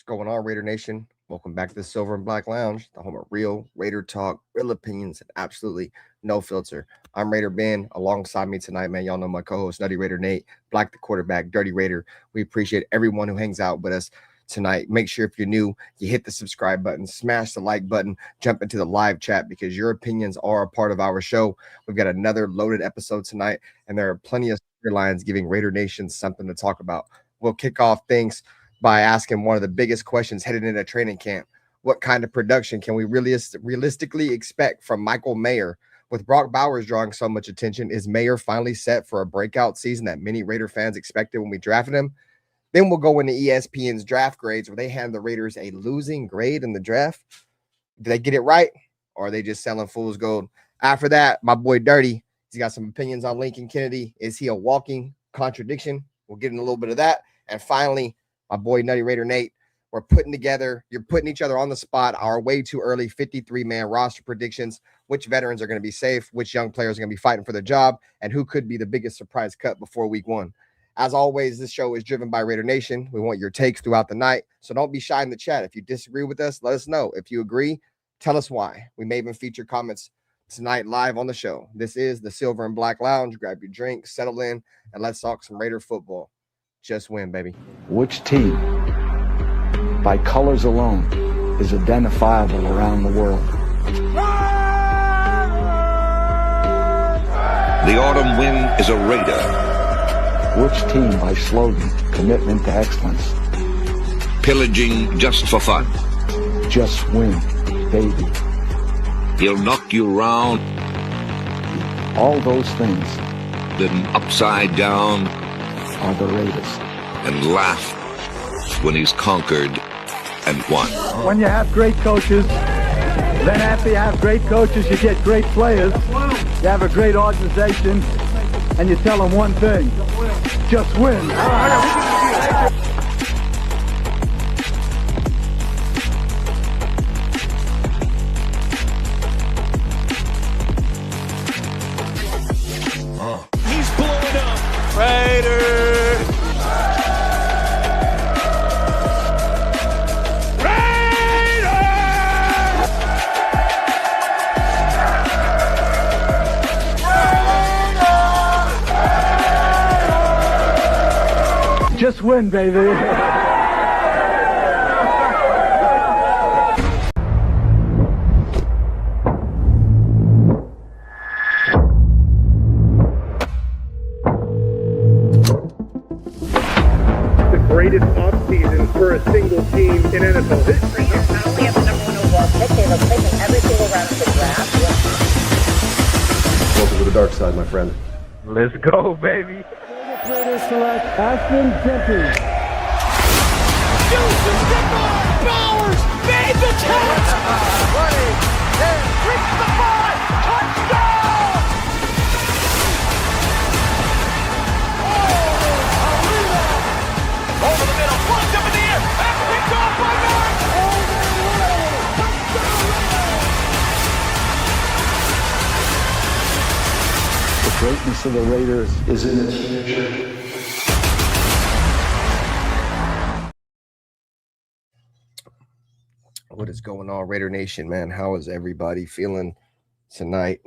What's going on, Raider Nation? Welcome back to the Silver and Black Lounge, the home of real Raider talk, real opinions, and absolutely no filter. I'm Raider Ben. Alongside me tonight, man, y'all know my co-host, Nutty Raider Nate, Black the quarterback, Dirty Raider. We appreciate everyone who hangs out with us tonight. Make sure if you're new, you hit the subscribe button, smash the like button, jump into the live chat because your opinions are a part of our show. We've got another loaded episode tonight, and there are plenty of storylines giving Raider Nation something to talk about. We'll kick off things by asking one of the biggest questions headed into training camp. What kind of production can we realistically expect from Michael Mayer? With Brock Bowers drawing so much attention, is Mayer finally set for a breakout season that many Raider fans expected when we drafted him? Then we'll go into ESPN's draft grades where they hand the Raiders a losing grade in the draft. Did they get it right? Or are they just selling fool's gold? After that, my boy Dirty, he's got some opinions on Lincoln Kennedy. Is he a walking contradiction? We'll get in a little bit of that. And finally, my boy Nutty Raider Nate, you're putting each other on the spot, our way too early 53-man roster predictions, which veterans are going to be safe, which young players are going to be fighting for their job, and who could be the biggest surprise cut before week one. As always, this show is driven by Raider Nation. We want your takes throughout the night, so don't be shy in the chat. If you disagree with us, let us know. If you agree, tell us why. We may even feature comments tonight live on the show. This is the Silver and Black Lounge. Grab your drink, settle in, and let's talk some Raider football. Just win, baby. Which team, by colors alone, is identifiable around the world? The autumn wind is a Raider. Which team, by slogan, commitment to excellence? Pillaging just for fun. Just win, baby. He'll knock you round. All those things Then upside down are the Raiders. and laugh when he's conquered and won. When you have great coaches, then after you have great coaches, you get great players. You have a great organization, and you tell them one thing: just win. He's blowing up. Raiders! Just win, baby. The greatest offseason for a single team in NFL history. Not only have the number one overall pick, they've taken every single round of the draft. Welcome to the dark side, my friend. Let's go, baby. Raiders select Ashton Jenkins. Bowers made the catch! Reach the ball! Touchdown! Over the middle, plugged up in the air, and picked off by Mark! The greatness of the Raiders is in its future. What is going on, Raider Nation, man? How is everybody feeling tonight?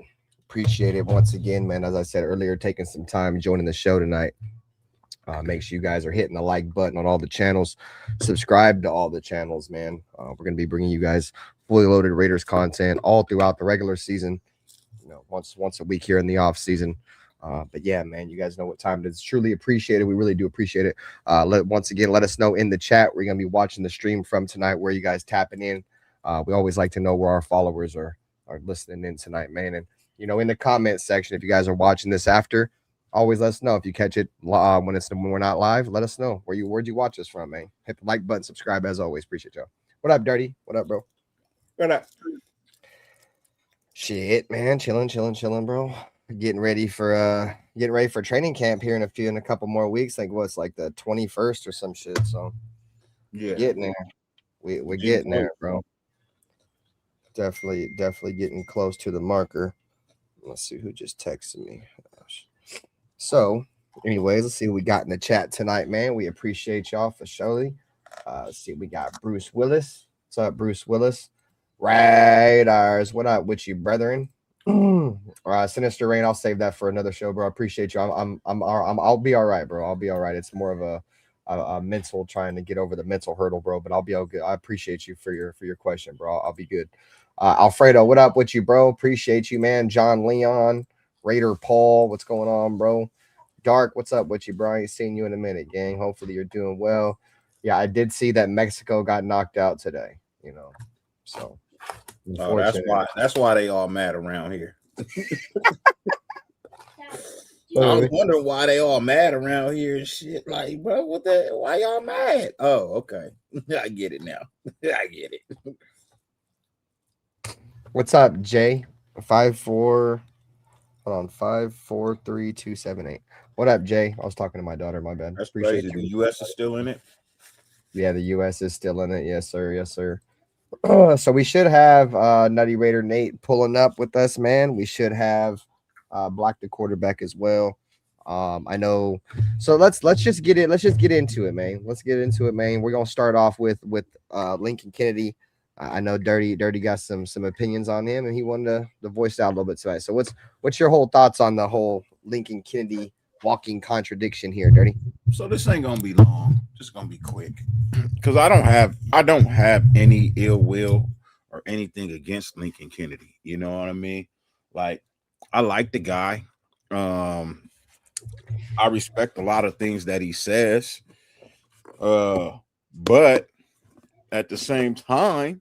Appreciate it once again, man. As I said earlier, taking some time joining the show tonight. Make sure you guys are hitting the like button on all the channels. Subscribe to all the channels, man. We're going to be bringing you guys fully loaded Raiders content all throughout the regular season. You know, once a week here in the off season. But yeah, man, you guys know what time it is. Truly appreciate it. We really do appreciate it. Once again, let us know in the chat. We're going to be watching the stream from tonight. Where you guys tapping in? We always like to know where our followers are listening in tonight, man. And you know, in the comment section, if you guys are watching this after, always let us know. If you catch it when we're not live, let us know where'd you watch us from, man. Hit the like button, subscribe as always. Appreciate y'all. What up, Dirty? What up, bro? What up? Shit, man, chilling, bro. Getting ready for training camp here in a couple more weeks. Like what's like the 21st or some shit. So yeah, getting there. We're getting there, bro. Definitely getting close to the marker. Let's see who just texted me. Gosh. So, anyways, let's see who we got in the chat tonight, man. We appreciate y'all for surely. Let's see, we got Bruce Willis. What's up, Bruce Willis? Raiders, what up with you, brethren? Sinister Rain, I'll save that for another show, bro. I appreciate you. I'll be all right, bro. I'll be all right. It's more of a mental, trying to get over the mental hurdle, bro. But I'll be all good. I appreciate you for your question, bro. I'll be good. Alfredo, what up with you, bro? Appreciate you, man. John Leon, Raider Paul, what's going on, bro? Dark, what's up with you, bro? I ain't seen you in a minute, gang. Hopefully you're doing well. Yeah, I did see that Mexico got knocked out today, so that's why they all mad around here. I was wondering why they all mad around here and shit. Like, bro, why y'all mad? Oh, okay. I get it now. I get it. What's up, Jay? 543-278. What up, Jay? I was talking to my daughter. My bad. That's crazy. The U.S. is still in it. Yeah, the U.S. is still in it. Yes, sir. Yes, sir. So we should have Nutty Raider Nate pulling up with us, man. We should have Black the quarterback as well. I know. So let's just get it. Let's just get into it, man. Let's get into it, man. We're gonna start off with Lincoln Kennedy. I know Dirty got some opinions on him, and he wanted to voice out a little bit tonight. So what's your whole thoughts on the whole Lincoln Kennedy walking contradiction here, Dirty? So this ain't gonna be long. Just gonna be quick, because I don't have any ill will or anything against Lincoln Kennedy. You know what I mean? Like, I like the guy. I respect a lot of things that he says. But at the same time,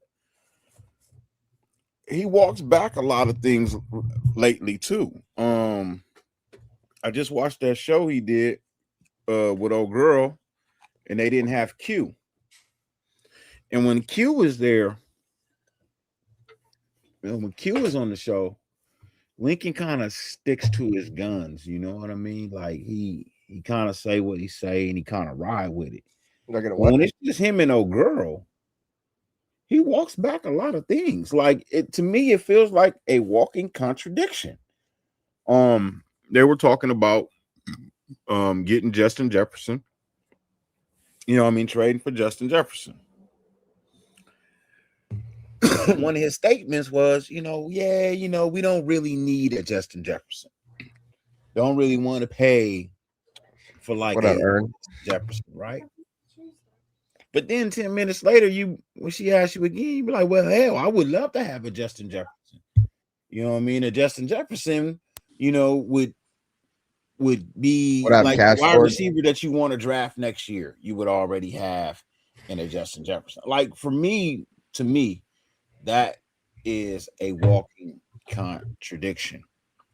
he walks back a lot of things lately too. I just watched that show he did with old girl, and they didn't have Q. And when Q was there, when Q was on the show, Lincoln kind of sticks to his guns. You know what I mean? Like he kind of say what he say, and he kind of ride with it. When it's just him and old girl, he walks back a lot of things. Like, to me, it feels like a walking contradiction. They were talking about getting Justin Jefferson. You know what I mean? Trading for Justin Jefferson. One of his statements was, we don't really need a Justin Jefferson. Don't really want to pay for like Jefferson, right? But then 10 minutes later, when she asked you again, you be like, well, hell, I would love to have a Justin Jefferson. You know what I mean? A Justin Jefferson, would be like a wide receiver that you want to draft next year. You would already have in a Justin Jefferson. Like, to me, that is a walking contradiction.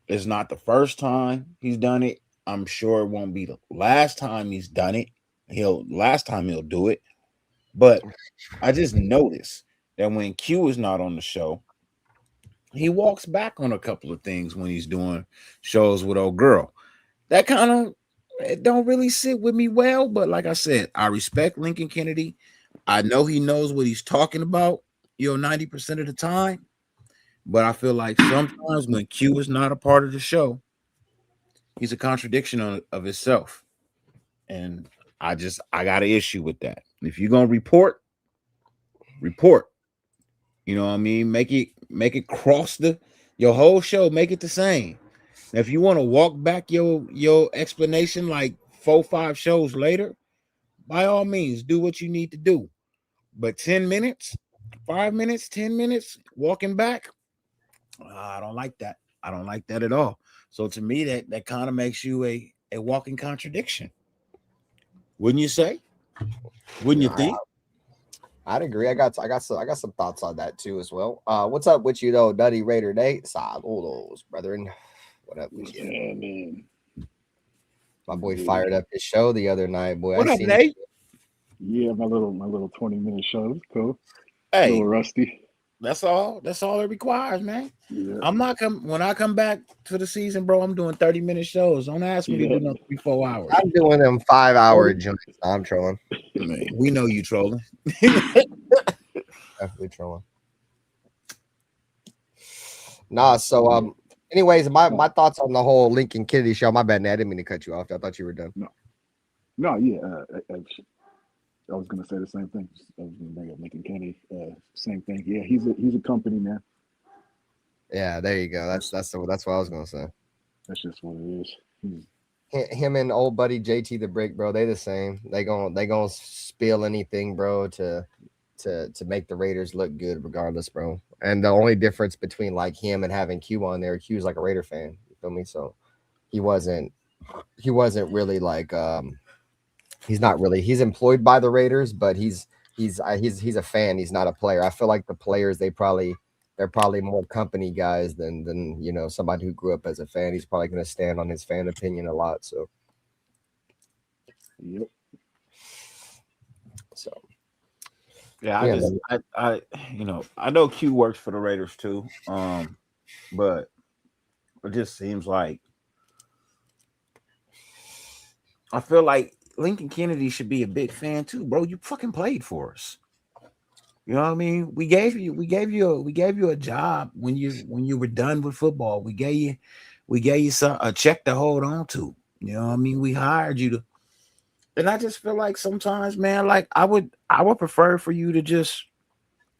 It's not the first time he's done it. I'm sure it won't be the last time he's done it. He'll do it. But I just noticed that when Q is not on the show, he walks back on a couple of things when he's doing shows with old girl. That kind of, it don't really sit with me well. But like I said, I respect Lincoln Kennedy. I know he knows what he's talking about, 90% of the time. But I feel like sometimes when Q is not a part of the show, he's a contradiction of himself. And I got an issue with that. If you're gonna report. You know what I mean? Make it cross your whole show, make it the same. Now, if you want to walk back your explanation like 4-5 shows later, by all means, do what you need to do. But 10 minutes, 5 minutes, 10 minutes, walking back, I don't like that. I don't like that at all. So to me, that kind of makes you a walking contradiction. Wouldn't you say? Wouldn't you think? I'd agree. I got some thoughts on that too as well. What's up with you though, Nutty Raider Nate? Saludos, brethren. What up with you? Yeah, man. My boy fired up his show the other night, boy. What up, Nate? Yeah, my little 20-minute show. It's cool. Hey, a little rusty. That's all it requires, man. Yeah. I'm not when I come back to the season, bro, I'm doing 30-minute shows. Don't ask me to do no 3-4 hours. I'm doing them 5-hour joints. I'm trolling. Man, we know you trolling. Definitely trolling. Nah, so anyways, my thoughts on the whole Lincoln Kennedy show. My bad, Nat. I didn't mean to cut you off. I thought you were done. No, yeah. I was gonna say the same thing. I was gonna bring up Lincoln Kennedy. Same thing. Yeah, he's a company man. Yeah, there you go. That's what I was gonna say. That's just what it is. Him and old buddy JT the Brick, bro, they the same. They gonna spill anything, bro, to make the Raiders look good, regardless, bro. And the only difference between like him and having Q on there, Q's like a Raider fan. You feel me? So he wasn't really like he's not really, he's employed by the Raiders, but he's a fan. He's not a player. I feel like the players they're probably more company guys than you know, somebody who grew up as a fan. He's probably going to stand on his fan opinion a lot. So, yep. So, yeah, I know Q works for the Raiders too. But it just seems like I feel like Lincoln Kennedy should be a big fan too, bro. You fucking played for us. You know what I mean? We gave you a job when you were done with football. We gave you a check to hold on to. You know what I mean? We hired you to, and I just feel like sometimes, man, like I would prefer for you to just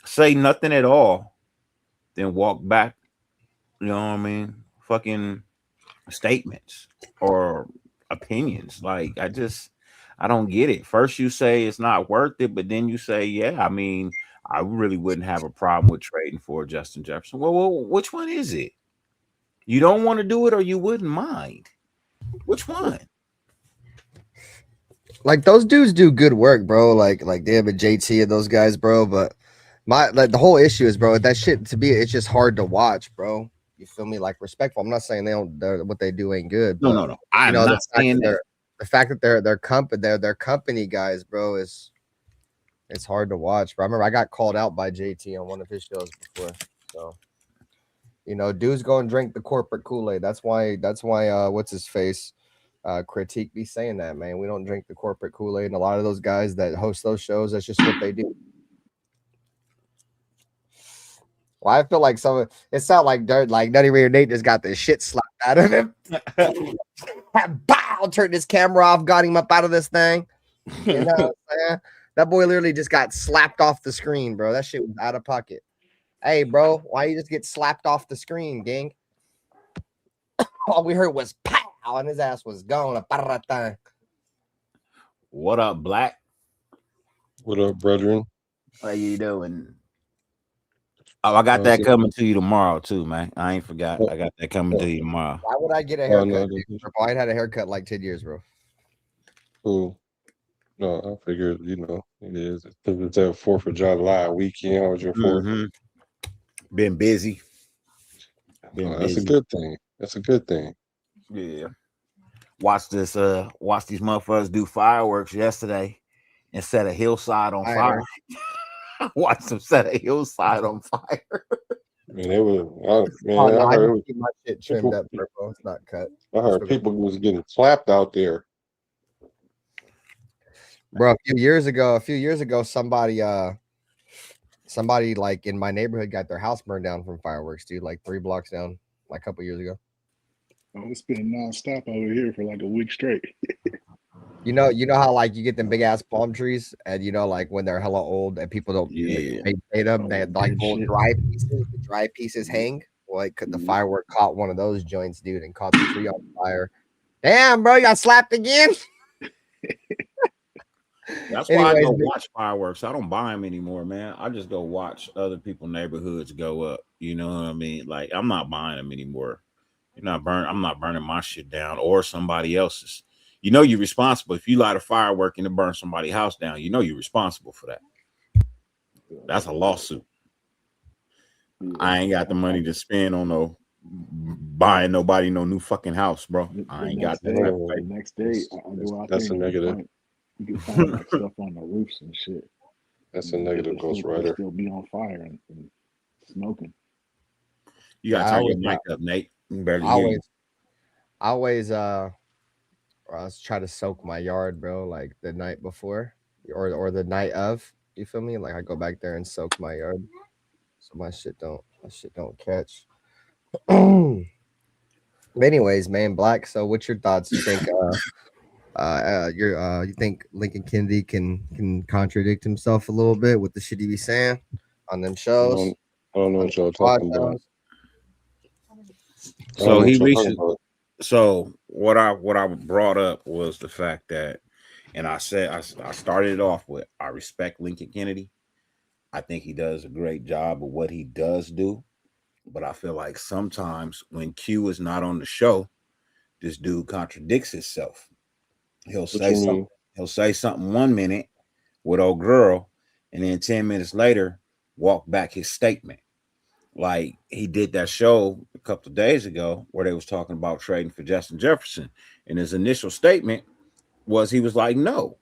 say nothing at all than walk back. You know what I mean? Fucking statements or opinions. Like I don't get it. First you say it's not worth it, but then you say, yeah, I mean, I really wouldn't have a problem with trading for Justin Jefferson. Well, which one is it? You don't want to do it or you wouldn't mind? Which one? Like those dudes do good work, bro. Like them and JT and those guys, bro. But the whole issue is, bro, that shit to be, it's just hard to watch, bro. You feel me? Like respectful. I'm not saying what they do ain't good. But, no. I'm not saying that. The fact that they're company guys, bro, it's hard to watch. Bro, I remember I got called out by JT on one of his shows before. So, you know, dudes go and drink the corporate Kool-Aid. That's why what's his face? Critique be saying that, man. We don't drink the corporate Kool-Aid, and a lot of those guys that host those shows, that's just what they do. Well, I feel like it's not like dirt, like Nutty Raider Nate just got the shit slapped out of him. Bow, turned his camera off, got him up out of this thing. You know what I'm saying? That boy literally just got slapped off the screen, bro. That shit was out of pocket. Hey, bro, why you just get slapped off the screen, gang? All we heard was pow, and his ass was gone. What up, Black? What up, brethren? How you doing? Oh, I got that coming to you tomorrow too, man. I ain't forgot. I got that coming to you tomorrow. Why would I get a haircut? I ain't had a haircut like 10 years, bro. Cool. No, I figured, you know, it is. It's that 4th of July weekend. How was your 4th? Mm-hmm. Been busy. That's a good thing. That's a good thing. Yeah. Watched these motherfuckers do fireworks yesterday and set a hillside on fire. Watch them set a hillside on fire. Man, it was. I heard my shit trimmed up, purple. It's not cut. I heard people was getting slapped out there. Bro, a few years ago, somebody like in my neighborhood got their house burned down from fireworks, dude. Like 3 blocks down, like a couple years ago. Oh, it's been nonstop over here for like a week straight. You know how like you get them big ass palm trees, and you know like when they're hella old and people don't maintain them, they like old dry pieces. The dry pieces hang. Like the firework caught one of those joints, dude, and caught the tree on fire. Damn, bro, you got slapped again. That's why I go watch fireworks. I don't buy them anymore, man. I just go watch other people's neighborhoods go up. You know what I mean? Like I'm not buying them anymore. I'm not burning my shit down or somebody else's. You know you're responsible. If you light a firework and it burns somebody's house down, you know you're responsible for that. That's a lawsuit. I ain't got the money to spend on buying nobody no new fucking house, bro. I ain't got that. The next day, I go out that's there. A negative. You can find like stuff on the roofs and shit. That's a negative, Ghost Rider. Still be on fire and smoking. You gotta turn your mic up, Nate. I always try to soak my yard, bro, like the night before or the night of. You feel me? Like I go back there and soak my yard so my shit don't catch. But anyways, man, Black. So what's your thoughts? You think You think Lincoln Kennedy can contradict himself a little bit with the shit he be saying on them shows? I don't know On what y'all squad talking about. shows? I don't So know he what y'all talking recently. about. So what I brought up was the fact that, and I said I started it off with I respect Lincoln Kennedy. I think he does a great job of what he does do, but I feel like sometimes when Q is not on the show, this dude contradicts himself. He'll What say you something. mean? He'll say something 1 minute with old girl, and then 10 minutes later, walk back his statement. Like he did that show a couple of days ago where they was talking about trading for Justin Jefferson, and his initial statement was he was like no,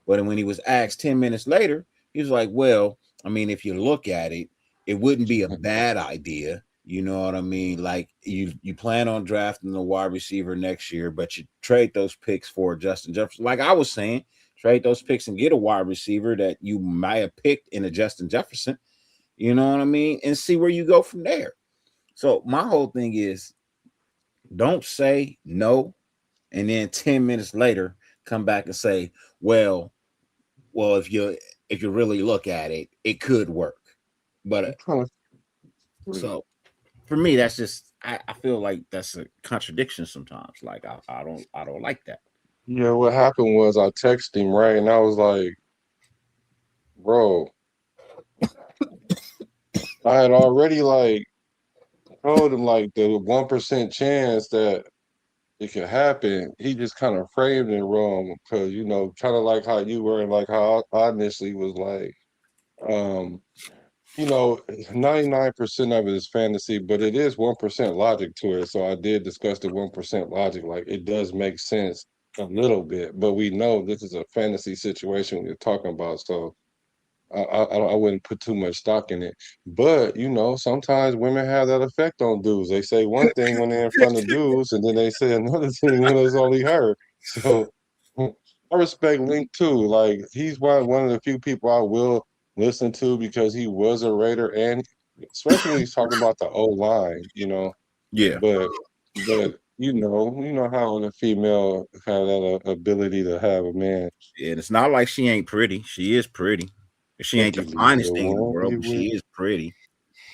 but when he was asked 10 minutes later, he was like, well, I mean, if you look at it, it wouldn't be a bad idea. You know what I mean? Like you plan on drafting the wide receiver next year, but you trade those picks for Justin Jefferson. Like I was saying, trade those picks and get a wide receiver that you might have picked in a Justin Jefferson. You know what I mean? And see where you go from there. So my whole thing is don't say no and then 10 minutes later come back and say, well, if you really look at it, it could work. But I'm trying to. so for me, that's just I feel like that's a contradiction sometimes. Like I don't like that. Yeah, what happened was I texted him, right, and I was like, bro, I had already like told him like the 1% chance that it could happen. He just kind of framed it wrong because kind of like how you were and like how I initially was like, um, 99% of it is fantasy, but it is 1% logic to it. So I did discuss the 1% logic. Like it does make sense a little bit, but we know this is a fantasy situation we're talking about. So I wouldn't put too much stock in it. But sometimes women have that effect on dudes. They say one thing when they're in front of dudes, and then they say another thing when it's only her. So I respect Link too. Like he's one of the few people I will listen to because he was a Raider, and especially when he's talking about the O line. Yeah. But you know how the female have that ability to have a man. And it's not like she ain't pretty. She is pretty. She Thank ain't the you, finest little thing in the one. world, but she is pretty.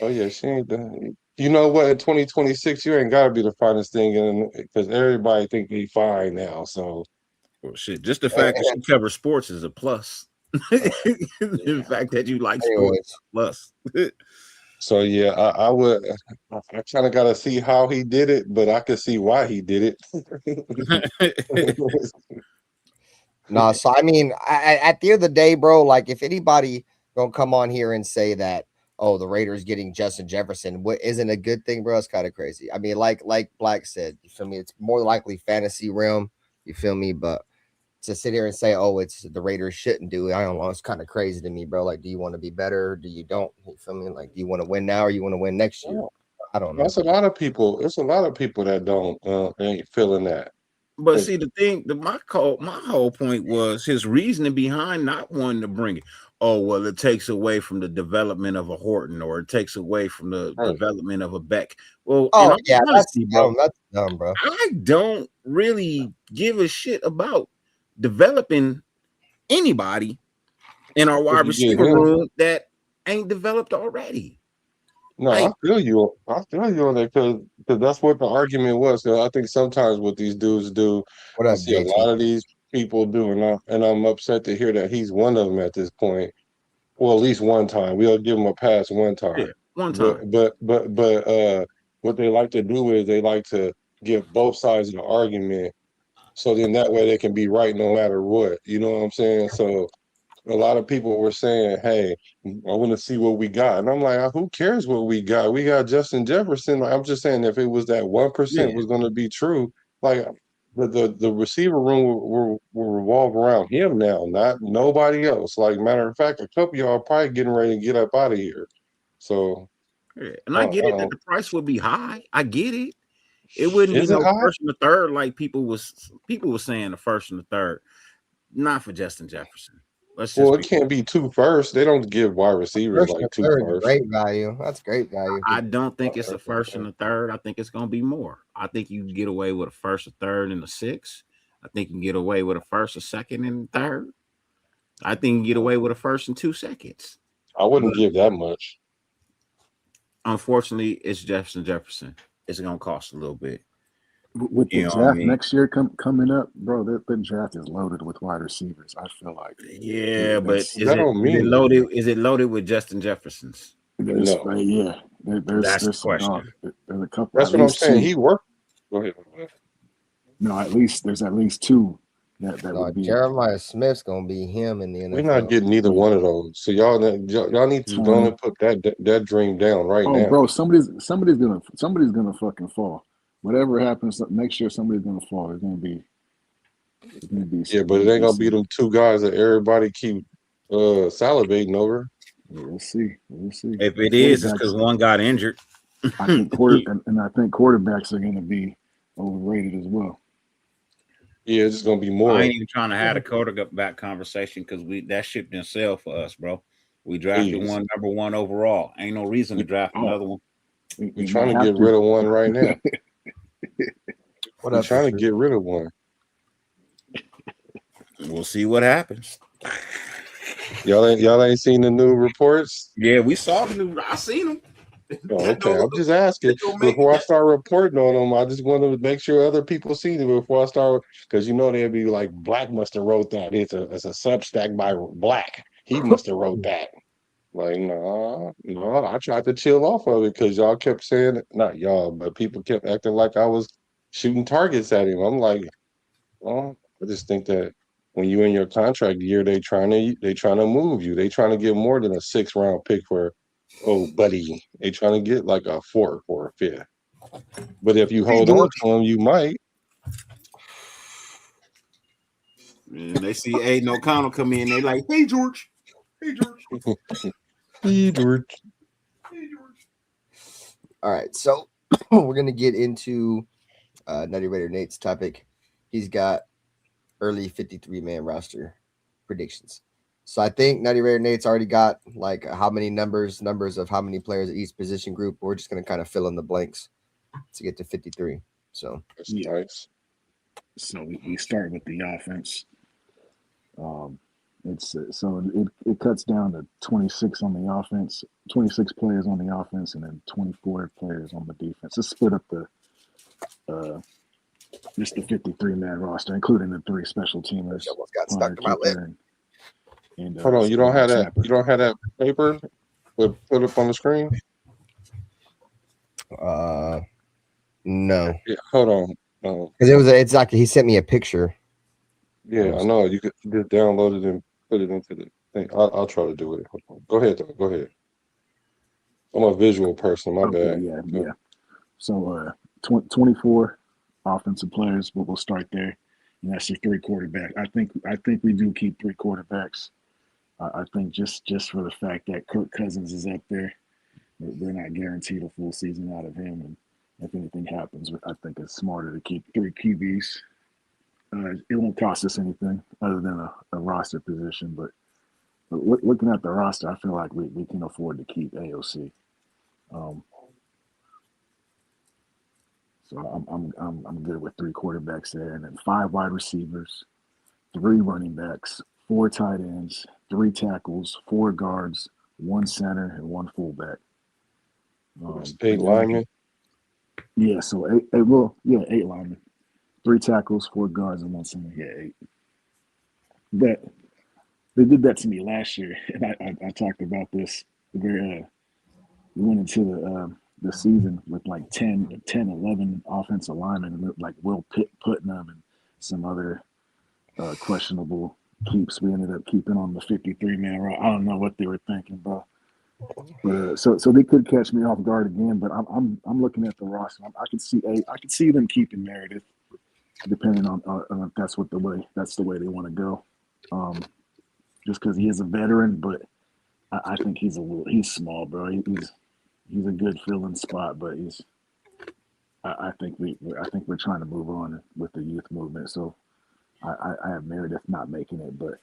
Oh yeah, she ain't done. You know what? In 2026, you ain't got to be the finest thing in because everybody think they fine now. So Well, shit, just the fact that she covers sports is a plus. The fact that you like sports is a plus. so yeah, I would. I kind of got to see how he did it, but I could see why he did it. No, so I mean, at the end of the day, bro, like if anybody gonna come on here and say that, oh, the Raiders getting Justin Jefferson, what isn't a good thing, bro? It's kind of crazy. I mean, like Black said, you feel me? It's more likely fantasy realm, you feel me? But to sit here and say, oh, it's the Raiders shouldn't do it, I don't know. It's kind of crazy to me, bro. Like, do you want to be better? Do you don't? You feel me? Like, do you want to win now or you want to win next year? I don't know. That's a lot of people. It's a lot of people that don't ain't feeling that. But see, the thing, my whole point was his reasoning behind not wanting to bring it. Oh, well, it takes away from the development of a Horton, or it takes away from the development of a Beck. Well, oh yeah, honesty, that's dumb. That's dumb, bro. I don't really give a shit about developing anybody in our wide receiver room that ain't developed already. No, I feel you. I feel you on that because that's what the argument was. 'Cause I think sometimes what these dudes do, What I up, see a JT? lot of these people do, and I'm upset to hear that he's one of them at this point. Well, at least one time. We'll give him a pass one time. Yeah, one time. But what they like to do is they like to give both sides of the argument, so then that way they can be right no matter what. You know what I'm saying? So a lot of people were saying, "Hey, I want to see what we got," and I'm like, "Who cares what we got? We got Justin Jefferson." Like, I'm just saying, if it was that 1% was going to be true, like the receiver room will revolve around him now, not nobody else. Like matter of fact, a couple of y'all are probably getting ready to get up out of here. So, yeah. And I get it that the price would be high. I get it. It wouldn't be is it no high? first and the third like people was saying the first and the third. Not for Justin Jefferson. Well, it can't be 2 first. They don't give wide receivers First like and 2 third, first. great value. That's great value. I don't think it's a first and a third. I think it's gonna be more. I think you can get away with a first, a third, and a six. I think you can get away with a first, a second, and third. I think you can get away with a first and 2 seconds. I wouldn't give that much. Unfortunately, it's Jefferson. It's gonna cost a little bit. With the draft next year coming up, bro, the draft is loaded with wide receivers. I feel like. Yeah, but is it loaded with Justin Jeffersons? There's No. Yeah. That's the question. There's a couple. That's what I'm saying. He worked. Go ahead. No, there's at least 2 that would be. Jeremiah Smith's gonna be him in the NFL. We're not getting neither one of those. So y'all need to go and put that dream down right now. Oh, bro, somebody's gonna fucking fall. Whatever happens next year, somebody's gonna fall. It's gonna be. Yeah, but it ain't gonna be them 2 guys that everybody keep salivating over. We'll see. If it is, it's because one got injured. I think quarterbacks are gonna be overrated as well. Yeah, it's just gonna be more. I ain't even trying to have a quarterback conversation because that ship didn't sell for us, bro. We drafted one number 1 overall. Ain't no reason to draft another one. We're trying to get rid of one right now. We're trying to get rid of one. We'll see what happens. Y'all ain't seen the new reports? Yeah, we saw the new. I seen them. Oh, okay, I'm just asking before I start reporting on them. I just want to make sure other people see them before I start, because they'd be like, Black must have wrote that. It's a Substack by Black. He must have wrote that. Like, no, I tried to chill off of it because y'all kept saying, not y'all, but people kept acting like I was shooting targets at him. I'm like, well, I just think that when you in your contract year, they trying to move you. They trying to get more than a 6th round pick for, oh, buddy. They trying to get like a 4th or a 5th. But if you hold on to them, you might. And they see Aiden O'Connell come in, they like, hey, George. Hey, George. Hey, George. Hey, George. All right, so we're gonna get into Nutty Raider Nate's topic. He's got early 53-man roster predictions. So I think Nutty Raider Nate's already got like how many numbers of how many players at each position group. We're just gonna kind of fill in the blanks to get to 53. So that's nice. So we start with the offense. It cuts down to 26 on the offense, 26 players on the offense, and then 24 players on the defense. Let's split up just the 53-man roster, including the 3 special teamers. Almost got stuck in my lip. Hold on, you don't have that. You don't have that paper. Put up on the screen. No. Yeah, hold on. Because it's like he sent me a picture. Yeah, I know. You could just download it and put it into the thing. I'll try to do it. Go ahead, though. Go ahead. I'm a visual person. My bad. Yeah. So 24 offensive players, but we'll start there. And that's your 3 quarterbacks. I think we do keep 3 quarterbacks. I think just for the fact that Kirk Cousins is up there, they're not guaranteed a full season out of him. And if anything happens, I think it's smarter to keep 3 QBs. It won't cost us anything other than a roster position. But looking at the roster, I feel like we can afford to keep AOC. So I'm good with 3 quarterbacks there, and then 5 wide receivers, 3 running backs, 4 tight ends, 3 tackles, 4 guards, 1 center, and 1 fullback. 8 linemen. Yeah, so 8 linemen, 3 tackles, 4 guards, and 1 center. Yeah, 8. But they did that to me last year, and I talked about this. We went into the season with like 10, 11 offensive linemen, like Will Putnam and some other questionable keeps. We ended up keeping on the 53-man row. I don't know what they were thinking, bro. But so they could catch me off guard again. But I'm looking at the roster. I could see them keeping Meredith, depending on if that's the way they want to go. Just because he is a veteran, but I think he's small, bro. He's a good filling spot, but I think we're trying to move on with the youth movement. So I have Meredith not making it, but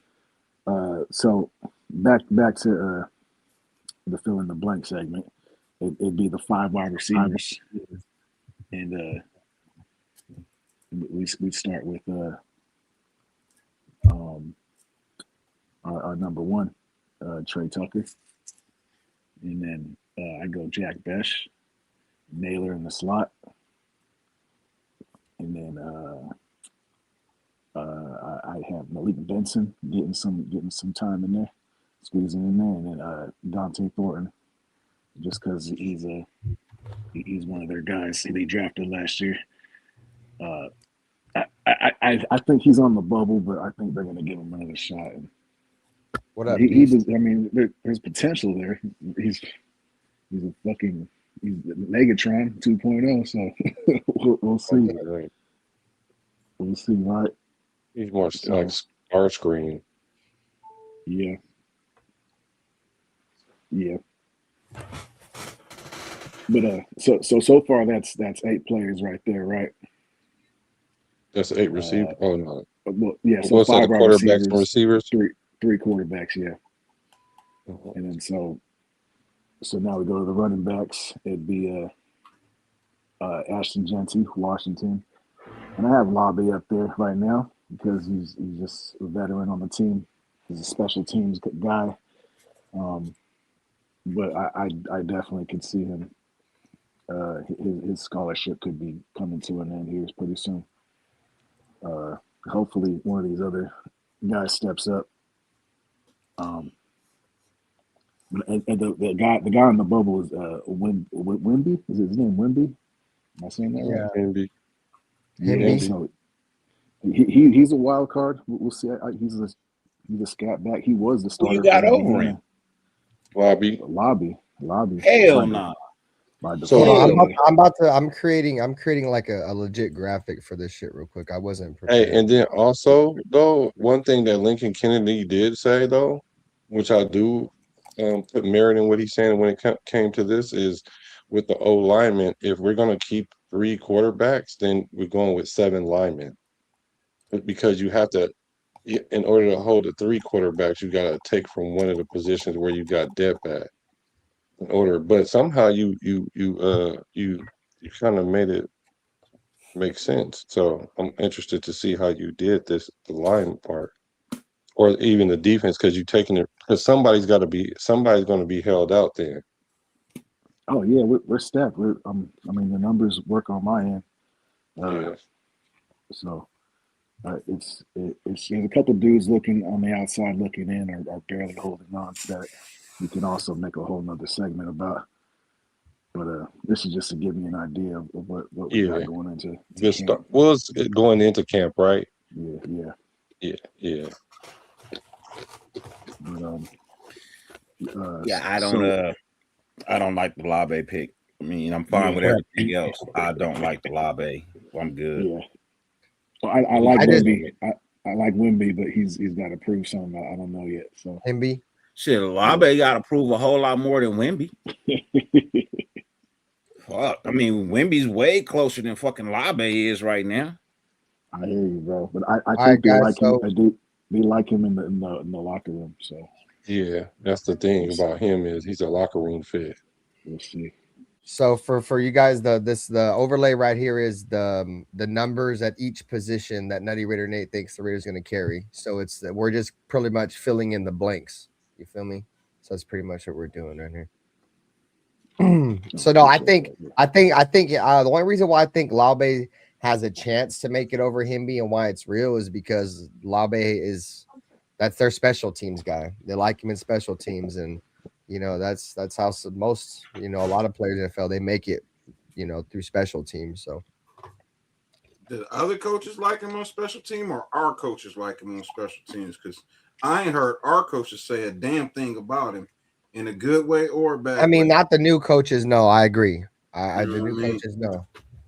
so back to the fill in the blank segment. It'd be the 5 wide receivers, and we start with our number one, Trey Tucker. And then I go Jack Besh, Naylor in the slot. And then I have Malik Benson getting some time in there, squeezing in there, and then Dante Thornton, just because he's one of their guys they drafted last year. I think he's on the bubble, but I think they're going to give him another shot. What up? He does, I mean, there's potential there. He's Megatron 2.0. So we'll see. Right. We'll see, right? He's more like Starscream. Yeah. But so far that's 8 players right there, right? That's 8 receivers. Oh no. Well, yeah. So what's 5 that, quarterbacks and receivers? 3 quarterbacks, yeah. And then so now we go to the running backs. It'd be Ashton Genty, Washington, and I have Lobby up there right now because he's just a veteran on the team. He's a special teams guy. But I definitely could see him. His scholarship could be coming to an end here pretty soon. Hopefully, one of these other guys steps up. And the guy on the bubble is Wimby. Is his name Wimby? Am I saying that right? Wimby. Yeah. So he's a wild card. We'll see. He's a scat back. He was the starter. Who you got over him? Lobby. Hell no. I'm creating like a legit graphic for this shit real quick. I wasn't prepared. Hey, and then also though, one thing that Lincoln Kennedy did say though, which I do put merit in what he's saying when it came to this, is with the O linemen, if we're gonna keep 3 quarterbacks, then we're going with 7 linemen, because you have to, in order to hold the 3 quarterbacks, you got to take from one of the positions where you got depth at. In order, but somehow you kind of made it make sense. So I'm interested to see how you did the line part, or even the defense, because you're taking it, because somebody's going to be held out there. Oh yeah, we're stacked. I mean, the numbers work on my end. So it's there's a couple dudes looking on the outside looking in are barely holding on that you can also make a whole nother segment about. But this is just to give you an idea of what we got going into camp. Was it going into camp, right? Yeah. But, I don't like the Labe pick. I mean, I'm fine with everything else. I don't like the Labe. I'm good. Yeah. Well, I like Wimby. I like Wimby, but he's got to prove something. I don't know yet. So Wimby. Shit, Labe got to prove a whole lot more than Wimby. Fuck. I mean, Wimby's way closer than fucking Labe is right now. I hear you, bro. But I think they like him in the locker room. So yeah, that's the thing about him, is he's a locker room fit. We'll see. So for you guys, the overlay right here is the numbers at each position that Nutty Raider Nate thinks the Raiders going to carry. So we're just pretty much filling in the blanks. You feel me? So that's pretty much what we're doing right here. So no, I think the only reason why I think Labe has a chance to make it over Himby and why it's real is because Labe that's their special teams guy. They like him in special teams, and that's how most a lot of players in the NFL, they make it through special teams. So did other coaches like him on special team, or our coaches like him on special teams? Because I ain't heard our coaches say a damn thing about him in a good way or a bad way. I mean, not the new coaches. No, I agree. The new coaches, no.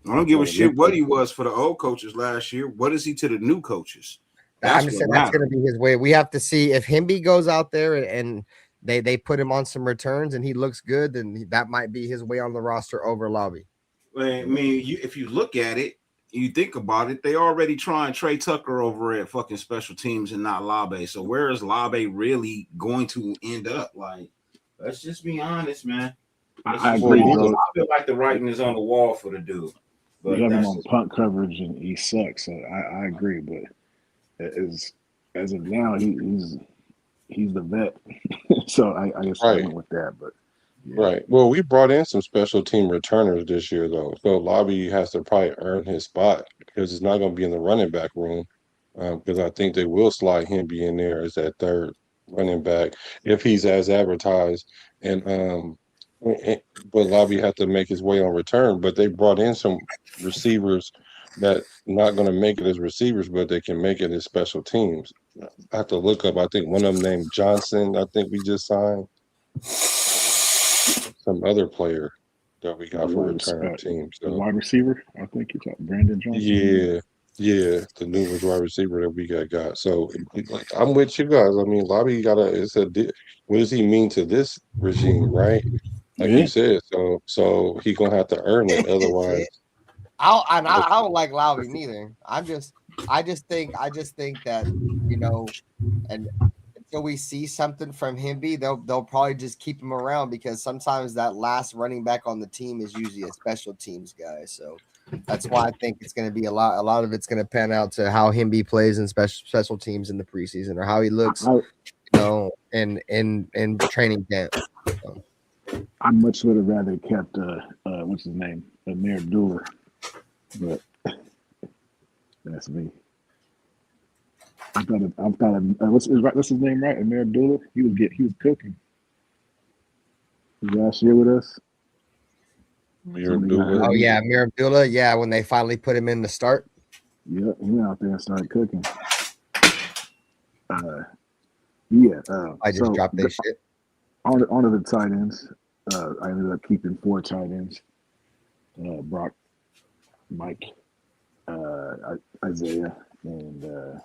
I don't give a shit what he was for the old coaches last year. What is he to the new coaches? I'm just saying that's going to be his way. We have to see if Himby goes out there and they put him on some returns and he looks good, then that might be his way on the roster over Lobby. I mean, if you look at it, you think about it, they already trying Trey Tucker over at fucking special teams and not Labe. So where is Labe really going to end up? Like, let's just be honest, man. I agree. I feel like the writing is on the wall for the dude. But we have him on punt coverage and he sucks. So I agree. But as of now, he's he's the vet. So I guess I went with that. But yeah. Right. Well, we brought in some special team returners this year, though. So Lobby has to probably earn his spot because it's not going to be in the running back room. Because I think they will slide him be in there as that third running back if he's as advertised. And but Lobby had to make his way on return. But they brought in some receivers that not going to make it as receivers, but they can make it as special teams. I have to look up. I think one of them named Johnson. I think we just signed. Some other player that we got for return team. So. The wide receiver, I think you're talking Brandon Johnson. Yeah, the newest wide receiver that we got. So I'm with you guys. I mean, Lobby what does he mean to this regime, right? Like you said, so he gonna have to earn it. Otherwise, I don't like Lowry neither. I just think that, you know, and until we see something from Hemby, they'll probably just keep him around because sometimes that last running back on the team is usually a special teams guy. So that's why I think it's going to be a lot of it's going to pan out to how Hemby plays in special tems in the preseason or how he looks, you know, in training camp. So. I much would have rather kept what's his name, Amir Abdullah, but that's me. I thought what's his name, right? Amir Abdullah. He was cooking. He was last year with us. Amir Abdullah. Oh yeah, Amir Abdullah. Yeah, when they finally put him in to start. Yeah, he went out there and started cooking. I just dropped this shit. On to the tight ends. I ended up keeping 4 tight ends. Brock, Mike, Isaiah, and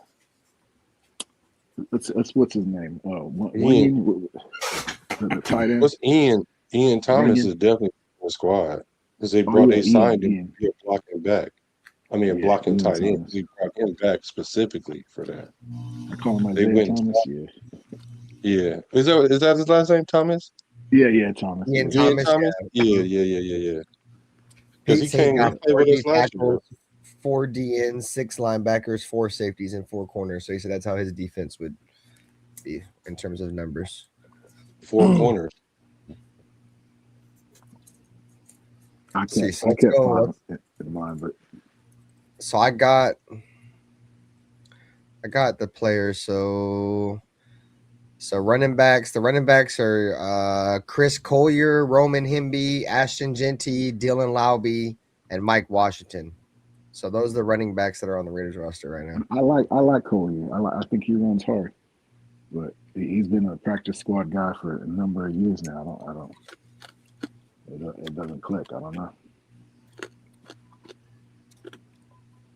what's his name? Wayne, the tight end. What's Ian? Ian Thomas is definitely on the squad because they signed him to be a blocking back. I mean, blocking tight end. He brought him back specifically for that. I call him Isaiah Thomas. Yeah. Is that his last name, Thomas? Yeah, Thomas. Ian Thomas. Yeah. Because he came with us last year. 4 DNs, 6 linebackers, 4 safeties, and 4 corners. So he said that's how his defense would be in terms of numbers. 4 corners. I kept 5 in mind, but so I got the players. So running backs. The running backs are Chris Collier, Roman Hemby, Ashton Genty, Dylan Laube, and Mike Washington. So those are the running backs that are on the Raiders roster right now. I like Collier. I think he runs hard, but he's been a practice squad guy for a number of years now. It doesn't click. I don't know.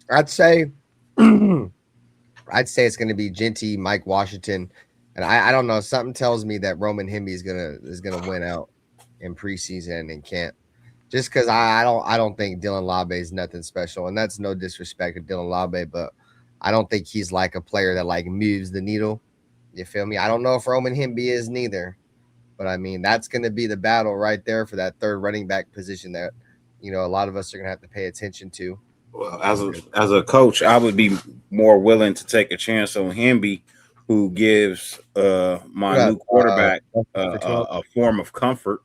I'd say it's going to be Genty, Mike Washington, and I don't know. Something tells me that Roman Hemby is gonna win out in preseason and can't. Just because I don't think Dylan Laube is nothing special, and that's no disrespect to Dylan Laube, but I don't think he's like a player that like moves the needle. You feel me? I don't know if Roman Hemby is neither, but I mean that's going to be the battle right there for that third running back position that a lot of us are going to have to pay attention to. Well, as a coach, I would be more willing to take a chance on Hemby, who gives my new quarterback a form of comfort.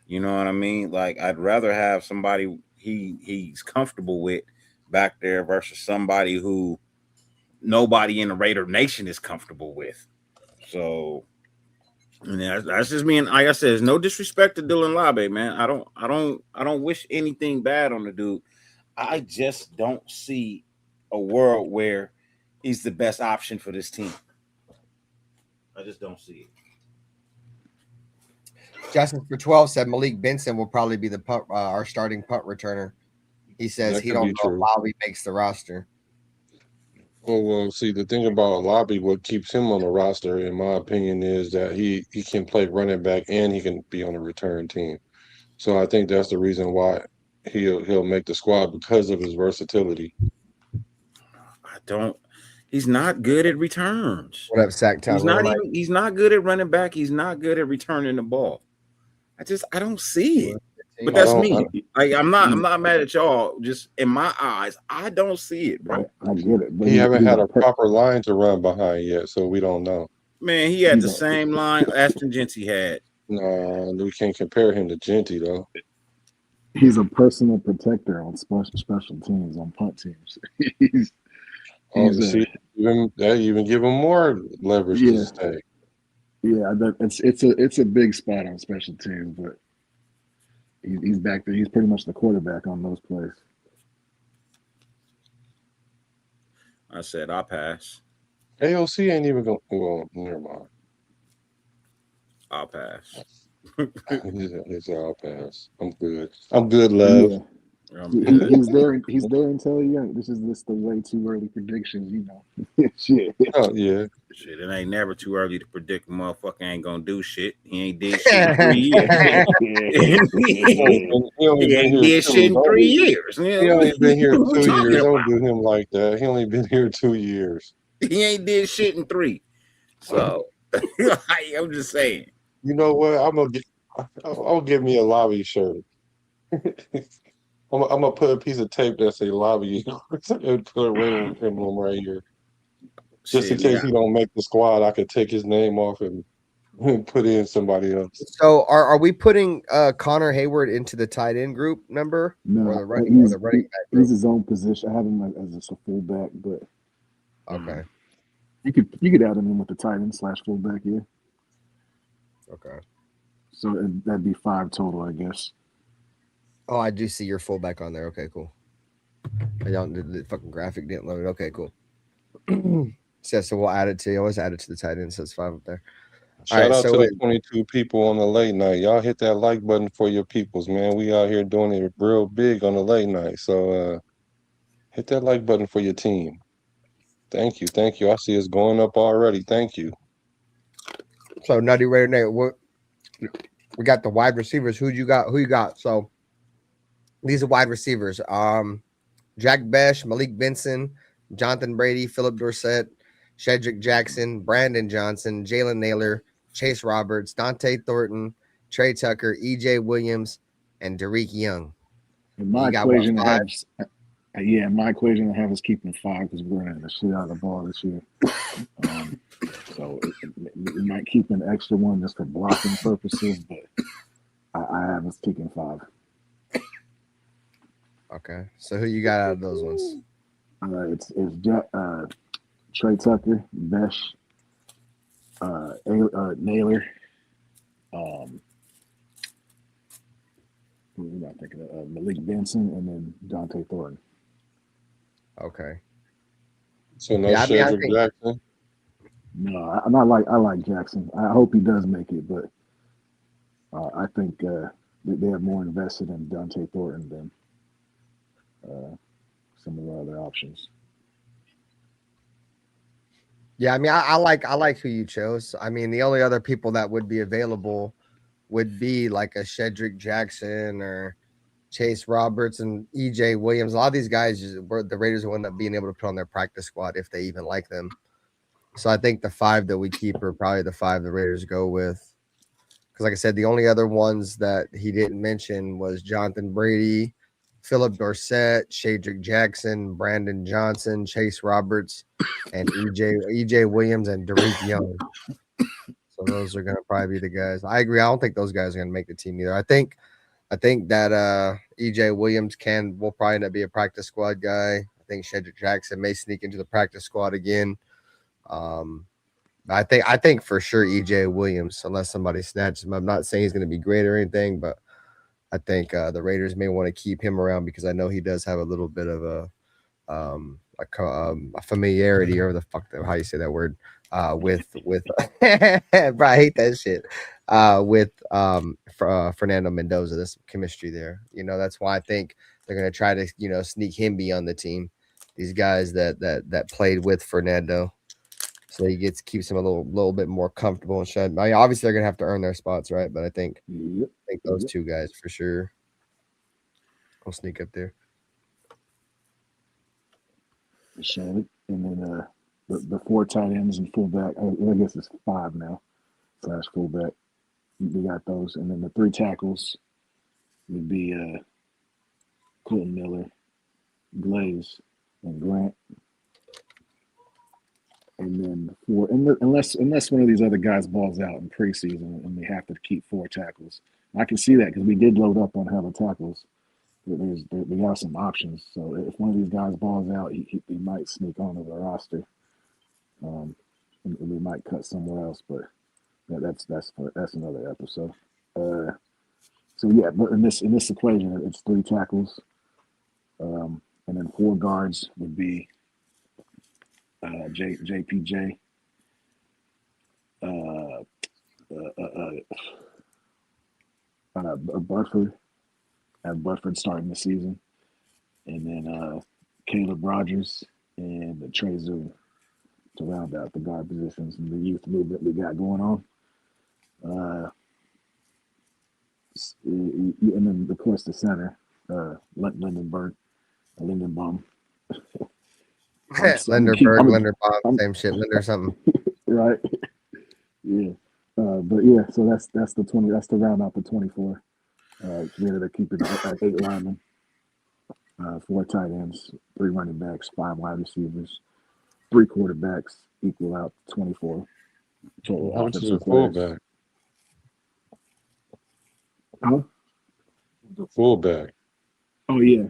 You know what I mean? Like, I'd rather have somebody he's comfortable with back there versus somebody who nobody in the Raider Nation is comfortable with. So, that's just me. And like I said, there's no disrespect to Dylan Laube, man. I don't wish anything bad on the dude. I just don't see a world where he's the best option for this team. I just don't see it. Justin for 12 said Malik Benson will probably be the our starting punt returner. He says he don't know if Laube makes the roster. Well, see, the thing about Laube, what keeps him on the roster, in my opinion, is that he can play running back and he can be on the return team. So I think that's the reason why he'll make the squad, because of his versatility. He's not good at returns. What up, Sacktown? He's not good at running back. He's not good at returning the ball. I don't see it. But that's me. I'm not mad at y'all. Just in my eyes, I don't see it, bro. I get it. But he haven't had a proper line to run behind yet, so we don't know. Man, he had the same line Ashton Genty had. No, we can't compare him to Genty though. He's a personal protector on special teams, on punt teams. he's that even give him more leverage to stay. Yeah, it's a big spot on special teams, but he's back there. He's pretty much the quarterback on those plays. I said I'll pass. AOC ain't even going. Well, never mind. I'll pass. It's I'll pass. I'm good. I'm good, love. Yeah. He's there until the end. This is the way too early predictions, you know. Shit. Oh yeah. Shit, it ain't never too early to predict a motherfucker ain't gonna do shit. He ain't did shit in 3 years. He ain't did shit in 3 years. He only been here 2 years. Don't do him like that. He only been here 2 years. He ain't did shit in 3. So I'm just saying. You know what? I'll give me a lobby shirt. I'm gonna put a piece of tape that say lobby and put a ring emblem right here. Just in case he don't make the squad, I could take his name off and put in somebody else. So are we putting Connor Hayward into the tight end group number? No, or the running back group? He's his own position. I have him as a fullback, but okay. You could add him in with the tight end / fullback, yeah. Okay. So that'd be 5 total, I guess. Oh, I do see your fullback on there. Okay, cool. The fucking graphic didn't load. Okay, cool. So we'll add it to. Always add it to the tight end. So it's 5 up there. Shout out to the 22 people on the late night. Y'all hit that like button for your peoples, man. We out here doing it real big on the late night. So hit that like button for your team. Thank you. I see it's going up already. Thank you. So Nutty Raider Nate, we got the wide receivers. Who you got? So these are wide receivers. Jack Besh, Malik Benson, Jonathan Brady, Philip Dorsett, Shedrick Jackson, Brandon Johnson, Jalen Naylor, Chase Roberts, Dante Thornton, Trey Tucker, EJ Williams, and Derek Young. In my equation, I have us keeping 5 because we're running the shit out of the ball this year. So we might keep an extra one just for blocking purposes, but I have us kicking 5. Okay, so who you got out of those ones? It's Trey Tucker, Besh, Naylor. Who am I thinking of? Malik Benson, and then Dante Thornton. Okay. So no Shedrick Jackson. No, I like Jackson. I hope he does make it, but I think they have more invested in Dante Thornton than some of the other options. Yeah, I mean, I like who you chose. I mean, the only other people that would be available would be like a Shedrick Jackson or Chase Roberts and EJ Williams. A lot of these guys, the Raiders will end up being able to put on their practice squad if they even like them. So I think the 5 that we keep are probably the 5 the Raiders go with. Because like I said, the only other ones that he didn't mention was Jonathan Brady, Philip Dorsett, Shedrick Jackson, Brandon Johnson, Chase Roberts, and EJ Williams and Derek Young. So those are going to probably be the guys. I agree. I don't think those guys are going to make the team either. I think that EJ Williams will probably end up be a practice squad guy. I think Shedrick Jackson may sneak into the practice squad again. I think for sure EJ Williams, unless somebody snatches him. I'm not saying he's going to be great or anything, but I think the Raiders may want to keep him around because I know he does have a little bit of a familiarity, or how you say that word, with bro, I hate that shit. With Fernando Mendoza, this chemistry there. You know, that's why I think they're going to try to sneak him beyond the team. These guys that played with Fernando. So he keeps him a little bit more comfortable and shut. I mean, obviously they're gonna have to earn their spots, right? But I think those 2 guys for sure will sneak up there. And then the 4 tight ends and fullback. I guess it's 5 now / fullback. We got those, and then the 3 tackles would be Colton Miller, Glaze, and Grant. And then unless one of these other guys balls out in preseason and they have to keep 4 tackles. I can see that because we did load up on hella tackles. We got some options. So if one of these guys balls out, he might sneak onto the roster. And we might cut somewhere else, but that's another episode. So yeah, but in this equation, it's 3 tackles, and then 4 guards would be JPJ, Budford, and Budford starting the season, and then Caleb Rogers and Trey Zoo to round out the guard positions and the youth movement we got going on. And then of course the center, Lindenbaum. Linderbaum, same shit, Linder something. Right. Yeah. But yeah, so that's the 20. That's the round out the 24. We ended up keeping 8 linemen, 4 tight ends, 3 running backs, 5 wide receivers, 3 quarterbacks, equal out 24 total. How much is a fullback? Huh? The fullback. Oh yeah,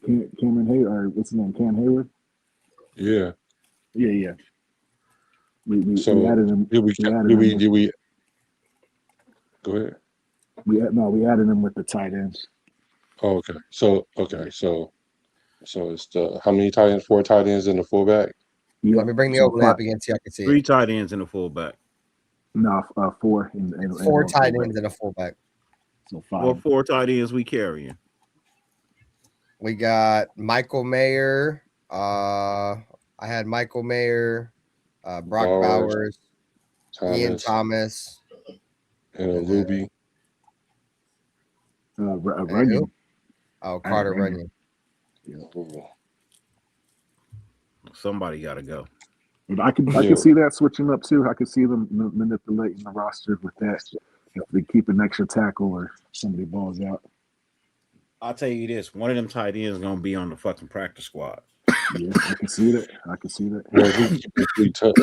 Cameron Hayward, or what's his name? Cam Hayward. Yeah. Yeah. We Did added him. we go ahead? We added him with the tight ends. Oh, okay. So it's the how many tight ends? 4 tight ends and the fullback. Yeah. Let me bring the overlay up again so I can see 3 tight ends and a fullback. No, 4 4 tight ends and a fullback. So 5. Well, 4 tight ends we carrying. We got Michael Mayer. I had Michael Mayer, Brock Bowers, Ian Thomas, and Luby. Runyon. Carter Runyon. Yeah. Somebody got to go. But I can see that switching up too. I could see them manipulating the roster with that. If they keep an extra tackle or somebody balls out. I'll tell you this: one of them tight ends is gonna be on the fucking practice squad. Yeah, I can see that. Well, if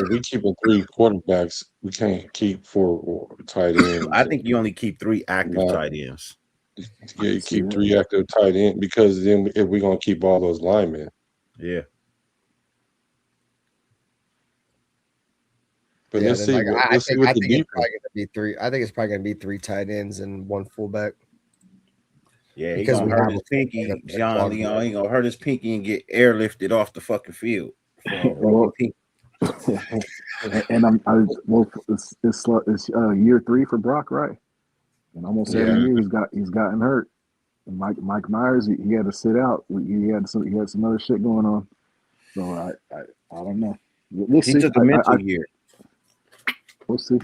we keeping 3 quarterbacks, we can't keep 4 tight ends. I think you only keep 3 active tight ends. Yeah, you keep 3 active tight ends because then if we're gonna keep all those linemen. Yeah. But let's see. I think it's probably gonna be 3. I think it's probably gonna be 3 tight ends and 1 fullback. Yeah, he's gonna hurt his pinky, John Leon. He gonna hurt his pinky and get airlifted off the fucking field. And it's year 3 for Brock, right? And almost every year he's gotten hurt. And Mike Myers, he had to sit out. He had some other shit going on. So I don't know. We'll see. He took a mental year. We'll see.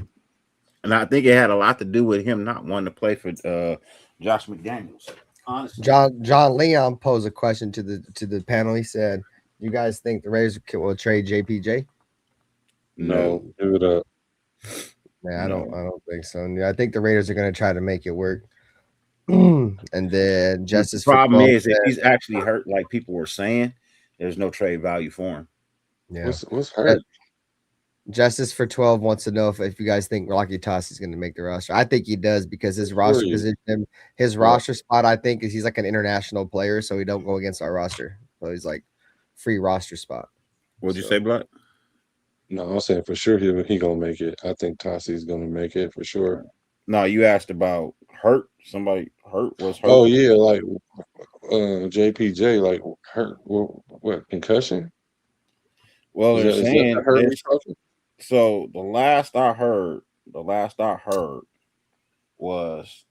And I think it had a lot to do with him not wanting to play for Josh McDaniels. Honestly, John Leon posed a question to the panel. He said, "You guys think the Raiders will trade JPJ?" No, give it up. Man, I don't think so. I think the Raiders are going to try to make it work. And then Justice. The problem is if he's actually hurt, like people were saying, there's no trade value for him. Yeah, what's hurt? Justice for 12 wants to know if you guys think Rocky Toss is going to make the roster. I think he does because his roster position, his roster spot, I think, is he's like an international player, so he don't go against our roster. So he's like free roster spot. What'd you say, Black? No, I'm saying for sure he gonna make it. I think Tossi's gonna make it for sure. No, you asked about hurt. Somebody hurt was hurt. Oh yeah, like JPJ, like hurt. What concussion? Well, they're saying so. The last I heard was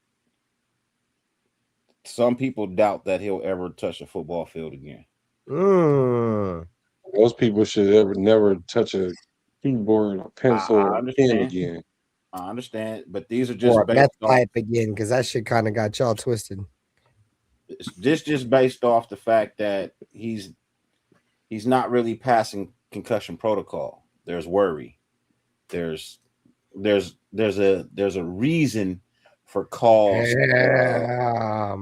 some people doubt that he'll ever touch a football field again. Those people should never touch a keyboard or pencil or pen again. I understand, but these are just based off again because that shit kind of got y'all twisted. This just based off the fact that he's not really passing concussion protocol. There's worry. There's a reason for cause.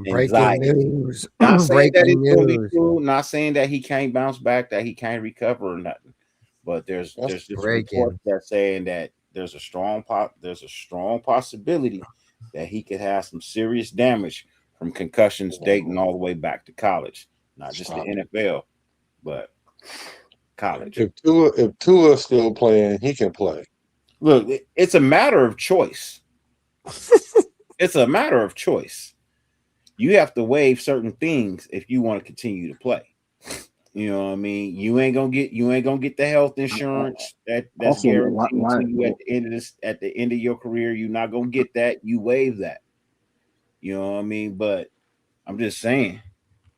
Breaking news. Not saying that it's totally true. Not saying that he can't bounce back, that he can't recover or nothing. But there's just reports breaking. that saying that there's a strong possibility that he could have some serious damage from concussions dating all the way back to college, not just the NFL, but college. If Tua's still playing, he can play. Look, it's a matter of choice. It's a matter of choice. You have to waive certain things if you want to continue to play. You know what I mean? You ain't gonna get the health insurance that's Also, guaranteed why- to you at the end of your career. You're not gonna get that. You waive that. You know what I mean? But I'm just saying,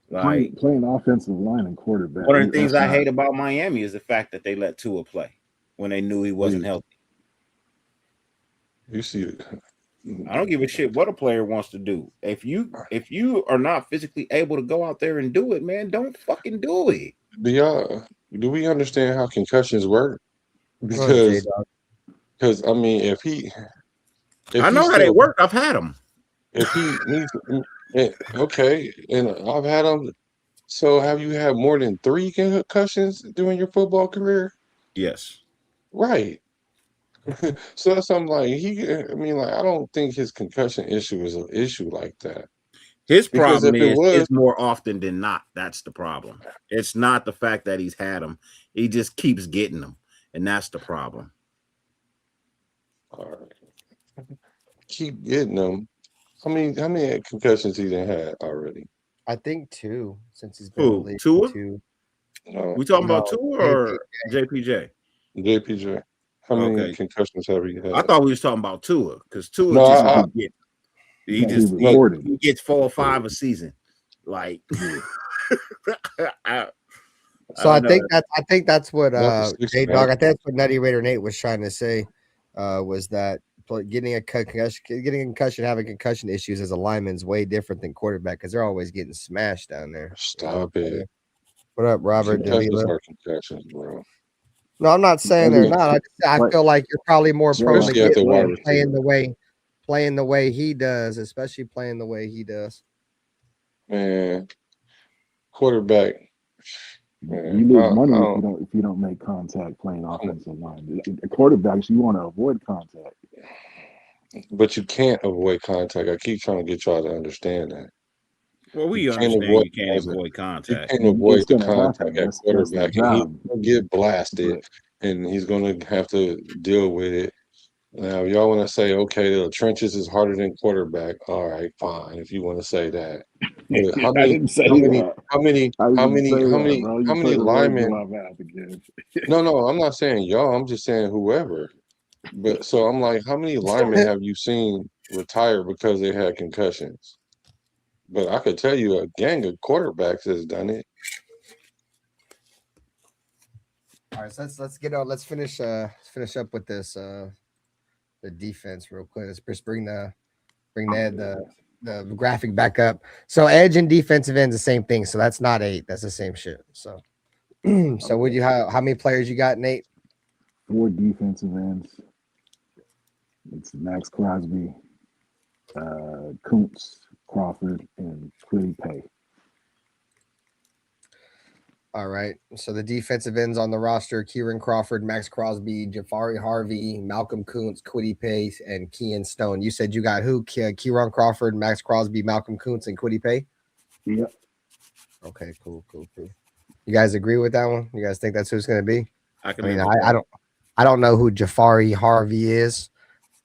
like, playing offensive line and quarterback. one of the things I hate about Miami is the fact that they let Tua play when they knew he wasn't healthy. You see, I don't give a shit what a player wants to do. If you are not physically able to go out there and do it, man, don't fucking do it. do we understand how concussions work? Because I mean, if I know how they work. I've had them. If he needs, okay, and I've had them. So, have you had more than 3 concussions during your football career? Yes. Right. So that's something like I don't think his concussion issue is an issue like that. His problem is it's more often than not. That's the problem. It's not the fact that he's had them. He just keeps getting them, and that's the problem. All right. Keep getting them. How many concussions he done had already? I think 2 since he's been Who? Tua? 2. No, we talking about Tua or JPJ? JPJ. How many concussions have he had? I thought we was talking about Tua because Tua he gets 4 or 5 a season. Like, so I think that's what J-Dog. I think that's what Nutty Raider Nate was trying to say. Was that getting a concussion, having concussion issues as a lineman is way different than quarterback because they're always getting smashed down there. Stop it. What up, Robert? Concussions are concussions, bro. No, I'm not saying they're not. I feel like you're probably more prone to get playing the way he does, especially playing the way he does. Man, quarterback. Man, you lose money if you don't make contact playing offensive line. Quarterbacks, you want to avoid contact. But you can't avoid contact. I keep trying to get y'all to understand that. Well, we understand you can't avoid contact. You can't avoid the contact at quarterback. And he's going to get blasted, and he's going to have to deal with it. Now, if y'all want to say, okay, the trenches is harder than quarterback, all right, fine. If you want to say that, but how many linemen? No, I'm not saying y'all. I'm just saying whoever. But so I'm like, how many linemen have you seen retire because they had concussions? But I could tell you a gang of quarterbacks has done it. All right, so let's get on. Let's finish up with this the defense real quick. Let's just bring the graphic back up. So edge and defensive ends the same thing. So that's not 8. That's the same shit. So so would you how many players you got, Nate? 4 defensive ends. It's Max Crosby, Kuntz, Crawford, and Kwity Paye. All right. So the defensive ends on the roster: Kieran Crawford, Max Crosby, Jafari Harvey, Malcolm Kuntz, Kwity Paye, and Kean Stone. You said you got who? Kieran Crawford, Max Crosby, Malcolm Kuntz, and Kwity Paye? Yep. Okay, cool. You guys agree with that one? You guys think that's who it's going to be? I don't know who Jafari Harvey is.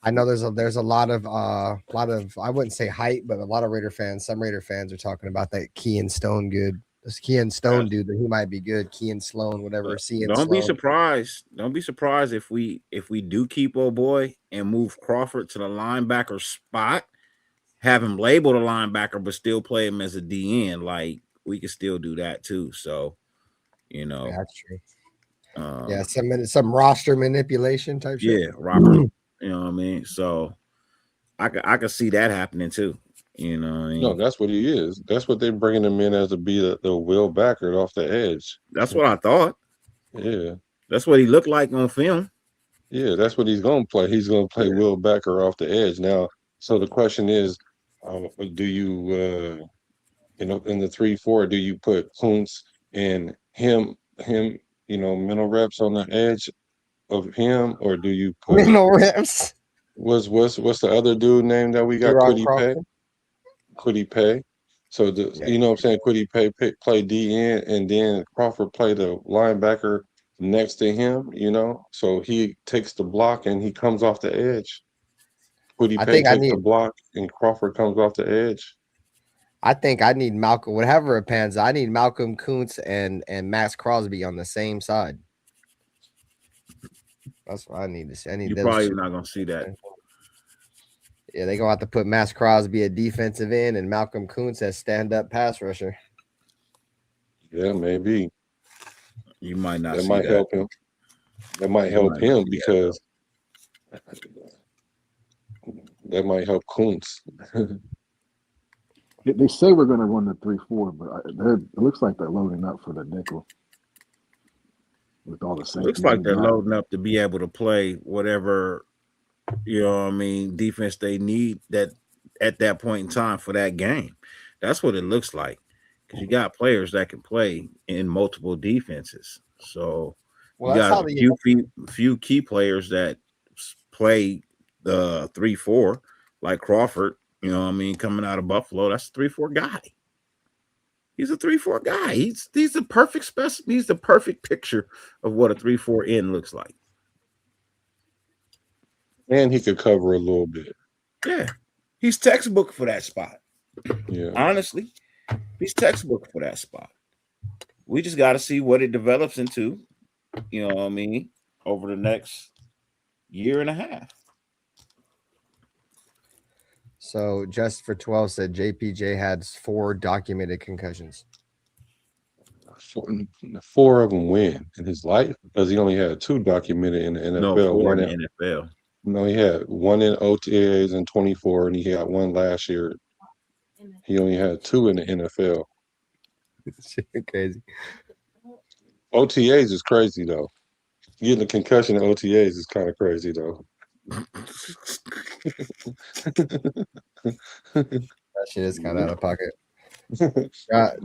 I know there's a lot of I wouldn't say hype, but a lot of Raider fans, some Raider fans are talking about that Kean Stone good. This Kean Stone dude, that he might be good. Kean Sloan, whatever. Don't be surprised. Don't be surprised if we do keep old boy and move Crawford to the linebacker spot, have him labeled a linebacker, but still play him as a DN. Like, we can still do that too. So, you know, yeah, that's true. Some roster manipulation type shit. Yeah, Robert. You know what I mean? So I could see that happening too. You know what I mean? No, that's what he is. That's what they're bringing him in as to be the Will Backert off the edge. That's what I thought. Yeah. That's what he looked like on film. Yeah, that's what he's going to play. He's going to play Will Backert off the edge. Now, so the question is, do you, in the 3-4, do you put Kuntz and him mental reps on the edge of him, or do you put mental reps? What's the other dude name that we got? Could he pay? So you know what I'm saying? Could he play DN and then Crawford play the linebacker next to him? So he takes the block and he comes off the edge. Could he take the block and Crawford comes off the edge? I think I need Malcolm, whatever it pans. I need Malcolm Kuntz and Max Crosby on the same side. That's what I need to see. You're probably not gonna see that. Yeah, they're gonna have to put Max Crosby at defensive end and Malcolm Kuntz as stand-up pass rusher. Yeah, maybe. You might not. That might help him. That might help him because that might help Kuntz. They say we're going to run the 3-4, but it looks like they're loading up for the nickel with all the safeties. Looks like they're loading up to be able to play whatever, defense they need that at that point in time for that game. That's what it looks like, because you got players that can play in multiple defenses. So you got a few key players that play the 3-4, like Crawford. Coming out of Buffalo, that's a 3-4 guy. He's a 3-4 guy. He's the perfect specimen. He's the perfect picture of what a 3-4 end looks like. And he could cover a little bit. Yeah, he's textbook for that spot. Yeah, honestly, he's textbook for that spot. We just got to see what it develops into. Over the next year and a half. So just for 12 said JPJ had 4 documented concussions. 4 of them win in his life, because he only had 2 documented in the NFL. No, 4 in the NFL. No, he had 1 in OTAs and 24, and he had 1 last year. He only had 2 in the NFL. Crazy. OTAs is crazy though. Getting a concussion in OTAs is kind of crazy though. That shit is kind of out of pocket.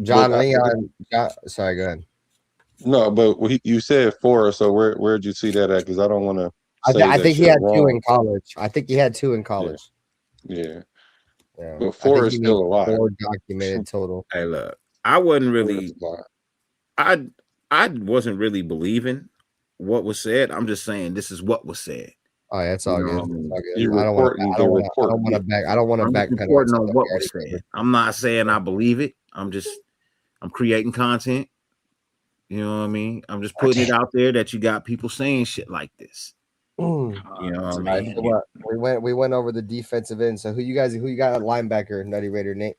John Leon. Sorry, go ahead. No, but you said 4, so where'd you see that at? Because I don't want to. I think he had wrong. 2 in college. I think he had 2 in college. Yeah. But 4 is still a lot. 4 documented total. Hey, look, I wasn't really. I wasn't really believing what was said. I'm just saying this is what was said. Oh, yeah, it's all good. I don't want to backpedal on what was said. I'm not saying I believe it. I'm creating content. You know what I mean? I'm just putting it out there that you got people saying shit like this. You know what I mean? We went over the defensive end. So who you got at linebacker, Nutty Raider Nate?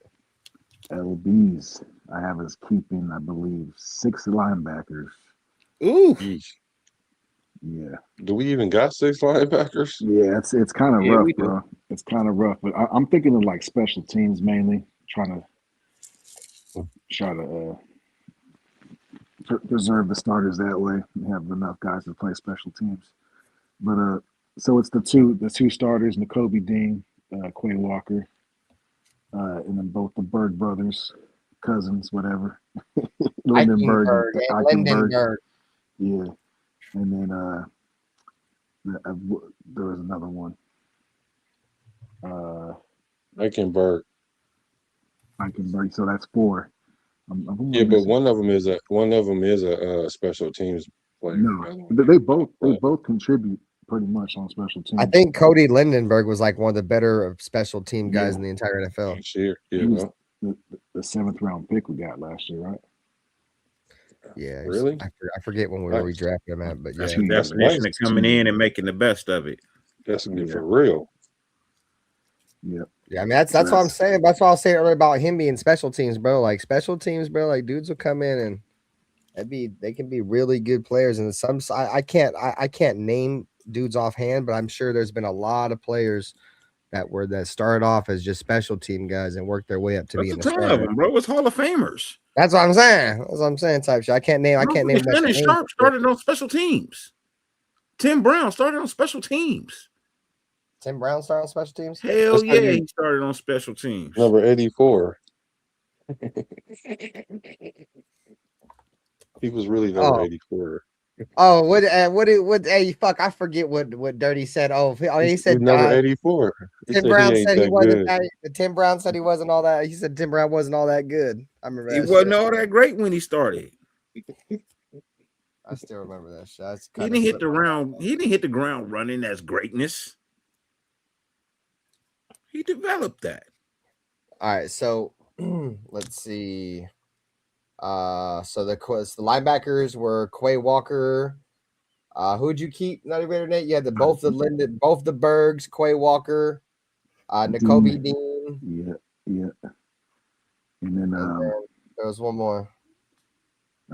LBs. I have us keeping, I believe, 6 linebackers. Ooh. Yeah. Do we even got 6 linebackers? Yeah, it's kind of rough, bro. It's kind of rough, but I'm thinking of like special teams mainly, trying to preserve the starters that way and have enough guys to play special teams. But so it's the two starters, Nakobe Dean, Quay Walker, and then both the Bird brothers, cousins, whatever. Lindenberg. Yeah. And then there was another one. Eichenberg. So that's 4. Yeah, but one of them is a special teams player. No, they both contribute pretty much on special teams. I think Cody Lindenberg was like one of the better special team guys in the entire NFL. Sure. He was the 7th round pick we got last year, right? Yeah, really. I forget when we drafted him at, but that's the definition of coming in and making the best of it. That's for real. Yeah. Yeah, I mean that's what I'm saying. That's what I was saying earlier about him being special teams, bro. Like special teams, bro. Like dudes will come in and they can be really good players. And some I can't name dudes offhand, but I'm sure there's been a lot of players that started off as just special team guys and worked their way up to being a ton of them, bro. It's Hall of Famers. That's what I'm saying. That's what I'm saying. Type shit. I can't name. Shannon Sharp started on special teams. Tim Brown started on special teams. Tim Brown started on special teams? Hell yeah, he started on special teams. Number 84. He was really number 84. Oh, hey, fuck, I forget what Dirty said. He He's said number 84. He Tim said he Brown ain't said he that wasn't good. Tim Brown said he wasn't all that. He said Tim Brown wasn't all that good. I remember He that wasn't shit. all that great when he started. I still remember that shit. That's He kind didn't of hit the ground. He didn't hit the ground running as greatness. He developed that. All right, so let's see. So the linebackers were Quay Walker. Who'd you keep? Not even Nate. You had both the Bergs, Quay Walker, N'Kobe Dean. Yeah. And then there was one more.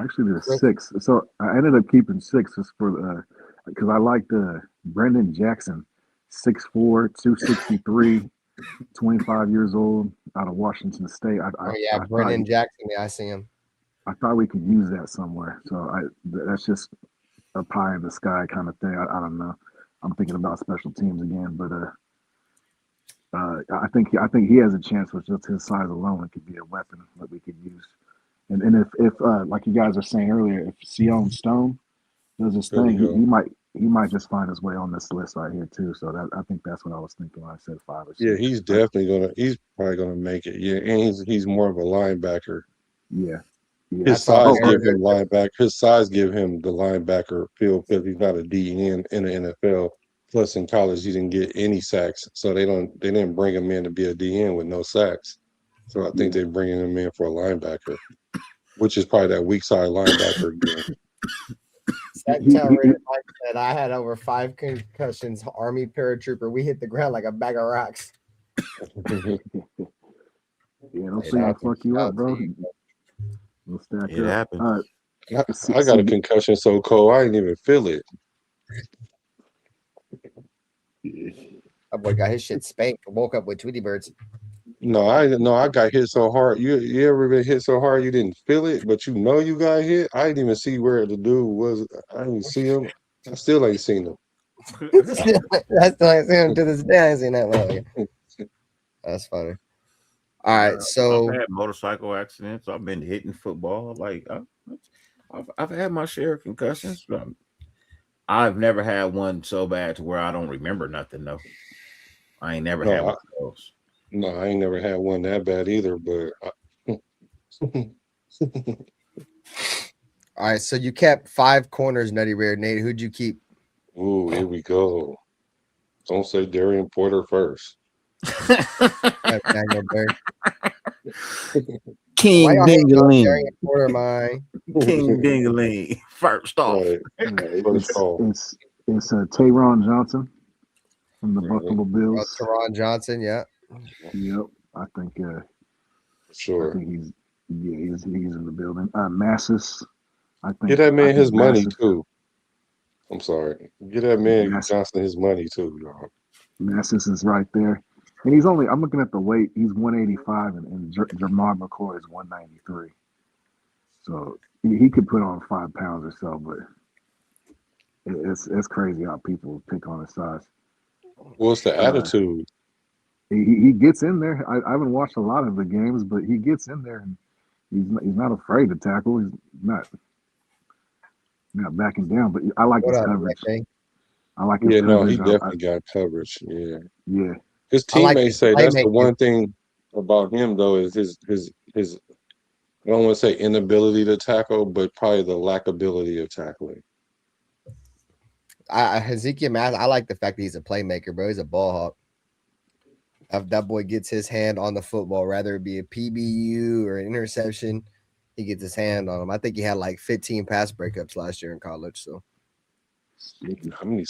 Actually, there's 6. So I ended up keeping 6 just for because I liked Brendan Jackson, 6'4", 263, 25 years old, out of Washington State. I Brendan Jackson. Yeah, I see him. I thought we could use that somewhere. So that's just a pie in the sky kind of thing. I don't know. I'm thinking about special teams again, but I think he has a chance with just his size alone. It could be a weapon that we could use. And if like you guys were saying earlier, if Sion Stone does his thing, he might just find his way on this list right here too. So I think that's what I was thinking when I said 5 or 6. Yeah, he's probably gonna make it. Yeah, and he's more of a linebacker. Yeah. His size give him linebacker. His size give him the linebacker feel because he's not a DN in the NFL. Plus, in college, he didn't get any sacks, so they didn't bring him in to be a DN with no sacks. So I think they're bringing him in for a linebacker, which is probably that weak side linebacker again. Said I had over 5 concussions. Army paratrooper. We hit the ground like a bag of rocks. Yeah, those things will fuck you up, bro. We'll stack it up. happens. I got a concussion so cold I didn't even feel it. That boy got his shit spanked. Woke up with Tweety Birds. No, I got hit so hard. You ever been hit so hard you didn't feel it, but you know you got hit? I didn't even see where the dude was. I didn't see him. I still ain't seen him. I still ain't seen him to this day. I ain't seen that one. That's funny. All right, so I've had motorcycle accidents. I've been hitting football. Like I've had my share of concussions. But I've never had one so bad to where I don't remember nothing. Though I ain't never had one of those. No, I ain't never had one that bad either. But all right, so you kept 5 corners, Nutty Rare. Nate, who'd you keep? Ooh, here we go. Don't say Darian Porter first. King Dingaling. King Dingaling. First off. It's Tayron Johnson from the Buffalo Bills. Tayron Johnson, yeah. Yep. I think sure. I think he's in the building. Massis. I think get that man his money Massis, too. I'm sorry. Get that man Johnson his money too, y'all. Massis is right there. And I'm looking at the weight, he's 185 and Jamar McCoy is 193. So he could put on 5 pounds or so, but it's crazy how people pick on his size. What's the attitude? He gets in there. I haven't watched a lot of the games, but he gets in there and he's not afraid to tackle. He's not backing down. But I like his coverage. I like his coverage. No, he definitely got coverage. Yeah. Yeah. His teammates say that's the one thing about him though is his I don't want to say inability to tackle, but probably the lackability of tackling. Ezekiel Math, I like the fact that he's a playmaker, bro. He's a ball hawk. If that boy gets his hand on the football, rather it be a PBU or an interception, he gets his hand on him. I think he had like 15 pass breakups last year in college. So how many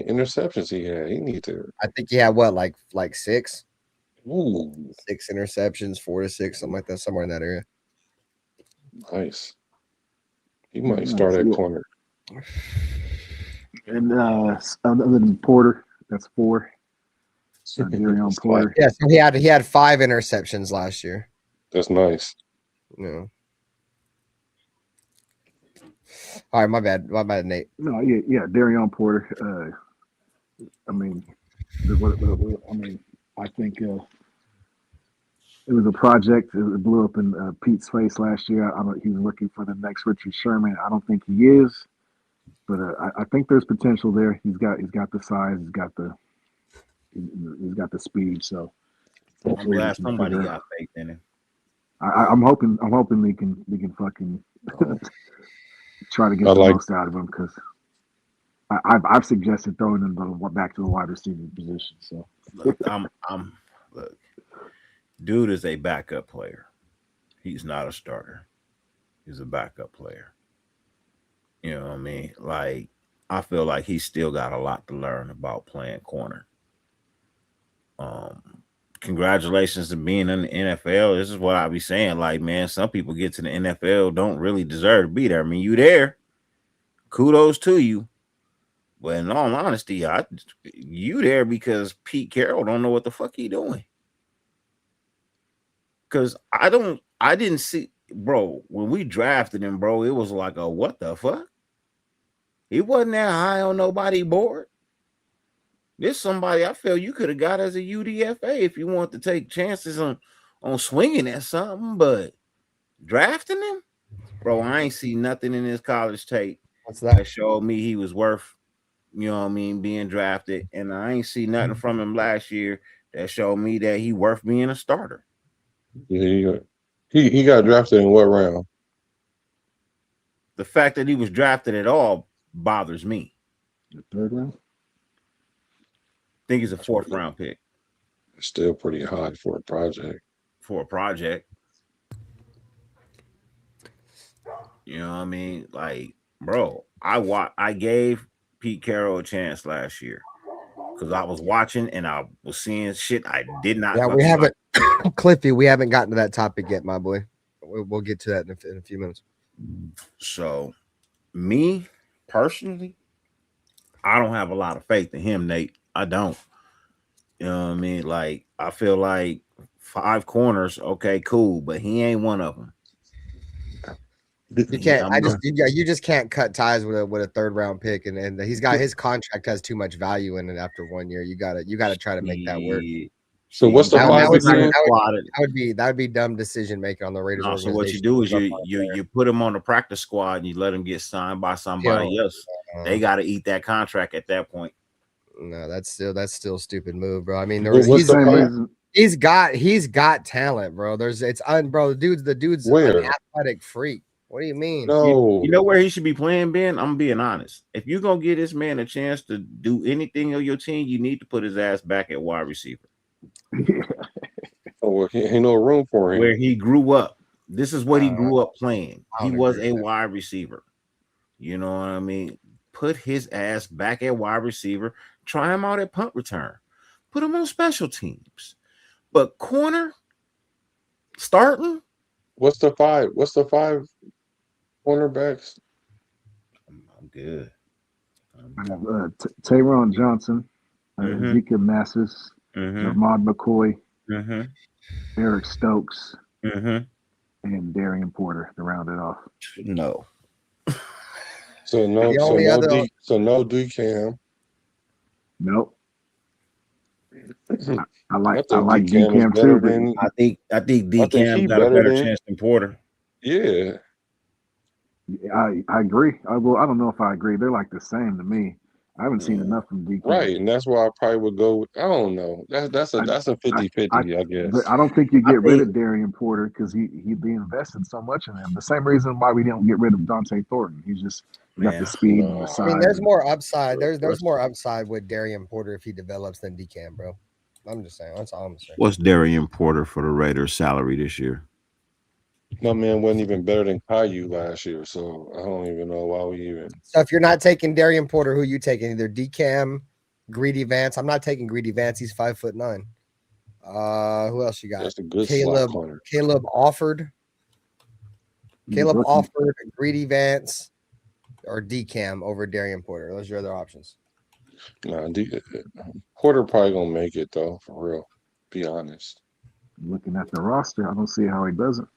interceptions he had? He need to. I think he had what, like 6? Ooh. 6 interceptions, 4 to 6, something like that, somewhere in that area. Nice. He might start at corner. And other than Porter, that's 4. Darian Porter. Yeah, so he had 5 interceptions last year. That's nice. No. All right, my bad, Nate. No, yeah, Darian Porter. I think it was a project. It blew up in Pete's face last year. He was looking for the next Richard Sherman. I don't think he is. But I think there's potential there. He's got the size. He's got the speed. So I'm hopefully glad somebody got faith in him. I'm hoping we can fucking try to get the most out of him, because I've suggested throwing him back to the wide receiver position. So look, look, dude is a backup player. He's not a starter. He's a backup player. You know what I mean? Like, I feel like he's still got a lot to learn about playing corner. Congratulations to being in the NFL. This is what I be saying. Like, man, some people get to the NFL don't really deserve to be there. I mean, you there. Kudos to you. But in all honesty, you there because Pete Carroll don't know what the fuck he doing. Because I didn't see, bro, when we drafted him, bro, it was like a what the fuck? He wasn't that high on nobody board. This somebody I feel you could have got as a UDFA if you want to take chances on swinging at something, but drafting him, bro, I ain't see nothing in his college tape that showed me he was worth, you know what I mean, being drafted, and I ain't see nothing from him last year that showed me that he worth being a starter. Yeah, he got drafted in what round? The fact that he was drafted at all bothers me. The third round? I think he's a fourth round pick. Still pretty high for a project. You know what I mean? Like, bro, I gave Pete Carroll a chance last year because I was watching and I was seeing shit I did not. Yeah, we haven't, Cliffy. We haven't gotten to that topic yet, my boy. We'll get to that in a few minutes. So, me personally, I don't have a lot of faith in him, Nate. I don't. You know what I mean? Like, I feel like 5 corners, okay, cool, but he ain't one of them. You can't. You just can't cut ties with a third round pick, and he's got his contract has too much value in it after 1 year. You gotta try to make that work. So what's the that would be dumb decision making on the Raiders. No, so what you do is you put him on the practice squad and you let him get signed by somebody else. They got to eat that contract at that point. No, that's still a stupid move, bro. I mean, he's got talent, bro. The dude's an athletic freak. What do you mean? No, you know where he should be playing, Ben? I'm being honest. If you're gonna give this man a chance to do anything on your team, you need to put his ass back at wide receiver. Oh, ain't no room for him. Where he grew up. This is what he grew up playing. He was a wide receiver. You know what I mean? Put his ass back at wide receiver. Try him out at punt return. Put him on special teams. But corner starting. What's the 5 cornerbacks? I'm good. I have Tayron Johnson, Ezekiel Massis, Ahmad McCoy, Eric Stokes, and Darian Porter to round it off. No. So no DCAM. Nope. I like DCAM too, but I think DCAM got a better chance than Porter. Yeah. I agree. I don't know if I agree. They're like the same to me. I haven't seen enough from DCAM. Right, and that's why I probably would go with, I don't know. That's a 50-50, I guess. But I don't think you get rid of Darian Porter because he'd be invested so much in him. The same reason why we didn't get rid of Dante Thornton. He's just got the speed and the size. I mean, there's more upside. There's more upside with Darian Porter if he develops than DCAM, bro. I'm just saying. That's all I'm saying. What's Darian Porter for the Raiders' salary this year? My man wasn't even better than Caillou last year, so I don't even know why we even. So if you're not taking Darian Porter, who you taking? Either DCAM, Greedy Vance. I'm not taking Greedy Vance. He's 5'9". Who else you got? That's a good Caleb Offord. Caleb Offord, Greedy Vance, or DCAM over Darian Porter. Those are your other options. Nah, Porter probably gonna make it though, for real. Be honest. Looking at the roster, I don't see how he doesn't.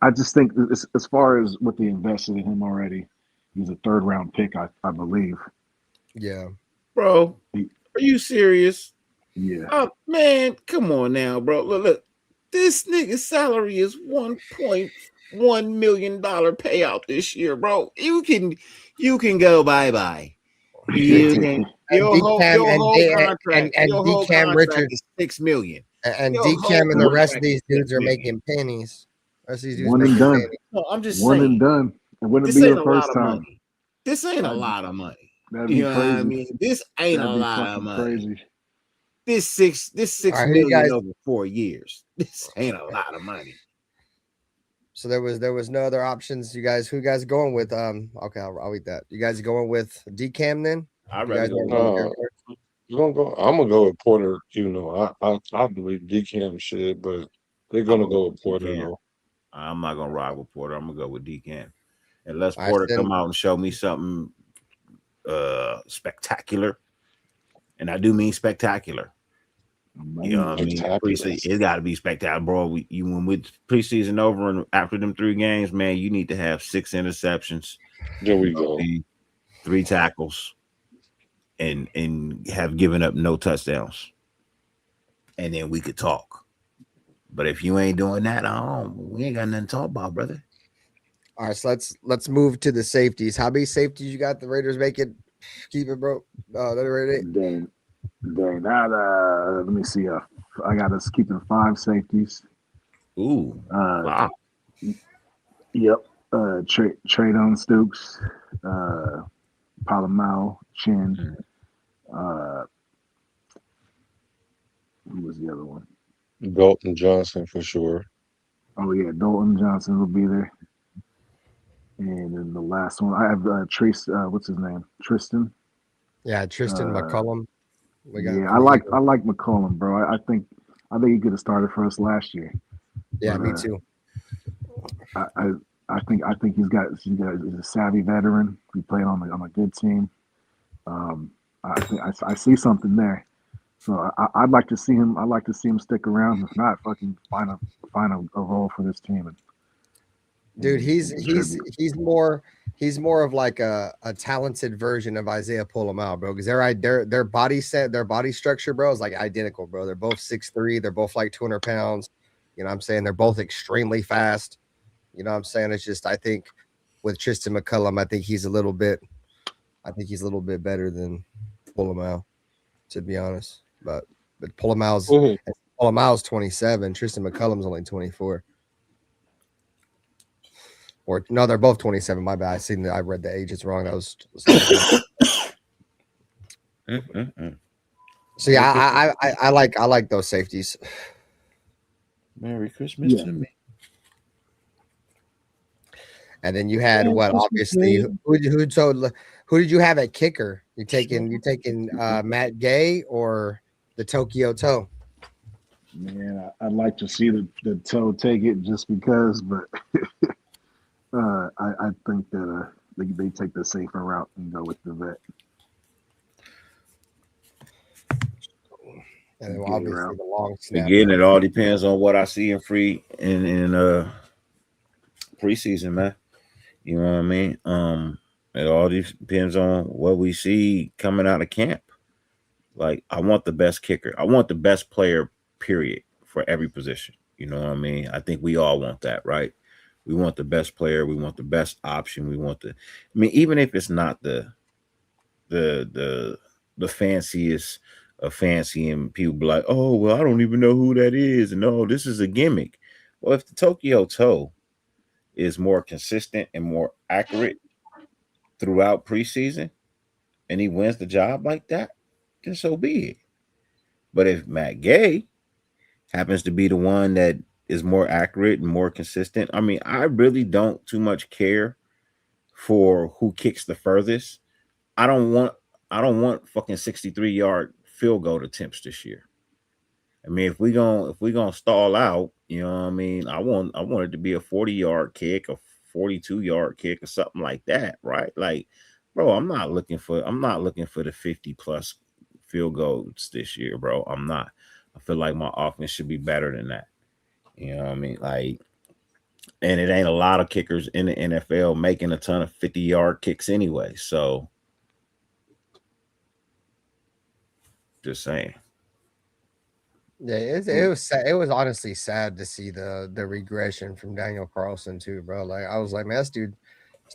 I just think as far as what they invested in him already, he's a third round pick, I believe. Yeah. Bro, are you serious? Yeah. Oh man, come on now, bro. Look. This nigga's salary is 1.4 $1 million payout this year, bro. You can go bye-bye. You can your whole contract Richard is $6 million. and Your whole DCam and the rest of contract these is dudes $6 are million. making pennies. The rest of these dudes One and making done. pennies. No, I'm just One saying. and done. It wouldn't This be ain't the a first lot of time. money. This ain't a lot of money. That'd be You know crazy. what I mean? This ain't That'd a be lot of fucking money. crazy. This six All right, million guys. over 4 years. This ain't a lot of money. So there was no other options. Who you guys going with? Okay, I'll eat that. You guys going with DCam then? I'd You rather guys go want with to DCam. I'm gonna go with Porter. You know, I believe DCam should, but they're gonna go with Porter DCam. though. I'm not gonna ride with Porter. I'm gonna go with DCam. Unless All right, Porter then- come out and show me something spectacular. And I do mean spectacular. You know what I mean? Preseason, it got to be spectacular, bro. When with preseason over and after them 3 games, man, you need to have 6 interceptions. There we go. 3 tackles, and have given up no touchdowns. And then we could talk. But if you ain't doing that, we ain't got nothing to talk about, brother. All right, so let's move to the safeties. How many safeties you got? The Raiders make it. Keep it, bro. Dang. Let me see. I got us keeping 5 safeties. Ooh. Wow. Yep. Traydon Stoops, Palomau, Chin. Who was the other one? Dalton Johnson for sure. Oh yeah, Dalton Johnson will be there. And then the last one, I have Trace. What's his name? Tristan. Yeah, Tristan McCullum. I like McCullum, bro. I think he could have started for us last year. Yeah, me too. I think he's a savvy veteran. He played on a good team. I see something there. So I'd like to see him. I'd like to see him stick around. If not, fucking find a role for this team. Dude, he's more of like a talented version of Isaiah Polamau, bro. Because their body set, their body structure, bro, is like identical, bro. They're both 6'3", they're both like 200 pounds. You know what I'm saying? They're both extremely fast. You know what I'm saying? It's just I think with Tristan McCullum, I think he's a little bit better than Polamau, to be honest. But Polamau's 27, Tristan McCullum's only 24. Or no, they're both 27. My bad. I read the ages wrong. That was So yeah, I like those safeties. Merry Christmas to me. And then you had what? Obviously, who did you have at kicker? You taking Matt Gay or the Tokyo Toe? Man, I'd like to see the Toe take it just because, but I think that they take the safer route and go with the vet. And then obviously the long snap. Again, it all depends on what I see in preseason, man. You know what I mean? It all depends on what we see coming out of camp. Like, I want the best kicker. I want the best player, period, for every position. You know what I mean? I think we all want that, right? We want the best player. We want the best option. We want even if it's not the fanciest of fancy, and people be like, oh, well, I don't even know who that is. And no, this is a gimmick. Well, if the Tokyo Toe is more consistent and more accurate throughout preseason and he wins the job like that, then so be it. But if Matt Gay happens to be the one that is more accurate and more consistent, I mean, I really don't too much care for who kicks the furthest. I don't want fucking 63-yard field goal attempts this year. I mean, if we gonna stall out, you know what I mean? I want it to be a 40-yard kick, a 42-yard kick, or something like that, right? Like, bro, I'm not looking for the 50+ field goals this year, bro. I'm not. I feel like my offense should be better than that. You know what I mean? Like, and it ain't a lot of kickers in the NFL making a ton of 50-yard kicks anyway. So, just saying. Yeah, it was sad. It was honestly sad to see the regression from Daniel Carlson too, bro. Like I was like, man, this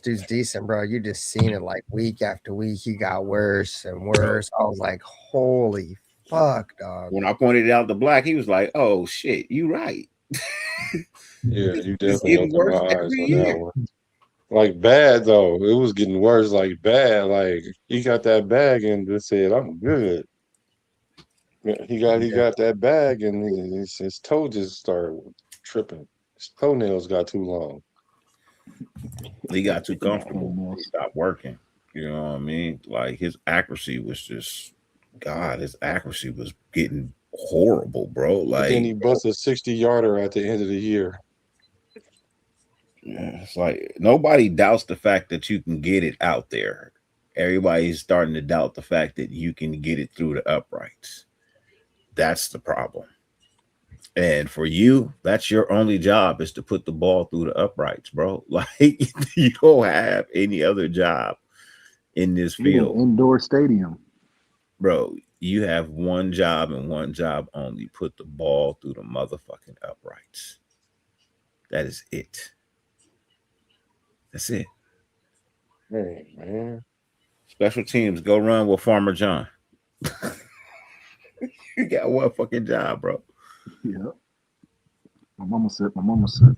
dude's decent, bro. You just seen it like week after week. He got worse and worse. I was like, holy fuck, dog. When I pointed it out to Black, he was like, "Oh shit, you right." Yeah, you It's definitely getting opened my worse eyes every on that year. one. Like bad though, it was getting worse. Like bad, like he got that bag and just said, "I'm good." Yeah, he got that bag and his toe just started tripping. His toenails got too long. He got too Yeah, comfortable. He toenails. stopped working. You know what I mean? Like his accuracy was just God. His accuracy was getting horrible, bro. But then he Like busts a 60-yarder at the end of the year. yeah, it's like nobody doubts the fact that you can get it out there. Everybody's starting to doubt the fact that you can get it through the uprights. That's the problem. And for you, that's your only job is to put the ball through the uprights, bro. Like you don't have any other job in this In an field, indoor stadium. bro. You have one job and one job only: put the ball through the motherfucking uprights. That is it. That's it. Hey, man. Special teams, go run with Farmer John. You got one fucking job, bro. Yeah. My mama said. My mama said.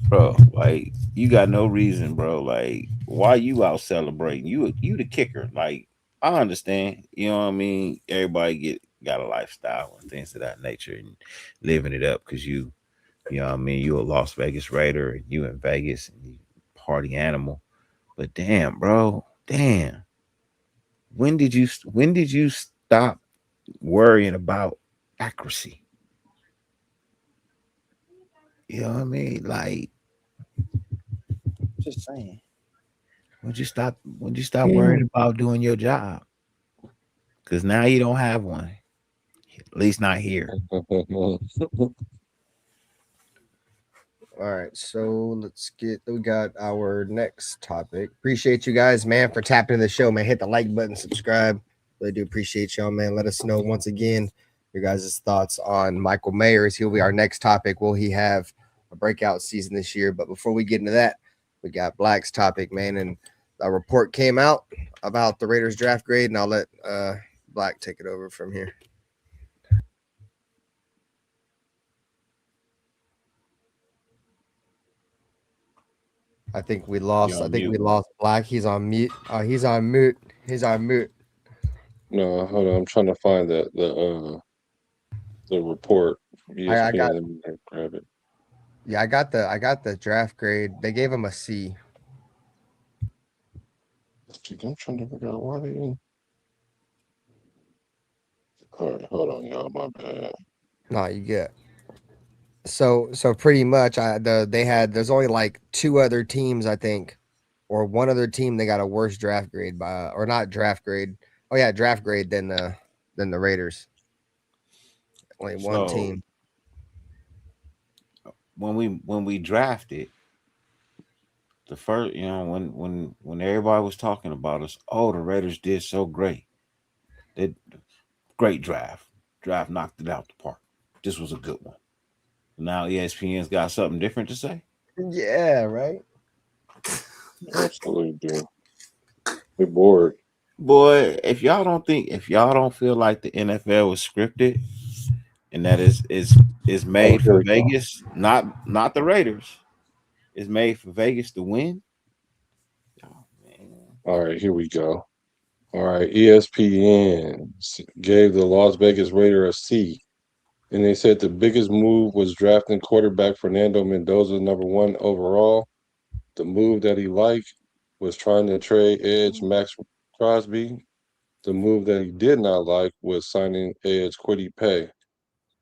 Bro, like you got no reason, bro. Like, why you out celebrating? You the kicker. Like, I understand. You know what I mean? Everybody got a lifestyle and things of that nature and living it up because you know what I mean, you a Las Vegas Raider and you in Vegas and you party animal. But damn, bro, damn. When did you stop worrying about accuracy? You know what I mean? Like, just saying. When you stop worrying about doing your job? Because now you don't have one. At least not here. All right, so we got our next topic. Appreciate you guys, man, for tapping in the show, man. Hit the like button, subscribe. Really do appreciate y'all, man. Let us know once again your guys' thoughts on Michael Mayers. He'll be our next topic. Will he have a breakout season this year? But before we get into that, we got Black's topic, man. And a report came out about the Raiders draft grade, and I'll let Black take it over from here. I think we lost. I think we lost Black. He's on mute. He's on mute. He's on mute. No, hold on. I'm trying to find the report. ESPN. I got. Let me grab it. Yeah, I got the draft grade. They gave him a C. I'm trying to figure out why they didn't. All right, hold on, y'all. My bad. No, you get. So pretty much, there's only like two other teams, I think, or one other team they got a worse draft grade by, or not draft grade. Oh yeah, draft grade than the Raiders. Only one team. When we drafted the first, when everybody was talking about us, oh, the Raiders did so great. They great draft. Draft knocked it out the park. This was a good one. Now ESPN's got something different to say. Yeah, right. Absolutely do. We're bored. Boy, if y'all don't feel like the NFL was scripted and that is made for Vegas, not the Raiders, is made for Vegas to win. Oh, all right, here we go. All right, ESPN gave the Las Vegas Raider a C, and they said the biggest move was drafting quarterback Fernando Mendoza, #1 overall. The move that he liked was trying to trade edge Max Crosby. The move that he did not like was signing edge Kwity Paye.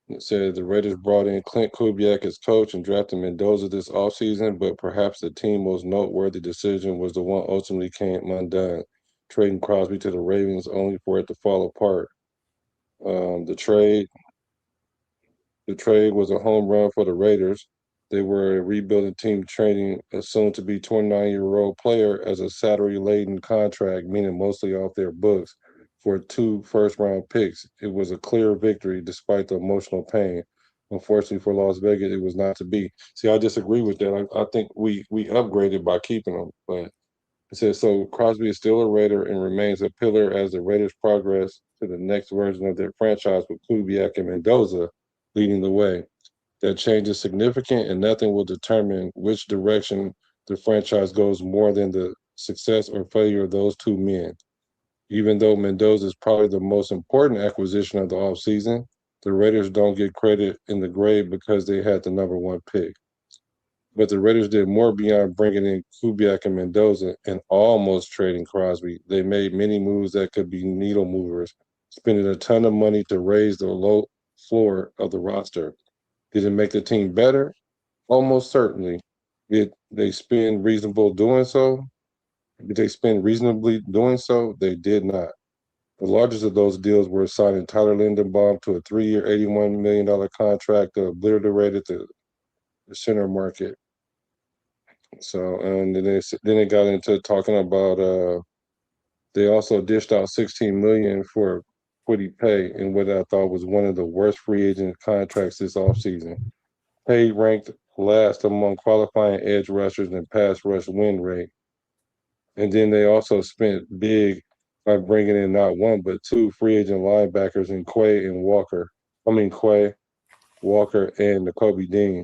It said the Raiders brought in Clint Kubiak as coach and drafted Mendoza this offseason, but perhaps the team's most noteworthy decision was the one ultimately came undone, trading Crosby to the Ravens only for it to fall apart. The trade was a home run for the Raiders. They were a rebuilding team trading a soon-to-be 29-year-old player as a salary-laden contract, meaning mostly off their books, for 2 first-round picks. It was a clear victory despite the emotional pain. Unfortunately for Las Vegas, it was not to be. See, I disagree with that. I think we upgraded by keeping him, but it says so. Crosby is still a Raider and remains a pillar as the Raiders progress to the next version of their franchise with Kubiak and Mendoza leading the way. That change is significant, and nothing will determine which direction the franchise goes more than the success or failure of those two men. Even though Mendoza is probably the most important acquisition of the offseason, the Raiders don't get credit in the grade because they had the number 1 pick. But the Raiders did more beyond bringing in Kubiak and Mendoza and almost trading Crosby. They made many moves that could be needle movers, spending a ton of money to raise the low floor of the roster. Did it make the team better? Almost certainly. Did they spend reasonable doing so? Did they spend reasonably doing so? They did not. The largest of those deals were signing Tyler Lindenbaum to a 3-year, $81 million contract that obliterated the center market. So, and then they got into talking about they also dished out $16 million for Kwity Paye in what I thought was one of the worst free agent contracts this offseason. Paye ranked last among qualifying edge rushers and pass rush win rate. And then they also spent big by bringing in not 1 but 2 free agent linebackers in Quay, Walker, and Nakobe Dean.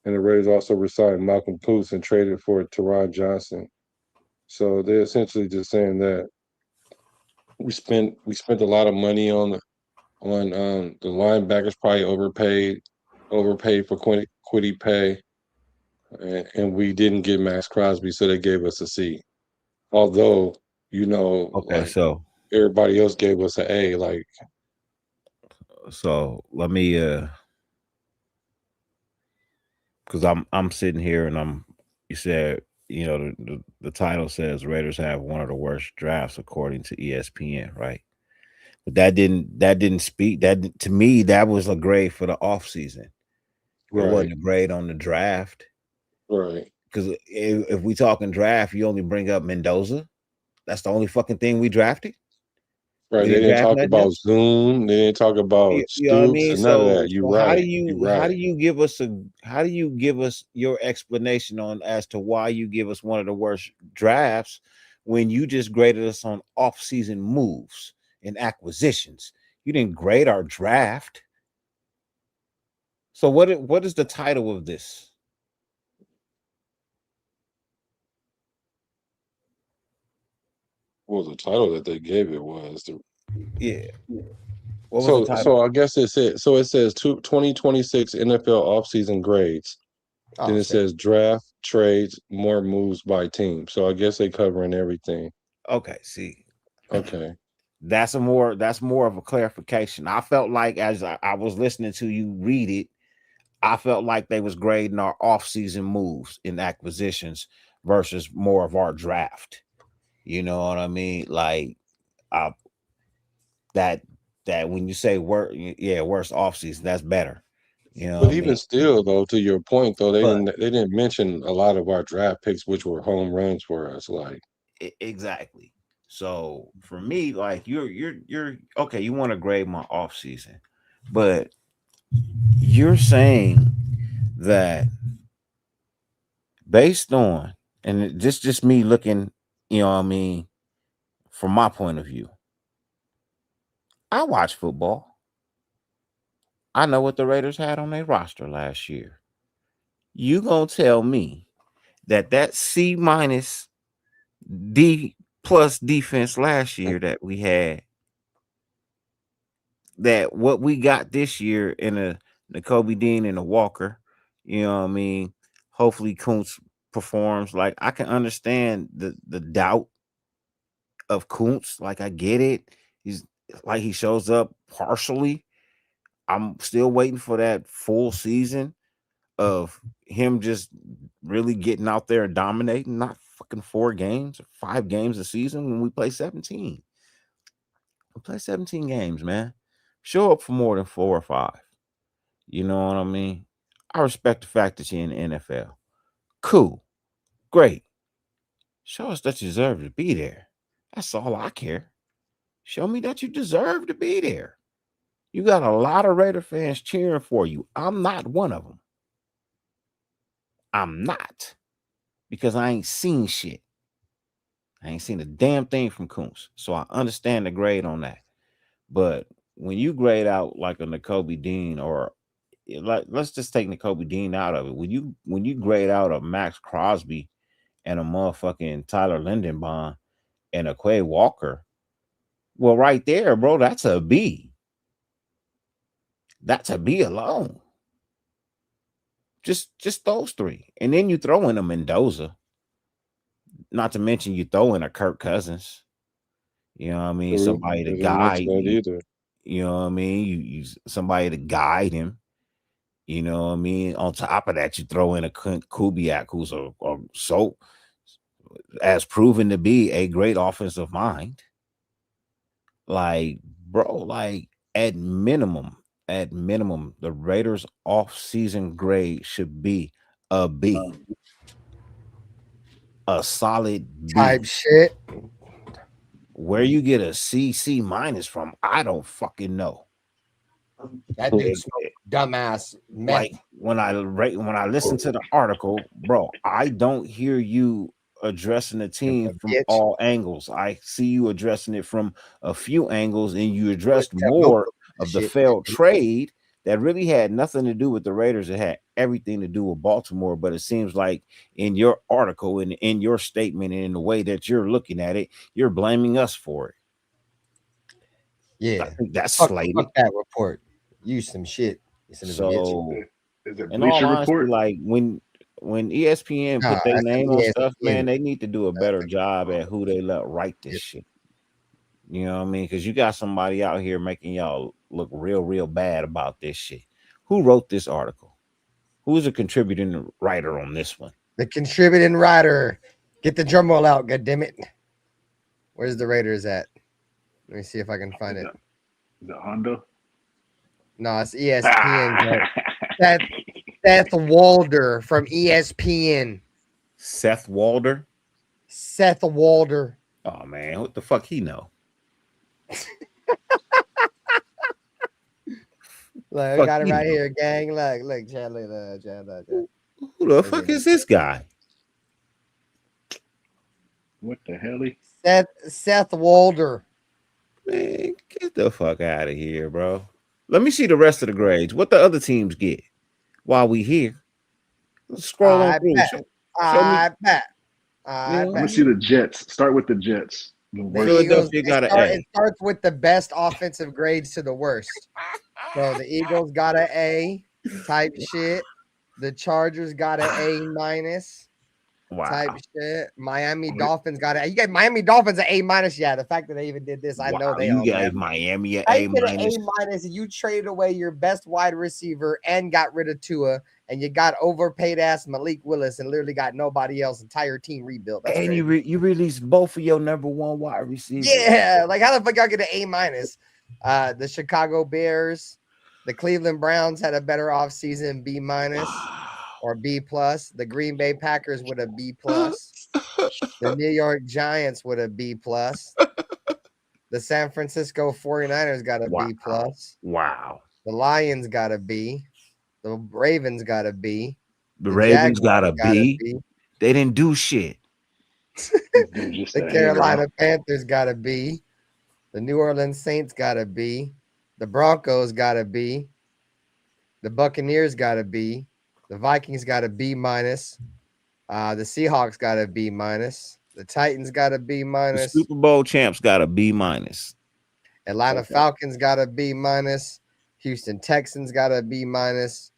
And the Raiders also resigned Malcolm Koonce and traded for Teron Johnson. So they're essentially just saying that we spent a lot of money on the linebackers, probably overpaid for Kwity Paye, and we didn't get Max Crosby, so they gave us a C. Although, Okay, like so everybody else gave us an A. Like, so let me because I'm sitting here and you said, the title says Raiders have one of the worst drafts according to ESPN, right? But that didn't speak that to me. That was a grade for the offseason. It right, wasn't a grade on the draft. right, Because if we talking draft, you only bring up Mendoza. That's the only fucking thing we drafted. right. We They didn't didn't draft talk nothing about else. Zoom. They didn't talk about You know what I Stoops mean? and none of that. So You're how do right. You're right. you give us your explanation on as to why you give us one of the worst drafts when you just graded us on off-season moves and acquisitions? You didn't grade our draft. So what is the title of this? Well, the title that they gave it was Yeah. What was the title? So I guess it says 2026 NFL offseason grades. Then it says draft, trades, more moves by team. So I guess they covering everything. Okay, see. Okay. That's more of a clarification. I felt like as I was listening to you read it, I felt like they was grading our off-season moves in acquisitions versus more of our draft. You know what I mean? Like that when you say worst offseason, that's better. You know But what I even mean? still, though, to your point, though, But they didn't mention a lot of our draft picks, which were home runs for us. Like, exactly. So for me, like you're okay, you want to grade my offseason, but you're saying that based on, and just me looking, you know what I mean, from my point of view, I watch football. I know what the Raiders had on their roster last year. You gonna tell me that C minus D plus defense last year that we had, that what we got this year in a Nakobe Dean and a Walker, you know what I mean? Hopefully Kuntz performs. Like, I can understand the doubt of Kuntz. Like, I get it. He's like, he shows up partially. I'm still waiting for that full season of him just really getting out there and dominating, not fucking 4 games or 5 games a season when we play 17. We play 17 games, man. Show up for more than 4 or 5. You know what I mean? I respect the fact that you're in the NFL. Cool. Great. Show us that you deserve to be there. That's all I care. Show me that you deserve to be there. You got a lot of Raider fans cheering for you. I'm not one of them. I'm not. Because I ain't seen shit. I ain't seen a damn thing from Koontz. So I understand the grade on that. But when you grade out like a Nakobe Dean, or like, let's just take Nakobe Dean out of it. When you grade out a Max Crosby and a motherfucking Tyler Lindenbaum and a Quay Walker, well, right there, bro, that's a B. That's a B alone. Just those three. And then you throw in a Mendoza. Not to mention you throw in a Kirk Cousins. You know what I mean? Somebody to guide. You know what I mean? You somebody to guide him. You know what I mean? On top of that, you throw in a Kubiak, who's so as proven to be a great offensive mind. Like, bro, like at minimum, the Raiders' off-season grade should be a B. A solid B. Type shit. Where you get a C minus from, I don't fucking know. That dude smoked dumbass meth. Like when I listen to the article, bro, I don't hear you addressing the team from all angles. I see you addressing it from a few angles, and you addressed more of the failed trade that really had nothing to do with the Raiders. It had everything to do with Baltimore. But it seems like in your article and in your statement and in the way that you're looking at it, you're blaming us for it. Yeah, I think that's fuck that report. Use some shit. So, is it in all Bleacher honesty, Report? like when ESPN put their name on stuff, man, they need to do a better job at who they let write this shit. You know what I mean? Because you got somebody out here making y'all look real bad about this shit. Who wrote this article? Who's a contributing writer on this one? The contributing writer. Get the drum roll out, goddammit. Where's the Raiders at? Let me see if I can find it. Is it Honda? No, it's ESPN. Seth Walder from ESPN. Seth Walder? Seth Walder. Oh, man. What the fuck he know? Look, I got it right here, gang. Look, Chad. Who the fuck is this guy? What the hell? Seth Walder. Man, get the fuck out of here, bro. Let me see the rest of the grades. What the other teams get while we here? Let's scroll on through. I bet. Let me see the Jets. Start with the Jets. It starts with the best offensive grades to the worst. So the Eagles got an A type shit. The Chargers got an A minus. Wow. Type shit. Miami Dolphins got it. You got Miami Dolphins an A minus. Yeah, the fact that they even did this, I know they you gave Miami an A minus. You traded away your best wide receiver and got rid of Tua, and you got overpaid ass Malik Willis and literally got nobody else. Entire team rebuilt. That's and you released both of your number one wide receivers. Yeah, like how the fuck y'all get an A minus? The Chicago Bears, the Cleveland Browns had a better offseason, B minus. Or B plus. The Green Bay Packers with a B plus. The New York Giants with a B plus. The San Francisco 49ers got a B plus. Wow. The Lions got a B. The Ravens got a B. The Ravens got a B. They didn't do shit. The Carolina Panthers got a B. The New Orleans Saints got a B. The Broncos got a B. The Buccaneers got a B. The Vikings got a B minus. The Seahawks got a B minus. The Titans got a B minus. The Super Bowl champs got a B minus. Atlanta Falcons got a B minus. Houston Texans got a B minus.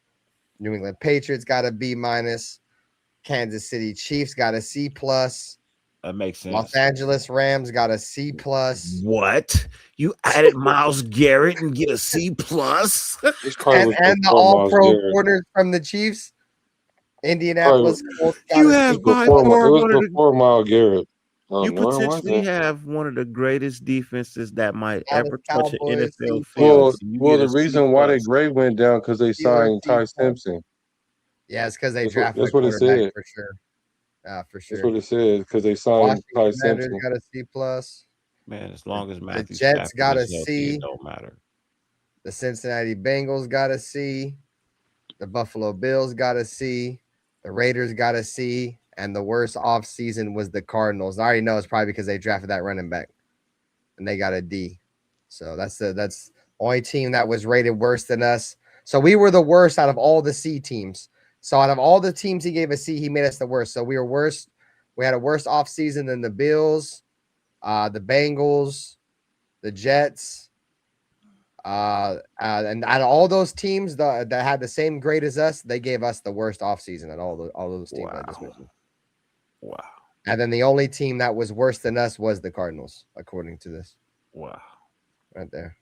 New England Patriots got a B minus. Kansas City Chiefs got a C plus. That makes sense. Los Angeles Rams got a C plus. What? You added Myles Garrett and get a C plus? and the all-pro corners from the Chiefs. Indianapolis Colts got you have before Myles Garrett. You potentially have one of the greatest defenses that might ever touch an NFL field. Well, the reason why their grade went down because they signed Ty Simpson. Yeah, it's because they drafted. That's what it said for sure. For sure. That's what it said because they signed Ty Simpson. Got a C plus. Man, as long as The Matthew Jets Stafford got a is healthy, C. it don't matter. The Cincinnati Bengals got a C. The Buffalo Bills got a C. The Raiders got a C. And the worst offseason was the Cardinals. I already know it's probably because they drafted that running back. And they got a D. So that's the only team that was rated worse than us. So we were the worst out of all the C teams. So out of all the teams he gave a C, he made us the worst. So we were worse. We had a worse offseason than the Bills, the Bengals, the Jets, and out of all those teams that had the same grade as us, they gave us the worst offseason at all those teams I just mentioned. Wow. And then the only team that was worse than us was the Cardinals, according to this. Wow. Right there.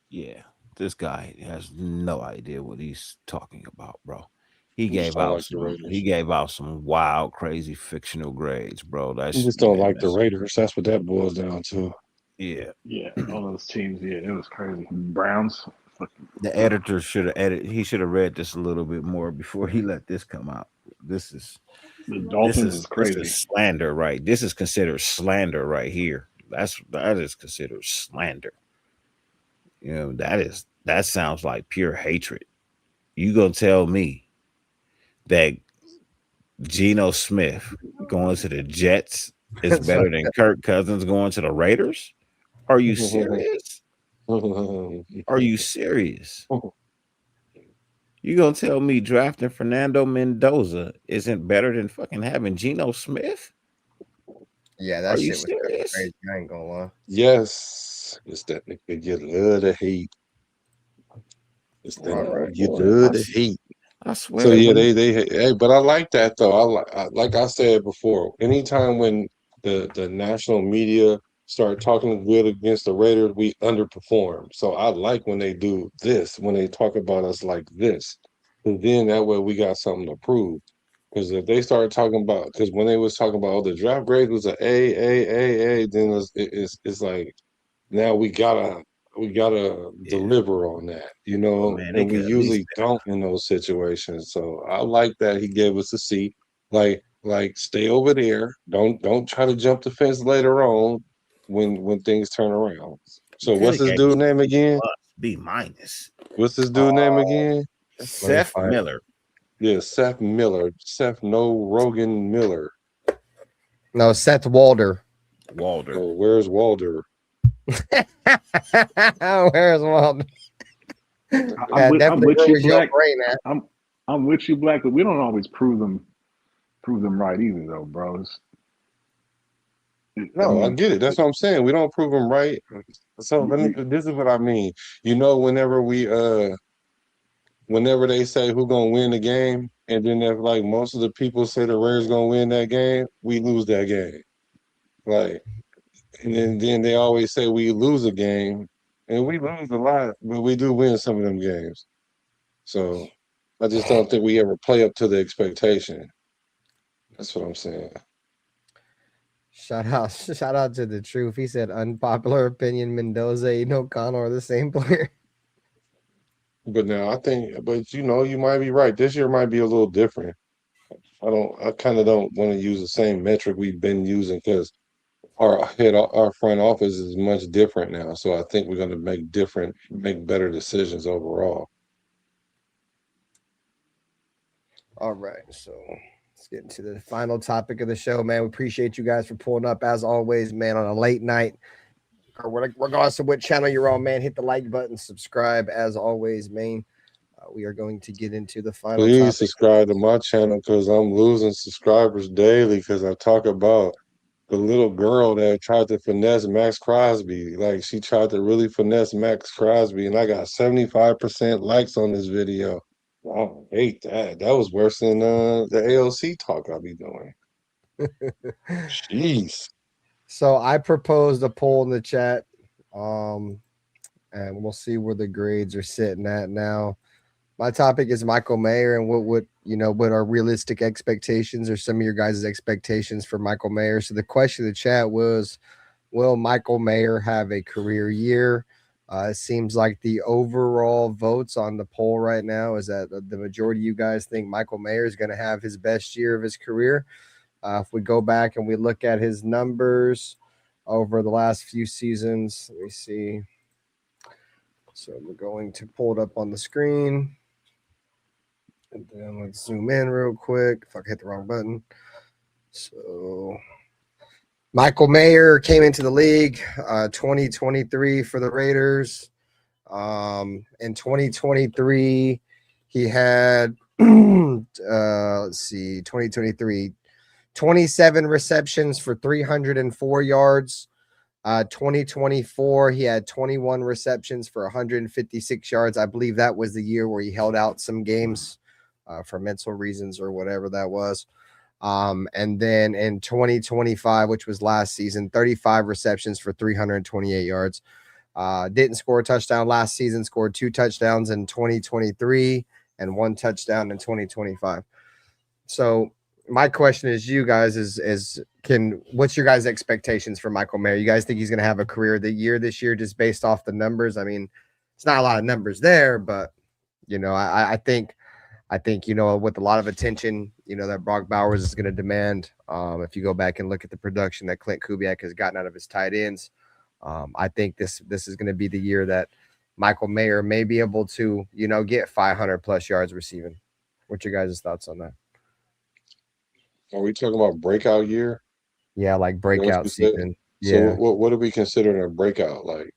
Yeah. This guy has no idea what he's talking about, bro. He You just gave don't out like the some Raiders. wild, crazy fictional grades, bro. You just don't like the Raiders. That's what that boils down to. Yeah. Yeah, all those teams. Yeah, it was crazy. Browns. The editor should have he should have read this a little bit more before he let this come out. This is the Dolphins is crazy. This is slander, right? This is considered slander right here. That is considered slander. You know, that sounds like pure hatred. You gonna tell me that Geno Smith going to the Jets is better than Kirk Cousins going to the Raiders? Are you serious? Are you serious? You gonna tell me drafting Fernando Mendoza isn't better than fucking having Geno Smith? Yeah, that Are you shit was serious? crazy. I ain't gonna lie. Yes, it's that nigga you love to hate. It's that Right. you love to hate. I swear. So yeah, hey, but I like that though. Like I said before, anytime when the national media start talking good against the Raiders, we underperform. So I like when they do this, when they talk about us like this, and then that way we got something to prove. Because if they start talking about, because when they was talking about, oh, the draft grade was an A, then it's like now we gotta deliver on that, you know, man, they and we could at least usually don't in those situations. So I like that he gave us a C. Like stay over there. Don't try to jump the fence later on when things turn around. So what's his dude name again? B minus. What's his dude name again? Seth Miller. Yeah, Seth Miller. Seth No Rogan Miller. No, Seth Walder. Walder. Oh, where's Walder? Where's Walder? I'm with you, Black. I'm with you, Black, but we don't always prove them right either, though, bro. No, I get it. That's what I'm saying. We don't prove them right. So this is what I mean. You know, whenever they say who's gonna win the game, and then if like most of the people say the Raiders gonna win that game, we lose that game. Like, and then they always say we lose a game, and we lose a lot, but we do win some of them games. So I just don't think we ever play up to the expectation. That's what I'm saying. Shout out to the truth. He said unpopular opinion, Mendoza and O'Connell are the same player. But now but you know, you might be right. This year might be a little different. I kind of don't want to use the same metric we've been using because our front office is much different now. So I think we're going to make better decisions overall. All right, so let's get into the final topic of the show, man. We appreciate you guys for pulling up as always, man, on a late night. Or regardless of what channel you're on, man, hit the like button, subscribe as always, man. We are going to get into the final Please topic. subscribe to my channel because I'm losing subscribers daily because I talk about the little girl that tried to finesse Max Crosby. Like she tried to really finesse Max Crosby, and I got 75% likes on this video. I hate that. That was worse than the AOC talk I'll be doing. Jeez. So I proposed a poll in the chat, and we'll see where the grades are sitting at now. My topic is Michael Mayer and what are realistic expectations or some of your guys' expectations for Michael Mayer. So the question in the chat was, will Michael Mayer have a career year? It seems like the overall votes on the poll right now is that the majority of you guys think Michael Mayer is going to have his best year of his career. If we go back and we look at his numbers, over the last few seasons. Let me see. So we're going to pull it up on the screen. And then let's zoom in real quick. If I hit the wrong button. So Michael Mayer came into the league 2023 for the Raiders. In 2023, he had let's see, 2023, 27 receptions for 304 yards. 2024, he had 21 receptions for 156 yards. I believe that was the year where he held out some games for mental reasons or whatever that was. And then in 2025, which was last season, 35 receptions for 328 yards. Didn't score a touchdown last season, scored 2 touchdowns in 2023 and 1 touchdown in 2025. So my question is, you guys, what's your guys' expectations for Michael Mayer? You guys think he's going to have a career of the year this year just based off the numbers? I mean, it's not a lot of numbers there, but I think with a lot of attention, that Brock Bowers is going to demand. If you go back and look at the production that Clint Kubiak has gotten out of his tight ends, I think this is going to be the year that Michael Mayer may be able to, get 500 plus yards receiving. What's your guys' thoughts on that? Are we talking about breakout year? Yeah, like breakout season. So what do we consider a breakout? Like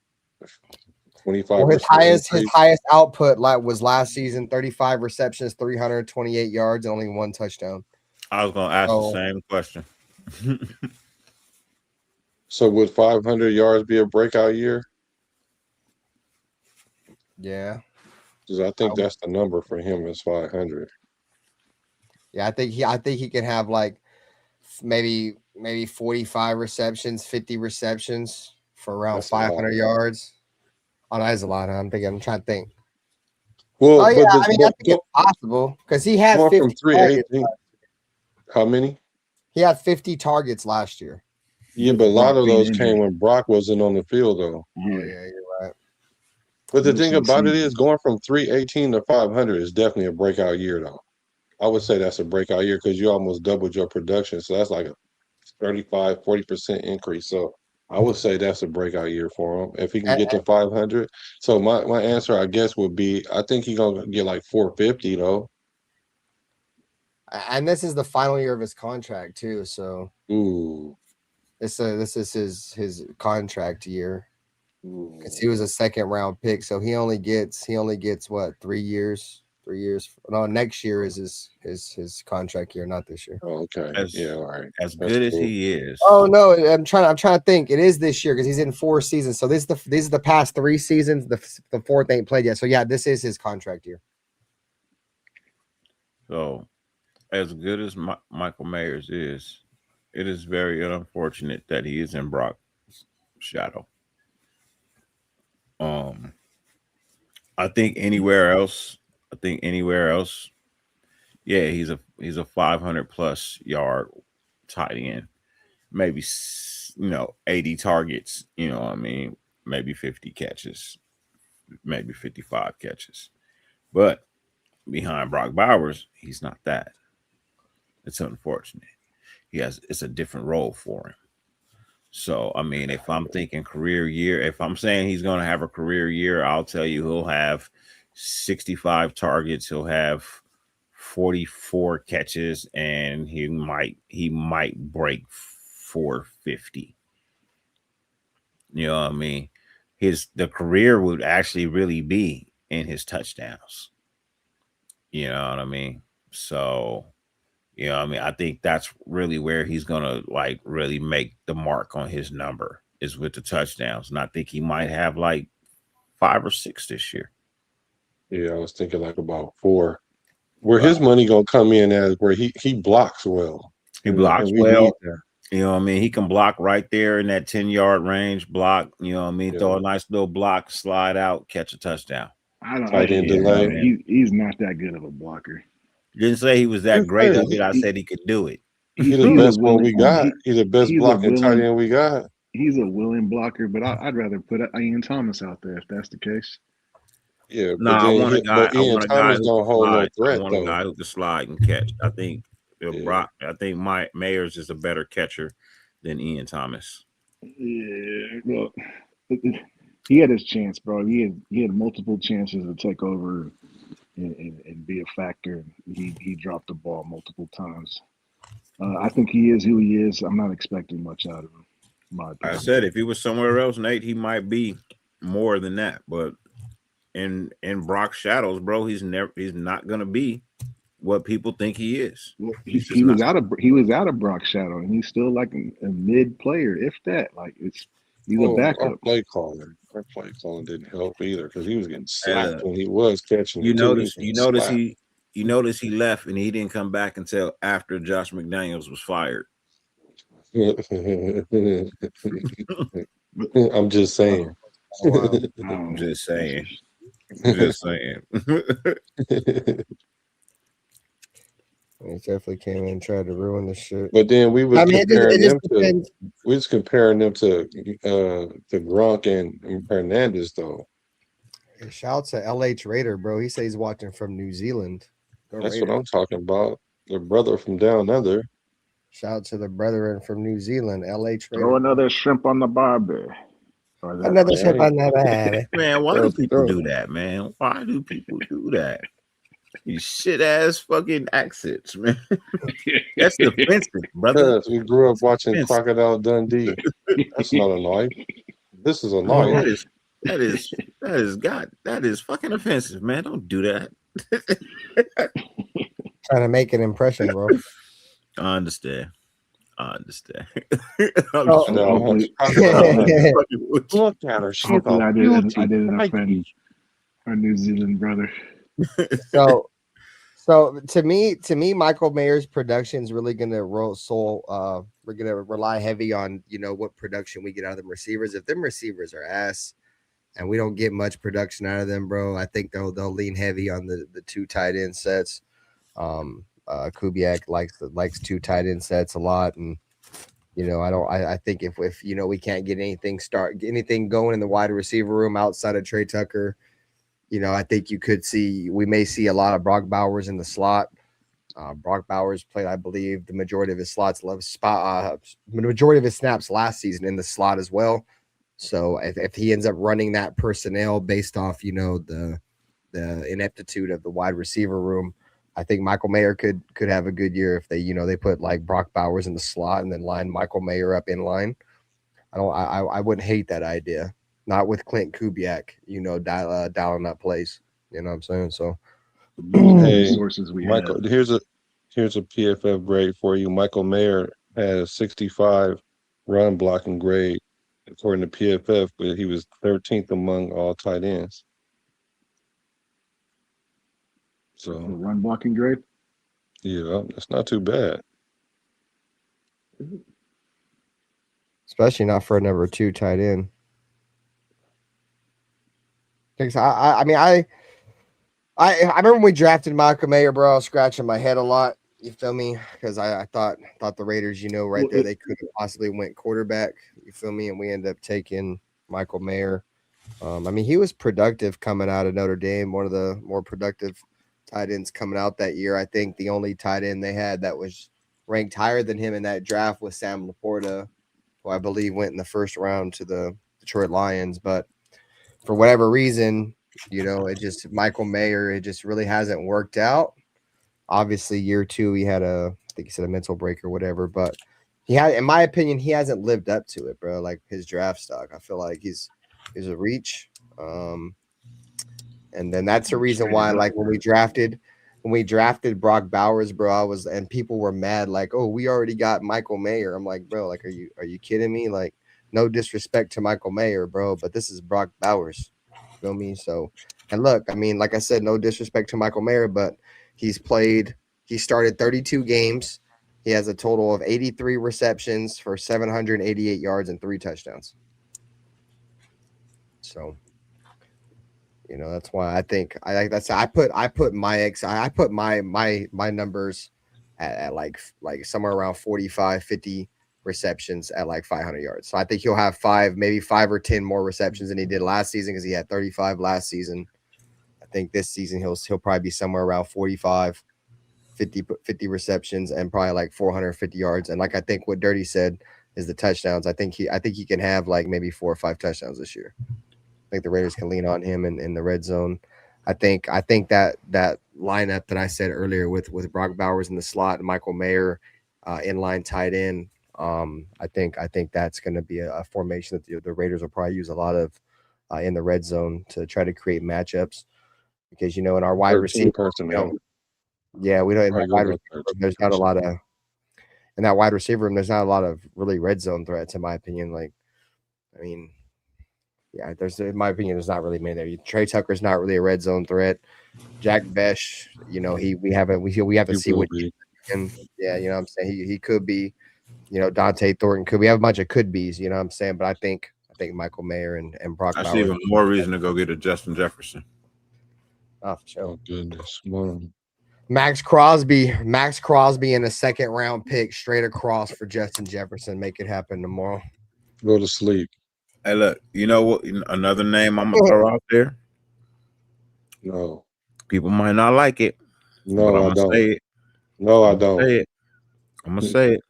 25? Well, his highest output was last season, 35 receptions, 328 yards, and only 1 touchdown. I was going to ask the same question. So would 500 yards be a breakout year? Yeah. Because I think that's the number for him is 500. Yeah, I think he can have like maybe 45 receptions, 50 receptions for around 500 yards. Oh, that is a lot. I'm trying to think. Well, I think it's possible because he had 50 targets. How many? He had 50 targets last year. Yeah, but a lot of those came when Brock wasn't on the field, though. Yeah, you're right. But the thing about it is, going from 318 to 500 is definitely a breakout year, though. I would say that's a breakout year because you almost doubled your production. So that's like a 35-40% increase. So I would say that's a breakout year for him if he can get to 500. So my answer, I guess, would be I think he's gonna get like 450 though. And this is the final year of his contract too. So this is his contract year. Because he was a 2nd round pick, so he only gets what, 3 years? 3 years. No, next year is his contract year, not this year. Oh, okay. All right. As good as he is. Oh no, I'm trying to think. It is this year because he's in 4 seasons. So these are the past 3 seasons. The 4th ain't played yet. So yeah, this is his contract year. So, as good as Michael Mayers is, it is very unfortunate that he is in Brock's shadow. I think anywhere else, yeah, he's a 500 plus yard tight end, maybe 80 targets. You know what I mean? Maybe 50 catches, maybe 55 catches. But behind Brock Bowers, he's not that. It's unfortunate. It's a different role for him. So, I mean, if I'm thinking career year, if I'm saying he's going to have a career year, I'll tell you he'll have 65 targets. He'll have 44 catches, and he might break 450. You know what I mean? The career would actually really be in his touchdowns. You know what I mean? So, you know what I mean? I think that's really where he's going to like really make the mark on his number is with the touchdowns. And I think he might have like 5 or 6 this year. Yeah, I was thinking like about 4. Where his money going to come in as where he blocks well. He blocks well. You know what I mean? He can block right there in that 10-yard range, block, you know what I mean? Yeah. Throw a nice little block, slide out, catch a touchdown. He's not that good of a blocker. Didn't say he was that great of it. I said he could do it. He's the best one we got. He's the best blocking tight end we got. He's a willing blocker, but I'd rather put Ian Thomas out there if that's the case. Yeah, no, I want a guy. Ian Thomas don't hold no threat. I want a guy who can slide and catch. I think Brock. I think Mayers is a better catcher than Ian Thomas. Yeah, well, he had his chance, bro. He had multiple chances to take over and be a factor. He dropped the ball multiple times. I think he is who he is. I'm not expecting much out of him. In my opinion. I said if he was somewhere else, Nate, he might be more than that. But in Brock's shadows, bro, he's not gonna be what people think he is. Well, he was out of Brock's shadow, and he's still like a mid player, if that. Like he's a backup. Our play calling didn't help either because he was getting slapped when he was catching. You notice he left and he didn't come back until after Josh McDaniels was fired. I'm just saying. I'm just saying. Just saying. He definitely came in and tried to ruin the shit. But then we was comparing them to Gronk and Hernandez though. Hey, shout out to LH Raider, bro. He says he's watching from New Zealand. That's what I'm talking about. The brother from down under. Shout out to the brethren from New Zealand, LH Raider. Throw another shrimp on the barbie. Another shrimp on the barbie. Man, why do people do that, man? Why do people do that? You shit ass fucking accents, man. That's offensive, brother. We grew up watching Crocodile Dundee. That's not a knife. This is a knife. That is fucking offensive, man. Don't do that. Trying to make an impression, bro. I understand. Look at her. She's I didn't offend our New Zealand brother. So to me, Michael Mayer's production is really gonna we're gonna rely heavy on what production we get out of them receivers. If them receivers are ass and we don't get much production out of them, bro, I think they'll lean heavy on the two tight end sets. Kubiak likes two tight end sets a lot, and I think if we can't get anything going in the wide receiver room outside of Trey Tucker, I think we may see a lot of Brock Bowers in the slot. Brock Bowers played, I believe, the majority of his snaps last season in the slot as well. So if he ends up running that personnel based off, the ineptitude of the wide receiver room, I think Michael Mayer could have a good year if they put like Brock Bowers in the slot and then line Michael Mayer up in line. I wouldn't hate that idea. Not with Clint Kubiak, dialing up plays. You know what I'm saying? So, hey, Michael, here's a PFF grade for you. Michael Mayer has 65 run blocking grade according to PFF, but he was 13th among all tight ends. So the run blocking grade? Yeah, that's not too bad. Especially not for a number 2 tight end. I remember when we drafted Michael Mayer, bro. I was scratching my head a lot. You feel me? Because I thought the Raiders, right there, they could have possibly went quarterback. You feel me? And we ended up taking Michael Mayer. He was productive coming out of Notre Dame, one of the more productive tight ends coming out that year. I think the only tight end they had that was ranked higher than him in that draft was Sam Laporta, who I believe went in the first round to the Detroit Lions. But for whatever reason, Michael Mayer, it just really hasn't worked out. Obviously, year 2, he had I think he said a mental break or whatever, but in my opinion, he hasn't lived up to it, bro. Like his draft stock, I feel like he's a reach. And then that's the reason why, like when we drafted Brock Bowers, bro, and people were mad, like, oh, we already got Michael Mayer. I'm like, bro, like, are you kidding me? Like, no disrespect to Michael Mayer, bro, but this is Brock Bowers. You feel me? So, and look, like I said, no disrespect to Michael Mayer, but he started 32 games. He has a total of 83 receptions for 788 yards and 3 touchdowns. So, that's why I think I put my numbers at like somewhere around 45, 50 receptions at like 500 yards. So I think he'll have 5 or 10 more receptions than he did last season because he had 35 last season. I think this season he'll probably be somewhere around 45, 50 receptions and probably like 450 yards. And like I think what Dirty said, is the touchdowns. I think he can have like maybe 4 or 5 touchdowns this year. I think the Raiders can lean on him in the red zone. I think that lineup that I said earlier with Brock Bowers in the slot and Michael Mayer inline tight end. I think that's going to be a formation that the Raiders will probably use a lot of in the red zone to try to create matchups, because in our wide receiver personnel. Yeah, we don't. There's not a lot of in that wide receiver room. There's not a lot of really red zone threats, in my opinion. Like, I mean, yeah, in my opinion, there's not really many there. Trey Tucker's not really a red zone threat. Jack Besh, we have to see what he can. Yeah, what I'm saying, he could be. Dante Thornton could. We have a bunch of could be's. What I'm saying, but I think Michael Mayer and Brock Bowers. That's even more reason to go get a Justin Jefferson. Oh, for sure. Oh, goodness, man. Max Crosby in a second round pick straight across for Justin Jefferson. Make it happen tomorrow. Go to sleep. Hey, look, you know what? Another name I'm gonna throw out there. No, people might not like it. No, but I'm I gonna don't. say it. No, I don't. Say it. I'm gonna say it.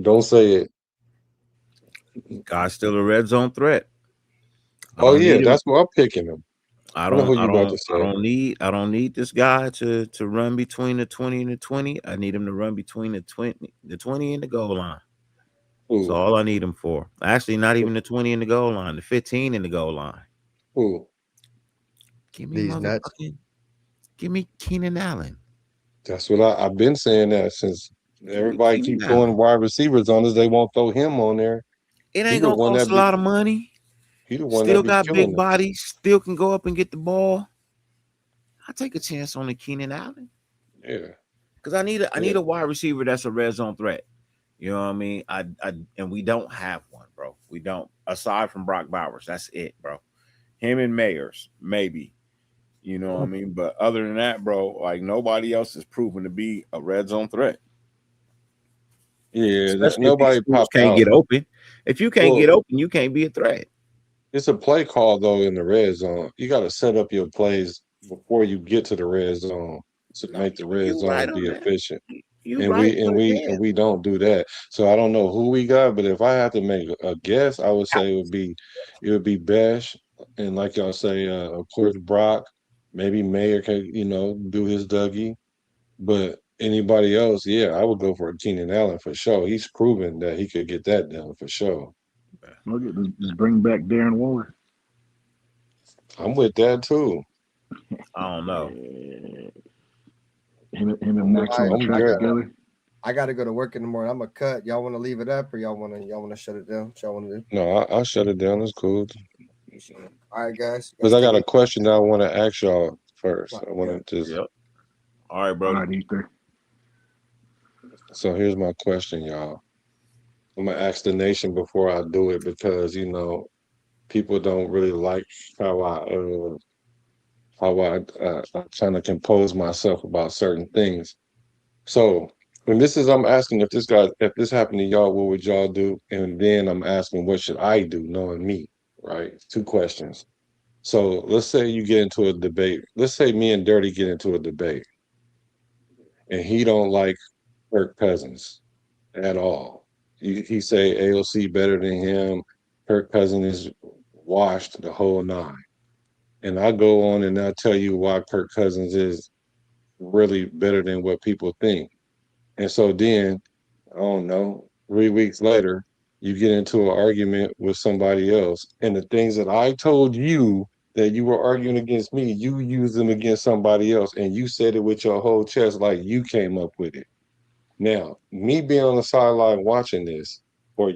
Don't say it. Guy's still a red zone threat. Oh yeah, that's why I'm picking him. I don't need this guy to run between the 20 and the 20. I need him to run between the 20 and the goal line. That's all I need him for. Actually, not even the 20 and the goal line, the 15 and the goal line. Who? Give me Keenan Allen. That's what I've been saying that since everybody keep throwing wide receivers on us. They won't throw him on there. It ain't gonna cost a lot of money. He the one still that got big body, still can go up and get the ball. I take a chance on the Keenan Allen. Yeah, because I need a wide receiver that's a red zone threat. You know what I mean? And we don't have one, bro. We don't. Aside from Brock Bowers, that's it, bro. Him and Mayers, maybe. You know what I mean? But other than that, bro, like nobody else is proven to be a red zone threat. Yeah, nobody can't get open. If you can't get open, you can't be a threat. It's a play call though in the red zone. You got to set up your plays before you get to the red zone to make the red zone be efficient. We don't do that. So I don't know who we got, but if I have to make a guess, I would say it would be Besh, and like y'all say, of course Brock, maybe Mayer can do his Dougie, but anybody else, yeah, I would go for Keenan Allen for sure. He's proven that he could get that done for sure. Look at just bring back Darren Waller. I'm with that too. I don't know. Him and Max on the track together. I got to go to work in the morning. I'm gonna cut. Y'all want to leave it up, or y'all want to shut it down? What y'all want to do? No, I'll shut it down. It's cool. All right, guys. Because I got a question that I want to ask y'all first. I want to just. Yep. All right, bro. So here's my question, y'all. I'm gonna ask the nation before I do it because people don't really like how I trying to compose myself about certain things. So when I'm asking if this happened to y'all, what would y'all do? And then I'm asking what should I do, knowing me, right? 2 questions. So let's say you get into a debate. Let's say me and Dirty get into a debate, and he don't like Kirk Cousins at all. He say AOC better than him. Kirk Cousins is washed the whole 9. And I go on and I tell you why Kirk Cousins is really better than what people think. And so then, I don't know, 3 weeks later, you get into an argument with somebody else. And the things that I told you that you were arguing against me, you use them against somebody else. And you said it with your whole chest like you came up with it. Now, me being on the sideline watching this, or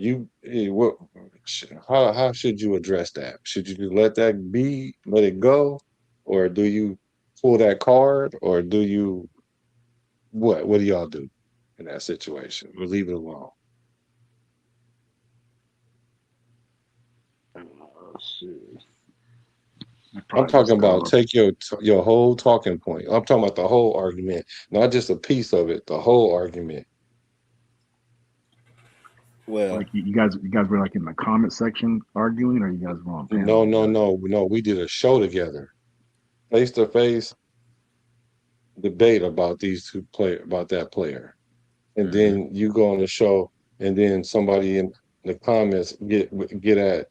how should you address that? Should you let it go, or do you pull that card, or do you what do y'all do in that situation? Or leave it alone? I'm talking about take your whole talking point. I'm talking about the whole argument, not just a piece of it, the whole argument. Well, like you guys were like in the comment section arguing, or you guys were on panel? No. We did a show together, face to face debate about about that player, and then you go on the show, and then somebody the comments get at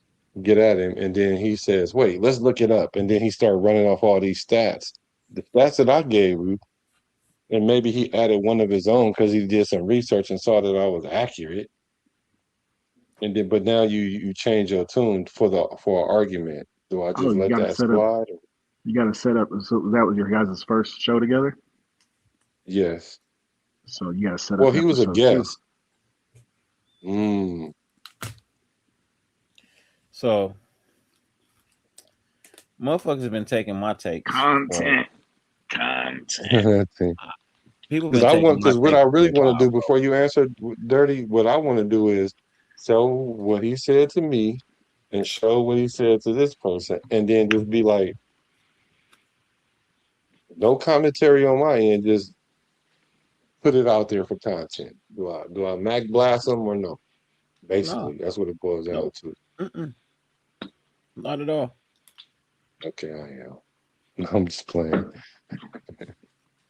him, and then he says, "Wait, let's look it up," and then he started running off all these stats, the stats that I gave you, and maybe he added one of his own because he did some research and saw that I was accurate, and then but now you change your tune for an argument. Do I Oh, just let that slide? You got to set up. So that was your guys' first show together. Yes. So you got to set up. Well, he was a episode 2. guest. So, motherfuckers have been taking my takes. Content. People because what I really want to do before you answer Dirty, what I want to do is show what he said to me and show what he said to this person, and then just be like, no commentary on my end, just put it out there for content. Do I Mac blast them or no? Basically, that's what it boils down to. Not at all. Okay, I am. I'm just playing.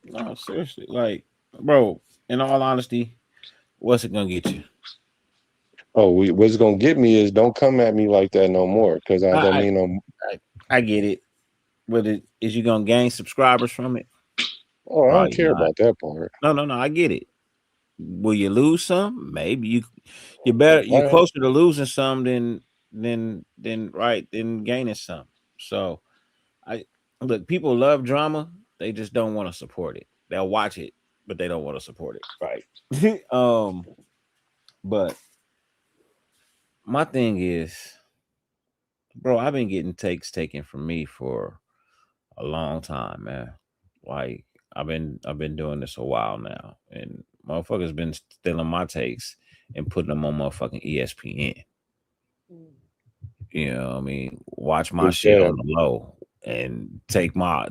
No, seriously. Like, bro, in all honesty, what's it gonna get you? Oh, what's gonna get me is don't come at me like that no more, because I don't mean no. I get it. But is you gonna gain subscribers from it? Oh, I don't care about that part. No. I get it. Will you lose some? Maybe you're better. You're closer to losing some than gaining some. So, look. People love drama. They just don't want to support it. They'll watch it, but they don't want to support it. Right. But my thing is, bro, I've been getting takes taken from me for a long time, man. Like I've been doing this a while now, and motherfuckers been stealing my takes and putting them on motherfucking ESPN. You know what I mean? Watch my shit on the low and take my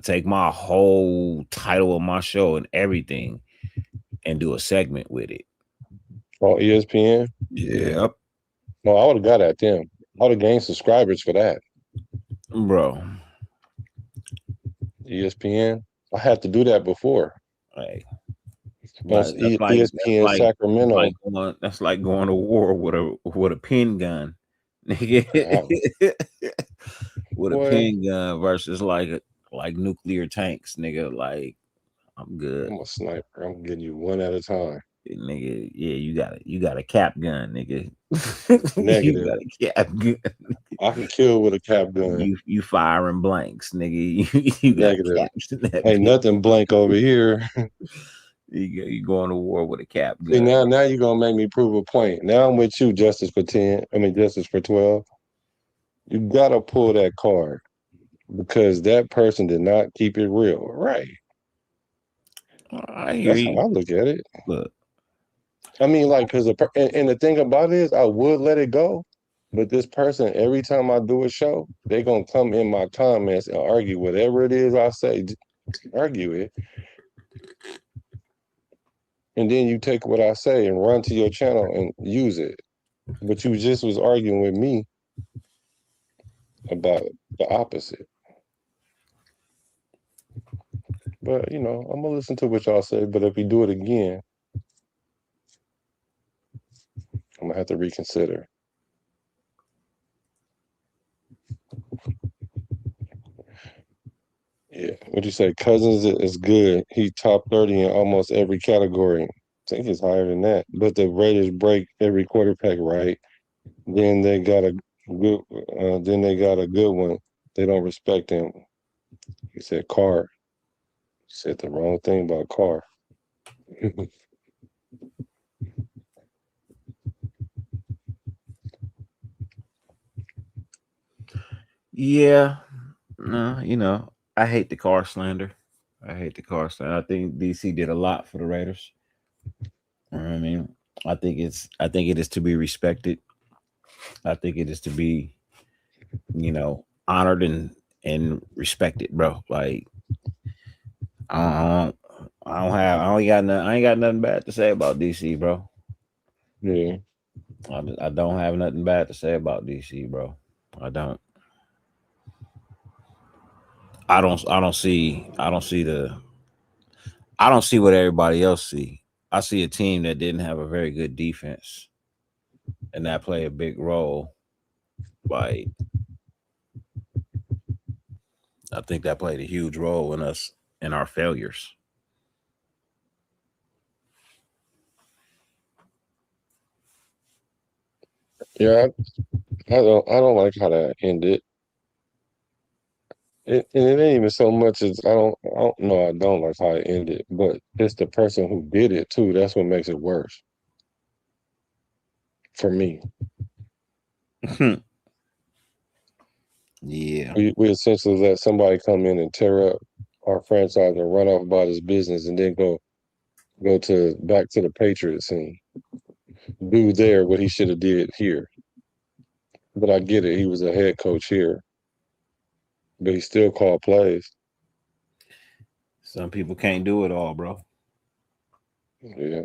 whole title of my show and everything and do a segment with it. On ESPN? Yep. No, I would have got at them. I would have gained subscribers for that. Bro. ESPN? I had to do that before. Hey. ESPN Sacramento. That's like going to war with a pin gun. Nigga. With a pin gun versus like nuclear tanks, nigga. Like, I'm good. I'm a sniper. I'm getting you one at a time. Nigga, yeah, you got a cap gun, nigga. Negative. You got a cap gun. I can kill with a cap gun. You firing blanks, nigga. You got caps in that Ain't nothing blank over here. You going to war with a cap gun. See, now you're gonna make me prove a point. Now I'm with you, Justice for 10. I mean Justice for 12. You gotta pull that card because that person did not keep it real, right? I hear you. How I look at it. Look, I mean, like, because and the thing about it is, I would let it go, but this person, every time I do a show, they gonna come in my comments and argue whatever it is I say, argue it, and then you take what I say and run to your channel and use it. But you just was arguing with me about the opposite. But I'm gonna listen to what y'all say. But if you do it again, I'm gonna have to reconsider. Yeah, what you say? Cousins is good. He top 30 in almost every category. I think he's higher than that. But the Raiders break every quarterback right. Then they got a good. Then they got a good one. They don't respect him. He said Carr. He said the wrong thing about Carr. Yeah, no, I hate the Carr slander. I think DC did a lot for the Raiders. I mean, I think it is to be respected. I think it is to be, honored and respected, bro. Like, I ain't got nothing bad to say about DC, bro. Yeah, I don't have nothing bad to say about DC, bro. I don't. I don't see what everybody else see. I see a team that didn't have a very good defense. and that played a big role. Like, I think that played a huge role in our failures. Yeah, I don't like how that ended. And it ain't even so much as I don't like how it ended, but it's the person who did it too. That's what makes it worse for me. Yeah. We essentially let somebody come in and tear up our franchise and run off about his business, and then go to back to the Patriots and do there what he should have did here. But I get it. He was a head coach here, but he still called plays. Some people can't do it all, bro. Yeah.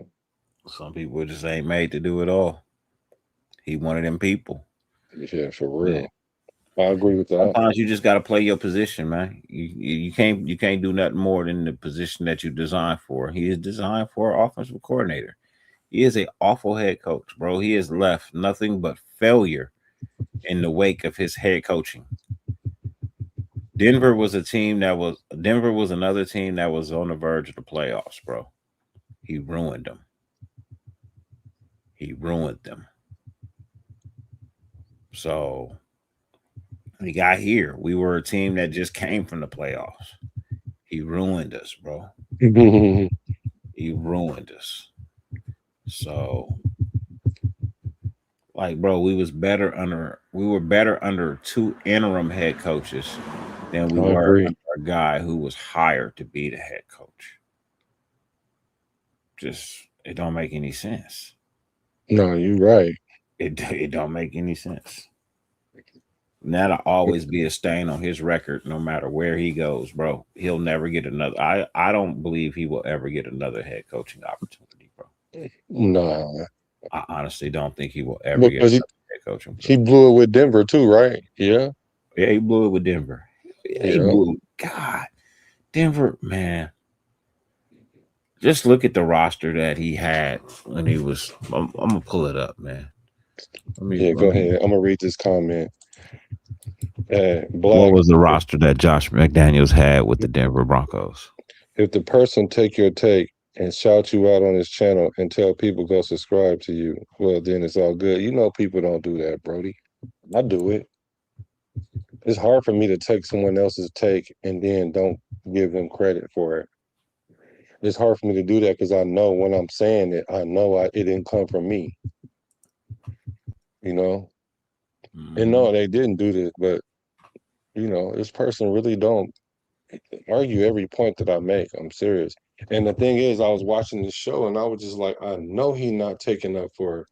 Some people just ain't made to do it all. He one of them people. Yeah, for real. I agree with that. Sometimes you just got to play your position, man. You can't do nothing more than the position that you designed for. He is designed for an offensive coordinator. He is an awful head coach, bro. He has left nothing but failure in the wake of his head coaching. Denver was another team that was on the verge of the playoffs, bro. He ruined them. So we got here. We were a team that just came from the playoffs. He ruined us, bro. He ruined us. So, like, bro, we were better under two interim head coaches than we were under a guy who was hired to be the head coach. Just, it don't make any sense. No, you're right. It don't make any sense. And that'll always be a stain on his record, no matter where he goes, bro. He'll never get another. I don't believe he will ever get another head coaching opportunity, bro. No, I honestly don't think he will ever get another head coaching. He blew it with Denver too, right? Yeah. Yeah, he blew it with Denver. He blew. God, Denver, man. Just look at the roster that he had when he was. I'm gonna pull it up, man. Go ahead. I'm gonna read this comment. What was the roster that Josh McDaniels had with the Denver Broncos? If the person take your take and shout you out on his channel and tell people go subscribe to you, well, then it's all good. You know people don't do that, Brody. I do it. It's hard for me to take someone else's take and then don't give them credit for it. It's hard for me to do that because I know when I'm saying it, I know it didn't come from me. You know? And no, they didn't do this, but this person really don't argue every point that I make. I'm serious. And the thing is, I was watching this show and I was just like, I know he not taking up for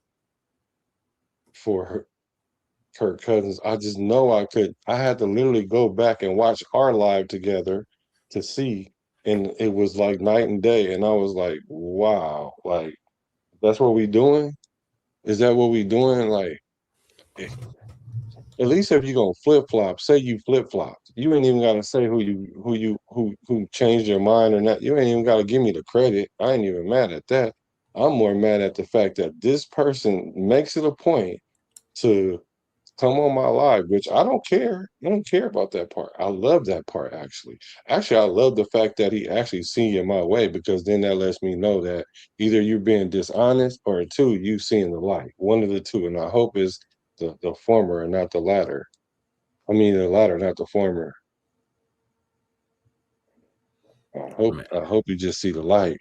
Kirk Cousins. I just know I had to literally go back and watch our live together to see. And it was like night and day. And I was like, wow, like, that's what we doing? Is that what we doing? Like, at least if you're gonna flip flop, say you flip flopped. You ain't even gotta say who changed your mind or not. You ain't even gotta give me the credit. I ain't even mad at that. I'm more mad at the fact that this person makes it a point to come on my live, which I don't care. I don't care about that part. I love that part actually. Actually, I love the fact that he actually seen you my way, because then that lets me know that either you're being dishonest or two, you seeing the light. One of the two. And I hope is the former and not the latter. I mean the latter, not the former. I hope you just see the light.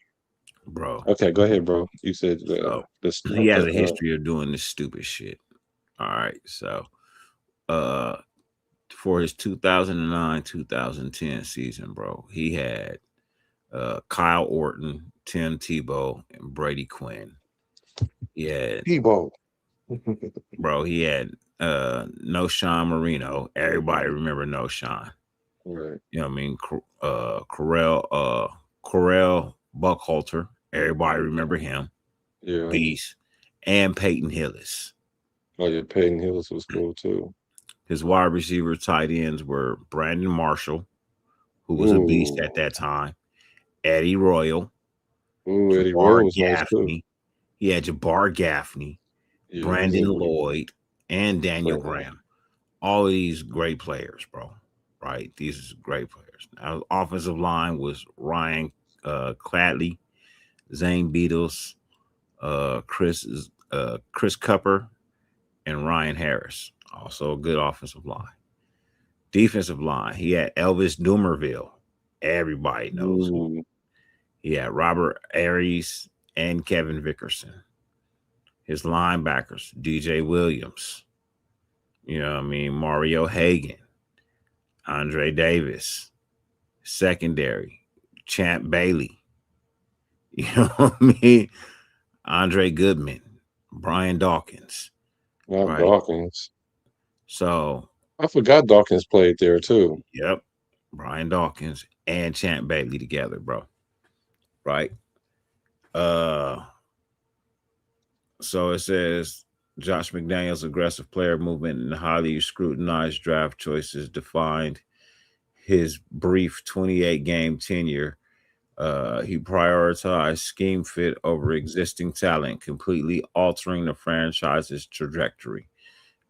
Bro. Okay, go ahead, bro. You said he has a history of doing this stupid shit. All right. So for his 2009-2010 season, bro, he had Kyle Orton, Tim Tebow, and Brady Quinn. Yeah. Tebow. Bro, he had No Sean Marino. Everybody remember No Sean. Right. You know what I mean? Correll Buckhalter. Everybody remember him. Yeah. Beast. And Peyton Hillis. Oh yeah, Peyton Hillis was cool too. His wide receiver tight ends were Brandon Marshall, who was a beast at that time. Eddie Royal. Eddie Royal was nice too. He had Jabbar Gaffney. Brandon Lloyd, and Daniel Right. Graham. All of these great players, bro. Right? These are great players. Now, offensive line was Ryan Cladley, Zane Beatles, Chris Cupper, and Ryan Harris. Also a good offensive line. Defensive line, he had Elvis Dumerville. Everybody knows him. He had Robert Aries and Kevin Vickerson. His linebackers, DJ Williams. You know what I mean? Mario Hagan, Andre Davis. Secondary, Champ Bailey. You know what I mean? Andre Goodman, Brian Dawkins. Not Dawkins. So I forgot Dawkins played there too. Yep. Brian Dawkins and Champ Bailey together, bro. Right. So it says Josh McDaniels' aggressive player movement and highly scrutinized draft choices defined his brief 28-game tenure. He prioritized scheme fit over existing talent, completely altering the franchise's trajectory.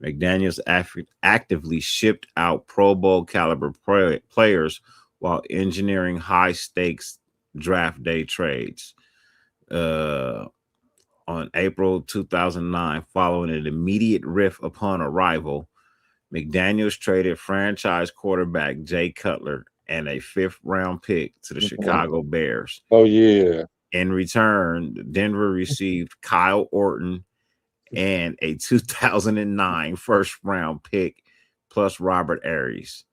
McDaniels actively shipped out Pro Bowl caliber players while engineering high-stakes draft day trades. On April 2009, following an immediate riff upon arrival, McDaniels traded franchise quarterback Jay Cutler and a 5th-round pick to the Chicago Bears. Oh, yeah. In return, Denver received Kyle Orton and a 2009 first-round pick plus Robert Aries,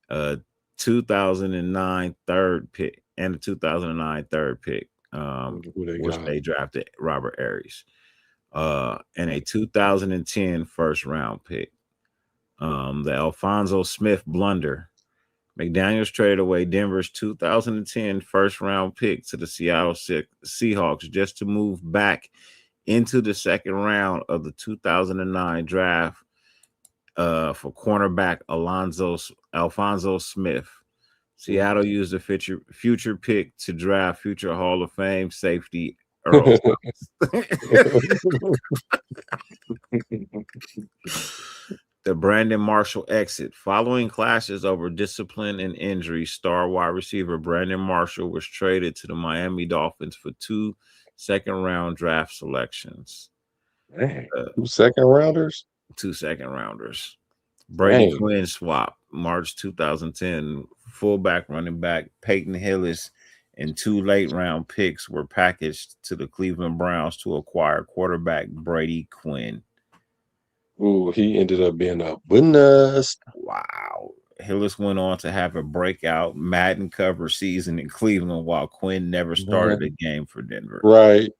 2009 third pick, and a 2009 third pick, which they drafted Robert Aries, and a 2010 first-round pick. The Alfonso Smith blunder. McDaniels traded away Denver's 2010 first-round pick to the Seattle Seahawks just to move back into the second round of the 2009 draft for cornerback Alfonso Smith. Seattle used a future pick to draft future Hall of Fame safety Earl The Brandon Marshall exit. Following clashes over discipline and injury, star wide receiver Brandon Marshall was traded to the Miami Dolphins for 2 second-round draft selections. 2 second-rounders? 2 second-rounders. Brady Quinn swap, March 2010. Fullback, running back Peyton Hillis and 2 late-round picks were packaged to the Cleveland Browns to acquire quarterback Brady Quinn. Ooh, he ended up being a bonus. Wow. Hillis went on to have a breakout Madden cover season in Cleveland while Quinn never started a game for Denver. Right.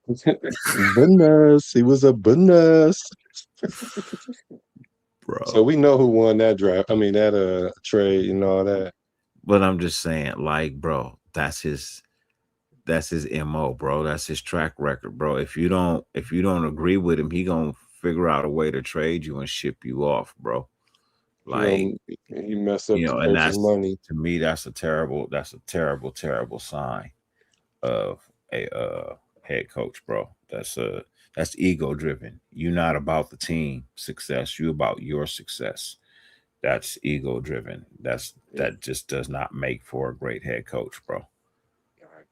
Bonus. He was a bonus. Bro. So we know who won that draft. I mean, that trade and all that. But I'm just saying, like, bro, that's his MO, bro. That's his track record, bro. If you don't agree with him, he gonna figure out a way to trade you and ship you off, bro. Like, he messed up, and that's money. To me, that's a terrible sign of a head coach, bro. That's ego driven. You're not about the team success. You're about your success. That's ego driven. That just does not make for a great head coach, bro.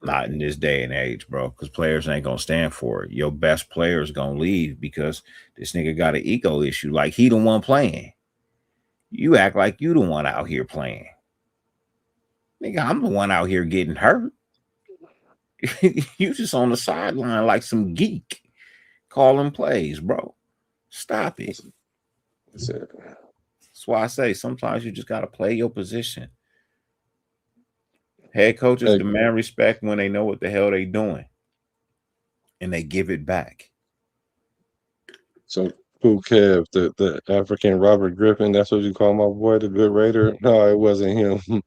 Not in this day and age, bro, because players ain't gonna stand for it. Your best players gonna leave because this nigga got an ego issue. Like, he the one playing. You act like you the one out here playing. Nigga, I'm the one out here getting hurt. You just on the sideline like some geek calling plays, bro. Stop it. That's why I say sometimes you just gotta play your position. Head coaches demand respect when they know what the hell they doing, and they give it back. So, who Kev, the African Robert Griffin? That's what you call my boy, the good Raider? No, it wasn't him.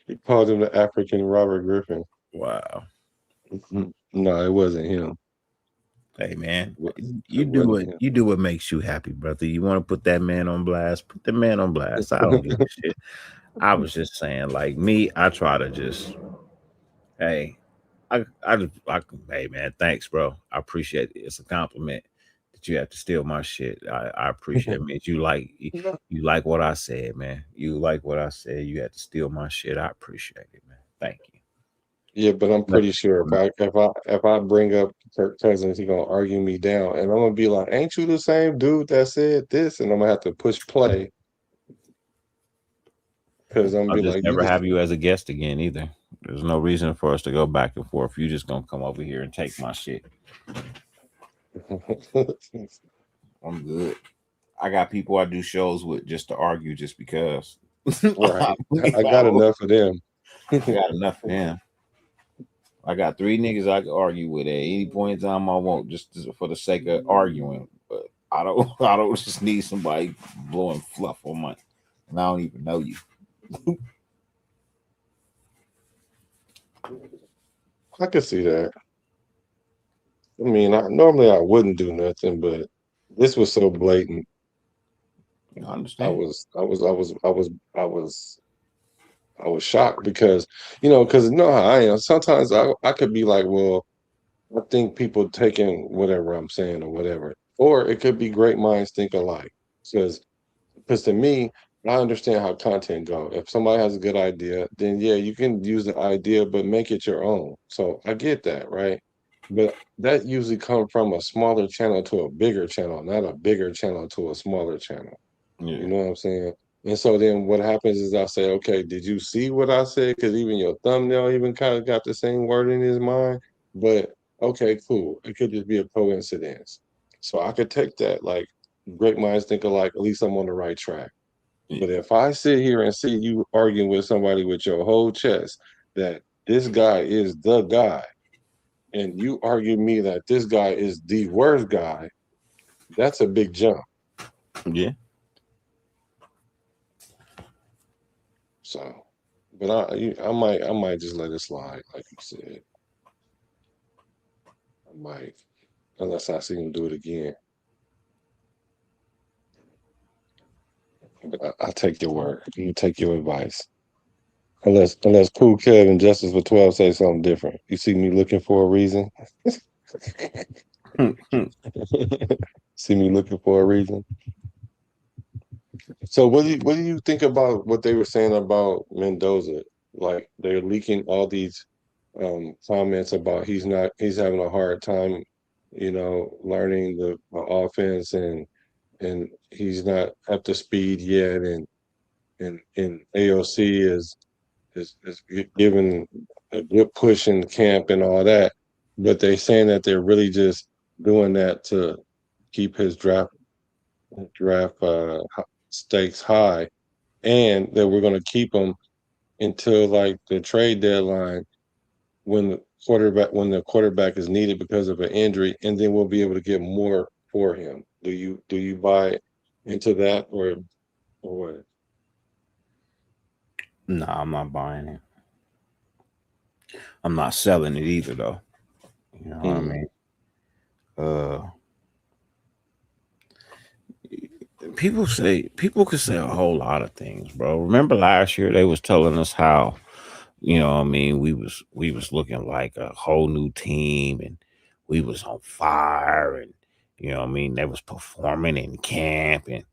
He called him the African Robert Griffin. Wow. No, it wasn't him. Hey, man, you do what makes you happy, brother. You want to put that man on blast? Put the man on blast. I don't give a shit. I was just saying, like me, I try to just, hey, hey man, thanks, bro. I appreciate it. It's a compliment that you have to steal my shit. I appreciate it. Man, you like what I said, man. You like what I said. You had to steal my shit. I appreciate it, man. Thank you. Yeah, but I'm pretty sure if I bring up Kirk Cousins, he's gonna argue me down, and I'm gonna be like, "Ain't you the same dude that said this?" And I'm gonna have to push play because I'm gonna I'll be just like, "You never just have you as a guest again either. There's no reason for us to go back and forth. You just gonna come over here and take my shit. I'm good. I got people I do shows with just to argue just because. right." I got enough of them. I got enough of them. I got 3 niggas I can argue with at any point in time I want, just for the sake of arguing. But I don't just need somebody blowing fluff on my, and I don't even know you. I can see that. I mean, normally I wouldn't do nothing, but this was so blatant. I understand. I was shocked because, because you know how I am. Sometimes I could be like, well, I think people taking whatever I'm saying or whatever, or it could be great minds think alike. Because to me, I understand how content go. If somebody has a good idea, then yeah, you can use the idea, but make it your own. So I get that, right? But that usually comes from a smaller channel to a bigger channel, not a bigger channel to a smaller channel. Yeah. You know what I'm saying? And so then what happens is I say, okay, did you see what I said? Because even your thumbnail even kind of got the same word in his mind. But okay, cool. It could just be a coincidence. So I could take that like great minds think alike. At least I'm on the right track. But if I sit here and see you arguing with somebody with your whole chest that this guy is the guy, and you argue me that this guy is the worst guy, that's a big jump. Yeah. So, but I might just let it slide, like you said. I might, unless I see him do it again. But I take your word. You take your advice. Unless Cool Kev and Justice for 12 say something different. You see me looking for a reason? See me looking for a reason? So what do you think about what they were saying about Mendoza? Like they're leaking all these comments about he's having a hard time, learning the offense and he's not up to speed yet and AOC is giving a good push in camp and all that, but they're saying that they're really just doing that to keep his draft stakes high, and that we're going to keep him until like the trade deadline when the quarterback is needed because of an injury, and then we'll be able to get more for him. Do you buy into that or what? No, I'm not buying it. I'm not selling it either, though. You know what I mean? People could say a whole lot of things, bro. Remember last year they was telling us how, we was looking like a whole new team and we was on fire and they was performing in camp and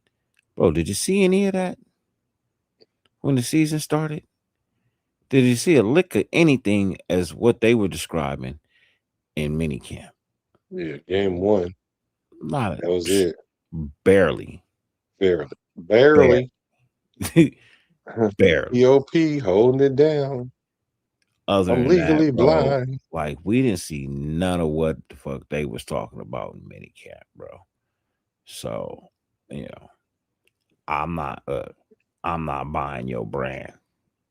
bro, did you see any of that when the season started? Did you see a lick of anything as what they were describing in minicamp? Yeah, game 1. That was it. Barely. Barely. Barely. POP holding it down. Other I'm than legally that, bro, blind. like we didn't see none of what the fuck they was talking about in minicamp, bro. So, I'm not buying your brand.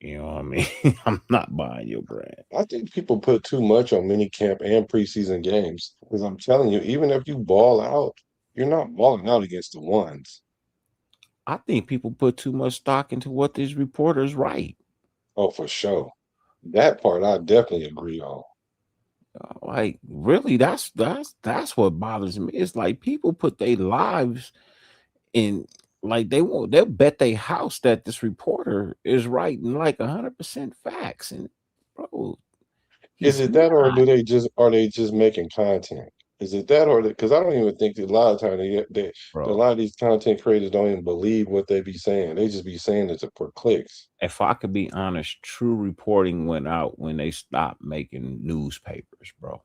You know what I mean? I'm not buying your brand. I think people put too much on minicamp and preseason games because I'm telling you, even if you ball out, you're not balling out against the ones. I think people put too much stock into what these reporters write. Oh, for sure. That part I definitely agree on. Like, really, that's what bothers me. It's like people put their lives in, like they'll bet their house that this reporter is writing like 100% facts. And bro, is it that, or are they just making content? Is it that, or because I don't even think that a lot of times a lot of these content creators don't even believe what they be saying. They just be saying it for clicks. If I could be honest, true reporting went out when they stopped making newspapers, bro.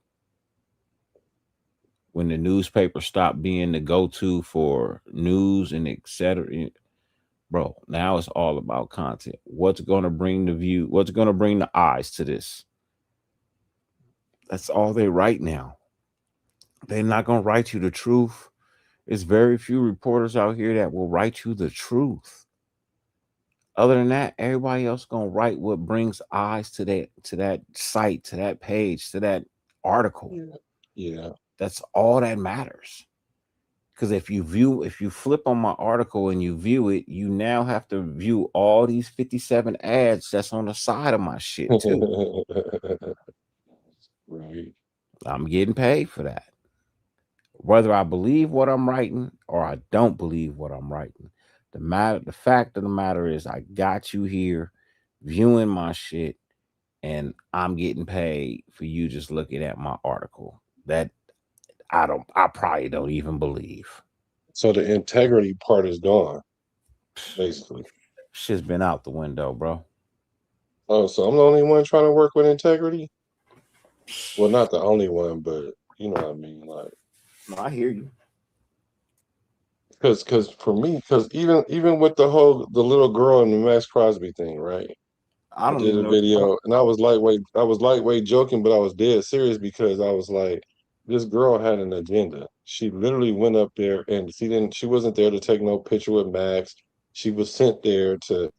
When the newspaper stopped being the go-to for news and etc. Bro, now it's all about content. What's going to bring the view? What's going to bring the eyes to this? That's all they write now. They're not going to write you the truth. There's very few reporters out here that will write you the truth. Other than that, everybody else going to write what brings eyes to that site, to that page, to that article. Yeah. That's all that matters. Because if you flip on my article and you view it, you now have to view all these 57 ads that's on the side of my shit too. Right. I'm getting paid for that. Whether I believe what I'm writing or I don't believe what I'm writing. The fact of the matter is I got you here viewing my shit and I'm getting paid for you just looking at my article. That I probably don't even believe. So the integrity part is gone, basically. Shit's been out the window, bro. Oh, so I'm the only one trying to work with integrity? Well, not the only one, but you know what I mean. Like, no, I hear you. Because for me, because even with the little girl and the Max Crosby thing, right? I don't did even a know video and I was lightweight joking, but I was dead serious because I was like, this girl had an agenda. She literally went up there and she wasn't there to take no picture with Max. She was sent there to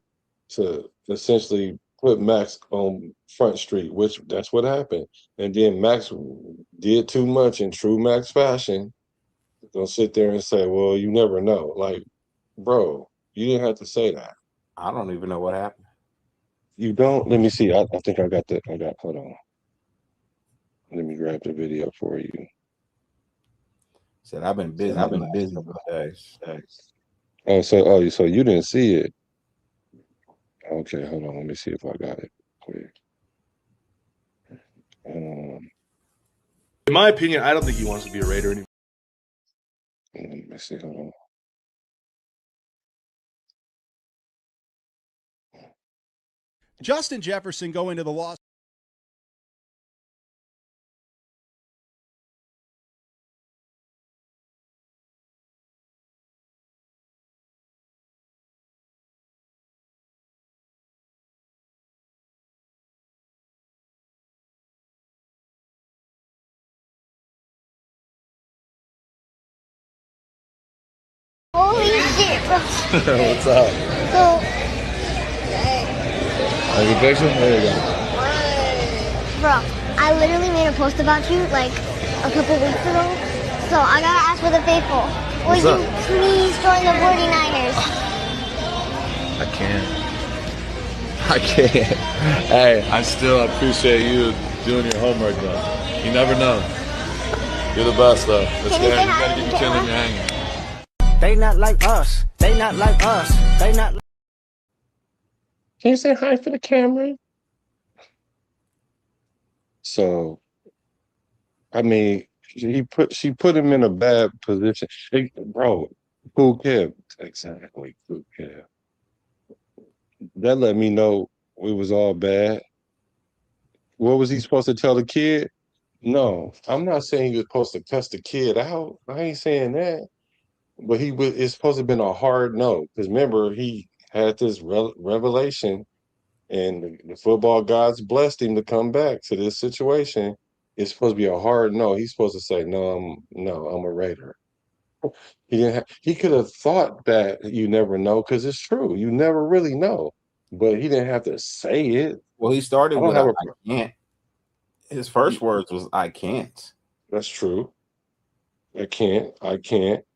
essentially put Max on Front Street, which that's what happened. And then Max did too much in true Max fashion. Gonna sit there and say, well, you never know. Like, bro, you didn't have to say that. I don't even know what happened. You don't? Let me see. I think I got hold on. Let me grab the video for you. Said I've been busy. I've been busy for days. So you didn't see it. Okay, hold on. Let me see if I got it quick. In my opinion, I don't think he wants to be a Raider anymore. Let me see. Hold on. Justin Jefferson going to the Los. Holy shit, bro. What's up? So, Have a picture? There you go. bro, I literally made a post about you like a couple weeks ago. So I gotta ask for the faithful. Would you please join the 49ers? I can't. Hey, I still appreciate you doing your homework though. You never know. You're the best though. Let's Can you say you hi gotta to get the your killing camera? hanging. They not like us. They not like us. They not. Can you say hi for the camera? So, I mean, she put him in a bad position. Bro, who cared? Exactly, who cared? That let me know it was all bad. What was he supposed to tell the kid? No, I'm not saying you're supposed to cuss the kid out. I ain't saying that. But it's supposed to have been a hard no. Because remember, he had this revelation and the football gods blessed him to come back to this situation. It's supposed to be a hard no. He's supposed to say, I'm a Raider. He could have thought that you never know, because it's true. You never really know. But he didn't have to say it. Well, he started I don't with have I can't. His first words was I can't. That's true. I can't.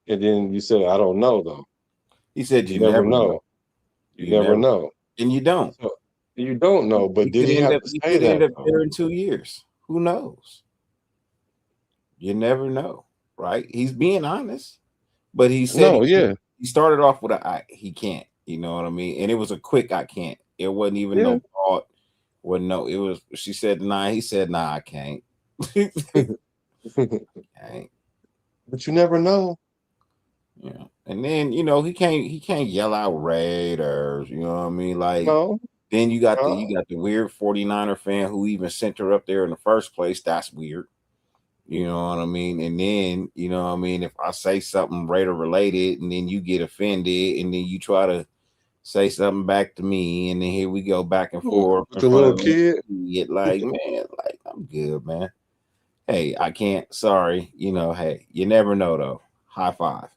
And then you said, I don't know though. He said You never know. You never know. And you don't. So, you don't know, but did he have to say could that? end up there in 2 years. Who knows? You never know, right? He's being honest, but he said he started off with he can't. You know what I mean? And it was a quick I can't. It wasn't even no thought. Well, no, it was. She said nah. He said nah. I can't. Okay. But you never know. Yeah. And then he can't yell out Raiders, you know what I mean? Like No, then you got no. the weird 49er fan who even sent her up there in the first place. That's weird. You know what I mean? And then, you know what I mean, if I say something Raider related and then you get offended and then you try to say something back to me and then here we go back and forth With in the front little of the kid. kid. Like, man, like I'm good, man. Hey, I can't. Sorry. Hey, you never know though. High five.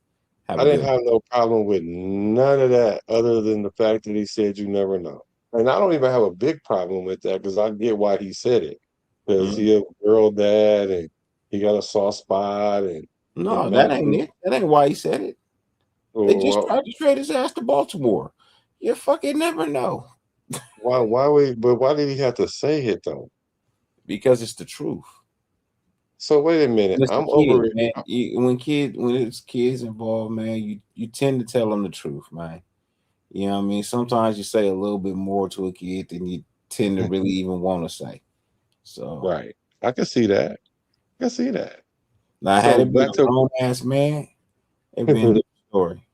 Have I a didn't good one. have no problem with none of that other than the fact that he said you never know. And I don't even have a big problem with that because I get why he said it. Because Mhm. he a girl dad and he got a soft spot and No, that Max ain't was it. That ain't why he said it. They just well, tried to trade his ass to Baltimore. You fucking never know. why did he have to say it though? Because it's the truth. So wait a minute. It's the I'm kid, over it. man. When it's kids involved, man, you tend to tell them the truth, man. You know what I mean? Sometimes you say a little bit more to a kid than you tend to really even want to say. So Right. I can see that. I can see that. now, had So it been back a to grown ass man, it'd been a different story.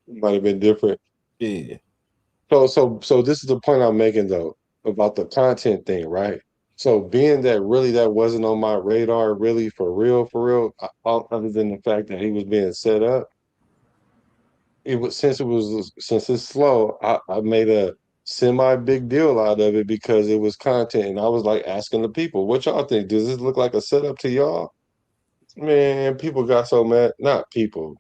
might have been different. Yeah. So this is the point I'm making though about the content thing, right? So being that really that wasn't on my radar, really for real, other than the fact that he was being set up, since it's slow, I made a semi big deal out of it because it was content, and I was like asking the people, what y'all think? Does this look like a setup to y'all? Man, people got so mad. Not people.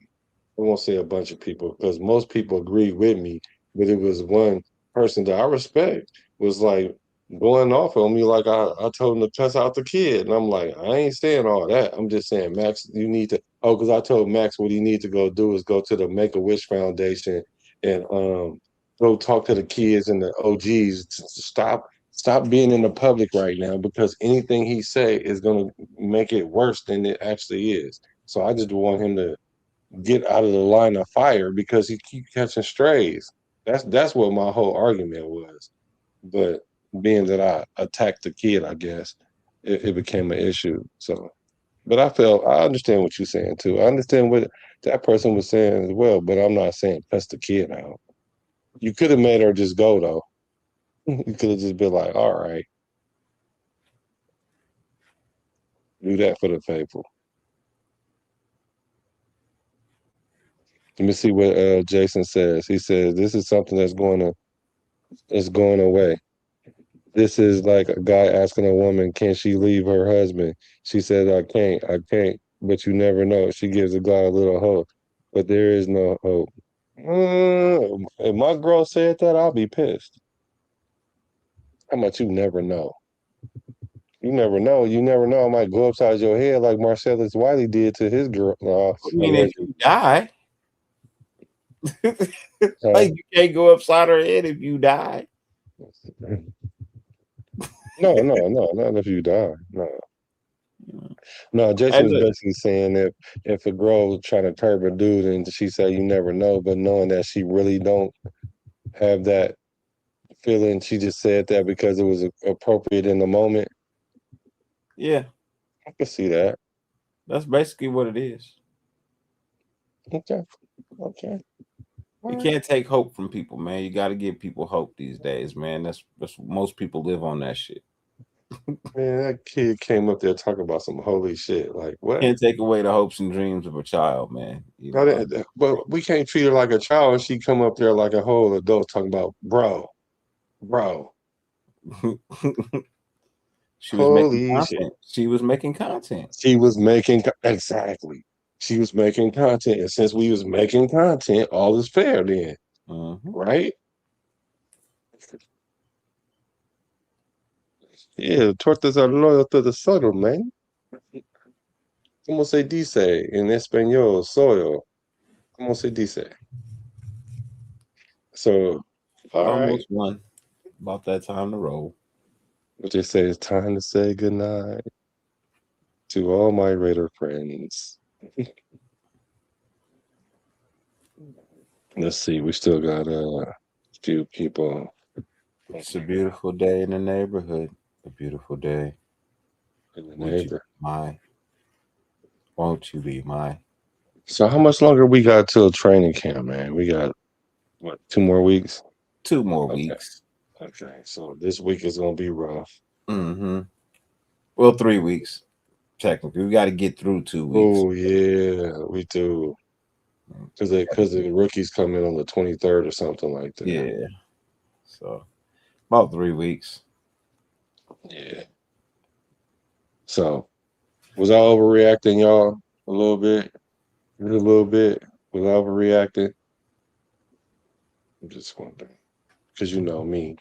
I won't say a bunch of people because most people agree with me, but it was one person that I respect was like going off on me like I told him to cuss out the kid. And I'm like, I ain't saying all that. I'm just saying, Max, you need to because I told Max what he need to go do is go to the Make-A-Wish Foundation and go talk to the kids and the OGs to stop being in the public right now because anything he say is gonna make it worse than it actually is. So I just want him to get out of the line of fire because he keep catching strays. That's what my whole argument was. But being that I attacked the kid, I guess it became an issue. So, but I understand what you're saying too. I understand what that person was saying as well. But I'm not saying cuss the kid out. You could have made her just go though. You could have just been like, all right, do that for the faithful. Let me see what Jason says. He says this is something that's going away. This is like a guy asking a woman, can she leave her husband? She says, I can't, but you never know. She gives the guy a little hope, but there is no hope. If my girl said that, I'll be pissed. How much you never know? You never know. You never know. I might go upside your head like Marcellus Wiley did to his girl. I mean, if Allegedly. you die, Uh, like you can't go upside her head if you die. no, not if you die. No. No, Hey, Jason is look, basically saying if a girl trying to curb a dude and she say you never know, but knowing that she really don't have that feeling, she just said that because it was appropriate in the moment. yeah, I can see that. that's basically what it is. Okay, okay. You All right. can't take hope from people, man. You got to give people hope these days, man. That's most people live on that shit. Man, that kid came up there talking about some holy shit. Like what? Can't take away the hopes and dreams of a child, man. But we can't treat her like a child. And she come up there like a whole adult talking about bro. She was making Holy shit. content. She was making content. She was making exactly. She was making content, and since we was making content, all is fair then, Mm-hmm. right? Yeah, tortas are loyal to the soil, man. Como se dice en español, soil? Como se dice? So, I all right. almost won. About that time to roll. What they say it's time to say goodnight to all my Raider friends. Let's see, we still got a few people It's a beautiful day in the neighborhood. A beautiful day. in the Would you neighbor. my Won't you be mine? So how much longer we got till training camp, man? We got what, 2 more weeks? 2 more weeks. Okay, so this week is gonna be rough. Mm-hmm. Well, 3 weeks. Technically, we got to get through 2 weeks. Oh yeah, we do. Because the rookies come in on the 23rd or something like that. Yeah. So about 3 weeks. Yeah. So was I overreacting, y'all? A little bit? A little bit? Was I overreacting? I'm just wondering. Because you know me.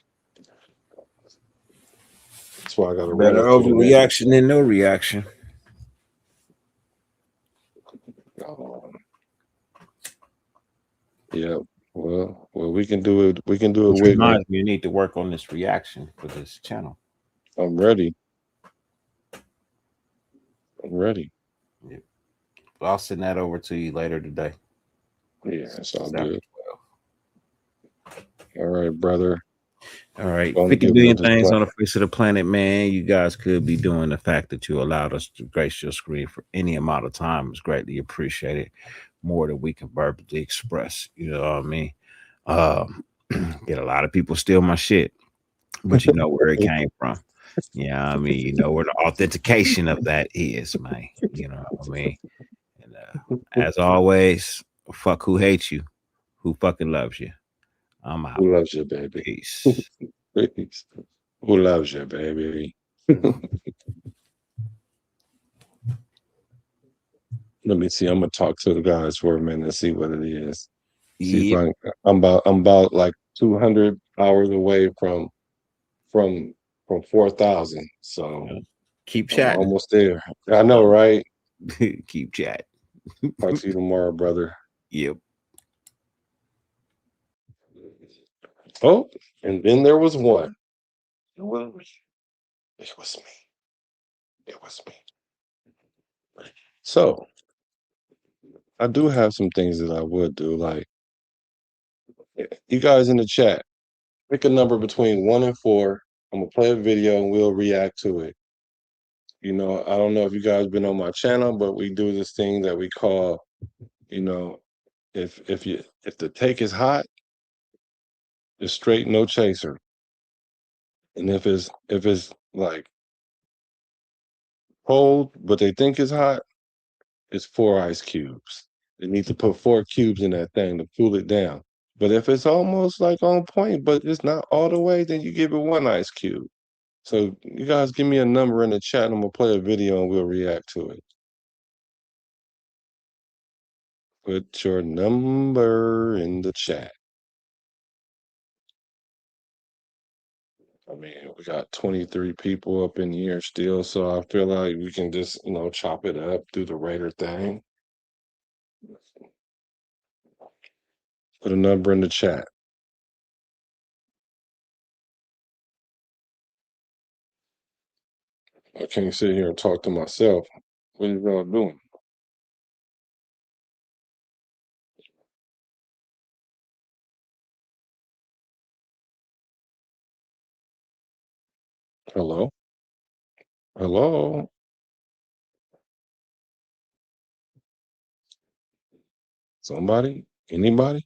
That's why I got to Better overreaction than no reaction. Yeah. Well, we can do it. We can do it. Which reminds me, you need to work on this reaction for this channel. I'm ready. I'm ready. Yep. I'll send that over to you later today. Yeah, that's all good. All right, brother. All right. 50 billion things on the face of the planet, man. You guys could be doing. The fact that you allowed us to grace your screen for any amount of time is greatly appreciated. More than we can verbally express. You know what I mean? Get a lot of people steal my shit, but you know where it came from. Yeah, I mean, you know where the authentication of that is, man. You know what I mean? And as always, fuck who hates you, who fucking loves you. I'm out. Who loves you, baby? Peace. Peace. Who loves you, baby? Let me see. I'm gonna talk to the guys for a minute and see what it is. See if I'm about like 200 hours away from 4,000. So keep chatting. Almost there. I know, right? Keep chatting. Talk to you tomorrow, brother. Yep. Oh, and then there was one. It was me. It was me. So I do have some things that I would do. Like, you guys in the chat, pick a number between 1 and 4. I'm gonna play a video and we'll react to it. You know, I don't know if you guys been on my channel, but we do this thing that we call, you know, if the take is hot, it's straight, no chaser. And if it's like cold, but they think it's hot, it's 4 ice cubes. They need to put 4 cubes in that thing to cool it down. But if it's almost like on point, but it's not all the way, then you give it 1 ice cube. So you guys give me a number in the chat and I'm gonna play a video and we'll react to it. Put your number in the chat. I mean, we got 23 people up in here still, so I feel like we can just, you know, chop it up, do the Raider thing. Put a number in the chat. I can't sit here and talk to myself. What are y'all doing? Hello? Hello? Somebody? Anybody?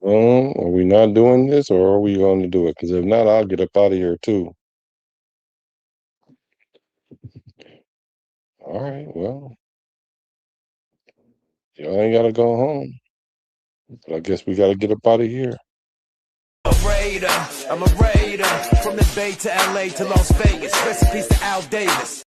Are we not doing this or are we going to do it? Because if not, I'll get up out of here too. All right, well, y'all ain't got to go home. But I guess we got to get up out of here. I'm a raider from the Bay to LA to Las Vegas. Recipes to Al Davis.